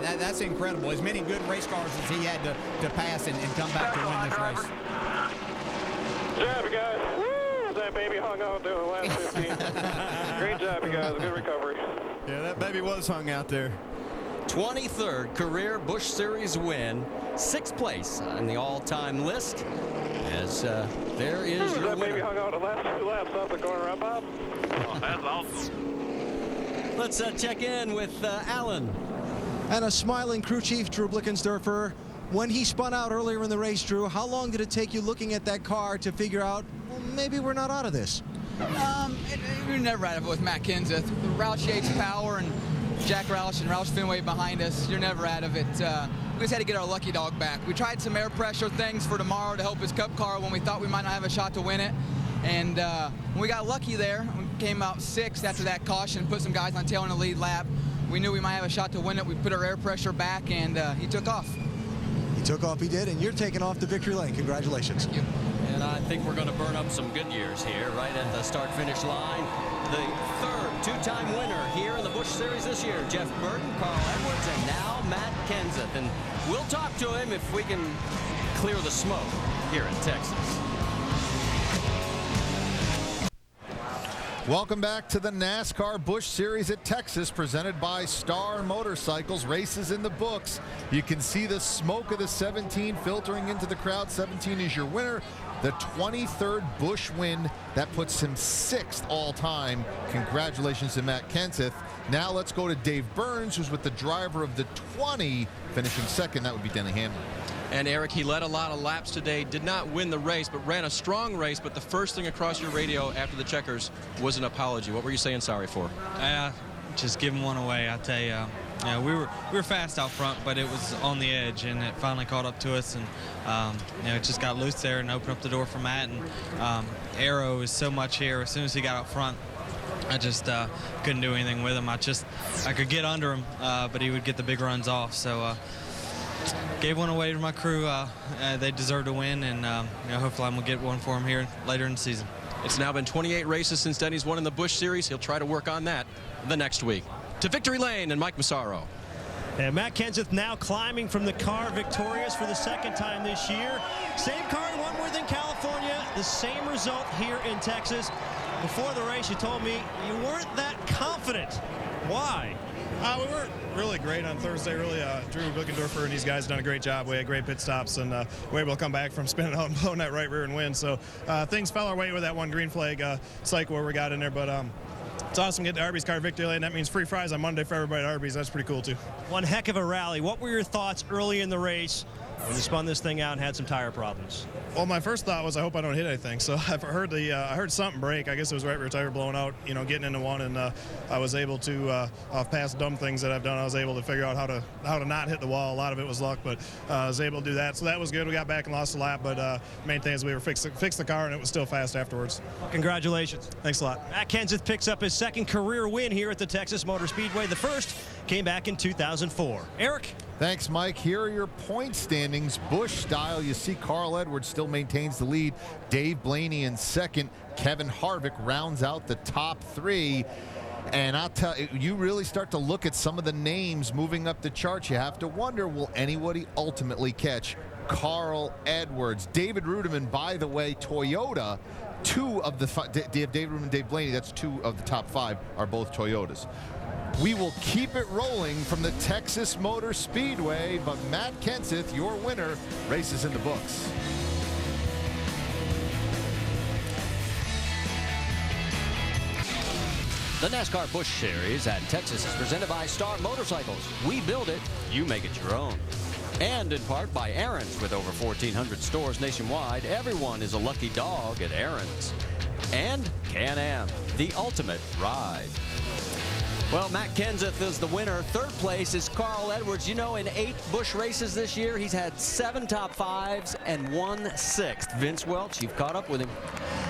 That's incredible. As many good race cars as he had to pass and come back to win this race. Good job, you guys. Woo! That baby hung out there the last 15. Great job, you guys. Good recovery. Yeah, that baby was hung out there. 23rd career Busch Series win. 6th place on the all-time list. As there is your that winner. baby hung out the last 2 laps off the corner, right, Bob? Oh, that's awesome. Let's check in with Alan. And a smiling crew chief, Drew Blickensderfer. When he spun out earlier in the race, Drew, how long did it take you looking at that car to figure out, well, maybe we're not out of this? You're never out of it with Matt Kenseth. Roush Yates Power and Jack Roush and Roush Fenway behind us. You're never out of it. We just had to get our lucky dog back. We tried some air pressure things for tomorrow to help his Cup car when we thought we might not have a shot to win it. And when we got lucky there, we came out 6th after that caution, put some guys on tail in the lead lap. We knew we might have a shot to win it. We put our air pressure back, and he took off. He took off, he did, and you're taking off to victory lane. Congratulations. Thank you. And I think we're going to burn up some good years here, right at the start-finish line. The 3rd two-time winner here in the Busch Series this year, Jeff Burton, Carl Edwards, and now Matt Kenseth. And we'll talk to him if we can clear the smoke here in Texas. Welcome back to the NASCAR Busch Series at Texas, presented by Star Motorcycles. Races in the books. You can see the smoke of the 17 filtering into the crowd. 17 is your winner. The 23rd Busch win. That puts him 6th all-time. Congratulations to Matt Kenseth. Now let's go to Dave Burns, who's with the driver of the 20, finishing 2nd. That would be Denny Hamlin. And Eric, he led a lot of laps today, did not win the race, but ran a strong race. But the first thing across your radio after the checkers was an apology. What were you saying sorry for? Just giving one away, I tell you. We were fast out front, but it was on the edge, and it finally caught up to us, and it just got loose there and opened up the door for Matt. And Arrow is so much here. As soon as he got out front, I just couldn't do anything with him. I could get under him, but he would get the big runs off. So gave one away to my crew. They deserve to win, and hopefully I'm gonna get one for him here later in the season. It's now been 28 races since Denny's won in the Busch Series. He'll try to work on that the next week. to victory lane and Mike Massaro. And Matt Kenseth now climbing from the car, victorious for the second time this year. Same car he won with in California, the same result here in Texas. Before the race, you told me you weren't that confident. Why? We weren't really great on Thursday, really. Drew Buchendorfer and these guys done a great job. We had great pit stops, and we were able to come back from spinning out and blowing that right rear and win. So things fell our way with that one green flag cycle where we got in there, but it's awesome to get the Arby's car victory lane. That means free fries on Monday for everybody at Arby's. That's pretty cool, too. One heck of a rally. What were your thoughts early in the race when you spun this thing out and had some tire problems? Well, my first thought was I hope I don't hit anything. So I've heard I heard something break. I guess it was right rear tire blowing out, you know, getting into one, and I was able to, off past dumb things that I've done, I was able to figure out how to not hit the wall. A lot of it was luck, but I was able to do that. So that was good. We got back and lost a lap, but main thing is we were fixed the car, and it was still fast afterwards. Congratulations. Thanks a lot. Matt Kenseth picks up his second career win here at the Texas Motor Speedway. The first came back in 2004. Eric? Thanks, Mike. Here are your point standings. Busch style, you see Carl Edwards still maintains the lead. Dave Blaney in second. Kevin Harvick rounds out the top three. And I'll tell you, you really start to look at some of the names moving up the charts. You have to wonder, will anybody ultimately catch Carl Edwards? David Ruderman, by the way, Toyota, two of the David Ruderman, Dave Blaney, that's two of the top five are both Toyotas. We will keep it rolling from the Texas Motor Speedway, but Matt Kenseth, your winner, races in the books. The NASCAR Busch Series at Texas is presented by Star Motorcycles. We build it, you make it your own. And in part by Aaron's. With over 1,400 stores nationwide, everyone is a lucky dog at Aaron's. And Can-Am, the ultimate ride. Well, Matt Kenseth is the winner. Third place is Carl Edwards. You know, in 8 Busch races this year, he's had 7 top 5s and 1 6th. Vince Welch, you've caught up with him.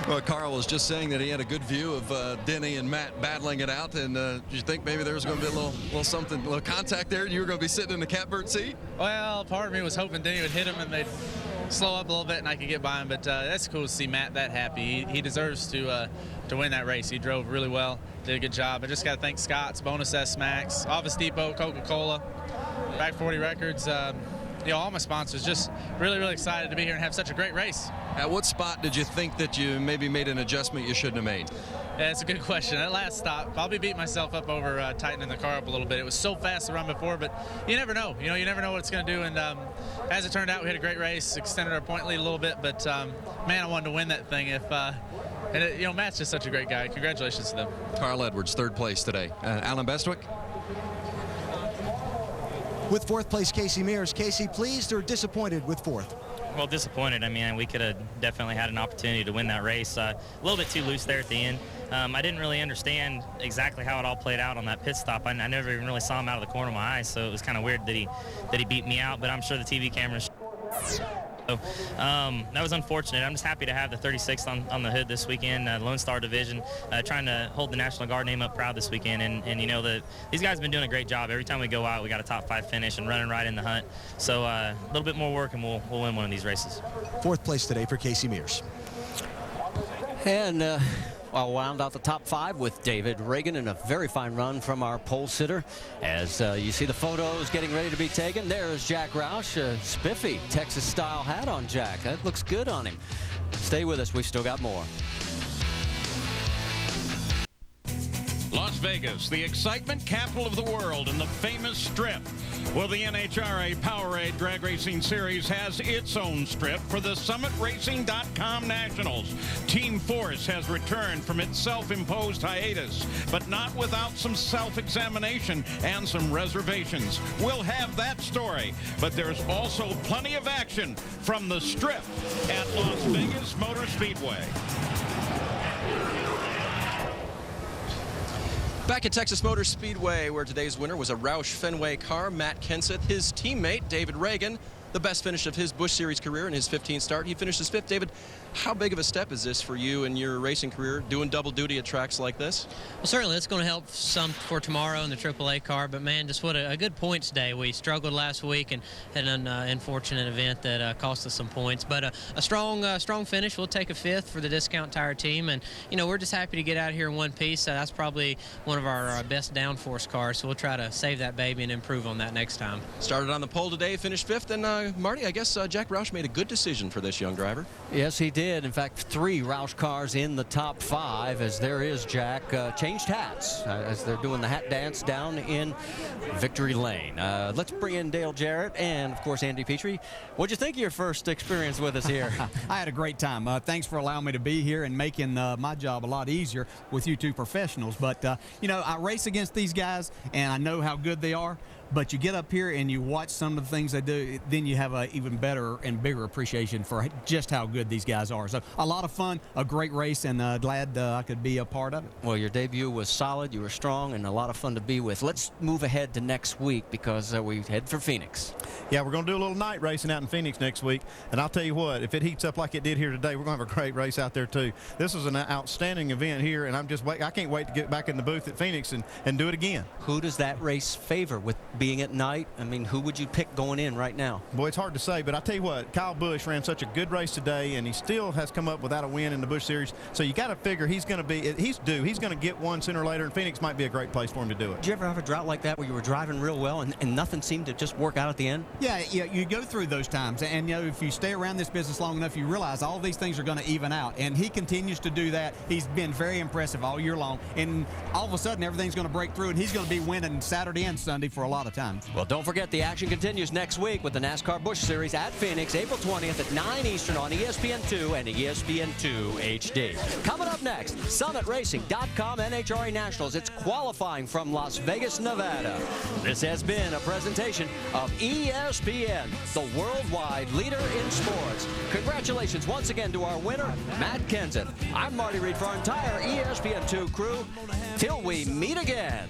Well, Carl was just saying that he had a good view of Denny and Matt battling it out, and did you think maybe there was going to be a little something, a little contact there? You were going to be sitting in the catbird seat? Well, part of me was hoping Denny would hit him and they'd slow up a little bit and I could get by him, but that's cool to see Matt that happy. He deserves to win that race. He drove really well, did a good job. I just got to thank Scott's, Bonus S Max, Office Depot, Coca-Cola, Back 40 Records, you know, all my sponsors. Just really, really excited to be here and have such a great race. At what spot did you think that you maybe made an adjustment you shouldn't have made? Yeah, it's a good question. That last stop, probably beat myself up over tightening the car up a little bit. It was so fast to run before, but you never know. You know, you never know what it's going to do. And as it turned out, we had a great race, extended our point lead a little bit. But man, I wanted to win that thing. You know, Matt's just such a great guy. Congratulations to them. Carl Edwards, third place today. Alan Bestwick? With fourth place, Casey Mears. Casey, pleased or disappointed with fourth? Well, disappointed. I mean, we could have definitely had an opportunity to win that race. A little bit too loose there at the end. I didn't really understand exactly how it all played out on that pit stop. I never even really saw him out of the corner of my eye, so it was kind of weird that he beat me out. But I'm sure the TV cameras. So that was unfortunate. I'm just happy to have the 36th on the hood this weekend, Lone Star Division, trying to hold the National Guard name up proud this weekend. And you know, these guys have been doing a great job. Every time we go out, we got a top 5 finish and running right in the hunt. So a little bit more work and we'll win one of these races. Fourth place today for Casey Mears. And I'll round out the top 5 with David Reagan in a very fine run from our pole sitter. As you see the photos getting ready to be taken, there's Jack Roush, a spiffy Texas-style hat on Jack. That looks good on him. Stay with us. We've still got more. Las Vegas, the excitement capital of the world and the famous Strip. Well, the NHRA Powerade Drag Racing Series has its own strip for the SummitRacing.com Nationals. Team Force has returned from its self-imposed hiatus, but not without some self-examination and some reservations. We'll have that story, but there's also plenty of action from the Strip at Las Vegas Motor Speedway. Back at Texas Motor Speedway, where today's winner was a Roush Fenway car, Matt Kenseth. His teammate, David Reagan, the best finish of his Busch Series career in his 15th start. He finished his 5th. David, how big of a step is this for you in your racing career, doing double duty at tracks like this? Well, certainly it's going to help some for tomorrow in the AAA car, but man, just what a good points day. We struggled last week and had an unfortunate event that cost us some points, but a strong finish. We'll take a 5th for the Discount Tire team, and you know, we're just happy to get out here in one piece. That's probably one of our best downforce cars, so we'll try to save that baby and improve on that next time. Started on the pole today, finished 5th, and Marty, I guess Jack Roush made a good decision for this young driver. Yes, he did. In fact, 3 Roush cars in the top 5, as there is Jack. Changed hats as they're doing the hat dance down in Victory Lane. Let's bring in Dale Jarrett and, of course, Andy Petrie. What'd you think of your first experience with us here? I had a great time. Thanks for allowing me to be here and making my job a lot easier with you two professionals. But, you know, I race against these guys, and I know how good they are. But you get up here and you watch some of the things they do, then you have an even better and bigger appreciation for just how good these guys are. So a lot of fun, a great race, and glad I could be a part of it. Well, your debut was solid, you were strong, and a lot of fun to be with. Let's move ahead to next week because we head for Phoenix. Yeah, we're going to do a little night racing out in Phoenix next week. And I'll tell you what, if it heats up like it did here today, we're going to have a great race out there too. This is an outstanding event here, and I can't wait to get back in the booth at Phoenix and do it again. Who does that race favor with being at night? I mean, who would you pick going in right now? Boy, it's hard to say, but I tell you what, Kyle Busch ran such a good race today, and he still has come up without a win in the Busch Series. So you got to figure he's going to get one sooner or later, and Phoenix might be a great place for him to do it. Did you ever have a drought like that where you were driving real well and nothing seemed to just work out at the end? Yeah, you go through those times, and you know, if you stay around this business long enough, you realize all these things are going to even out, and he continues to do that. He's been very impressive all year long, and all of a sudden everything's going to break through, and he's going to be winning Saturday and Sunday for a lot of times. Well, don't forget the action continues next week with the NASCAR Busch Series at Phoenix, April 20th at 9 Eastern on ESPN2 and ESPN2 HD. Coming up next, SummitRacing.com NHRA Nationals. It's qualifying from Las Vegas, Nevada. This has been a presentation of ESPN, the worldwide leader in sports. Congratulations once again to our winner, Matt Kenseth. I'm Marty Reed for our entire ESPN2 crew. Till we meet again.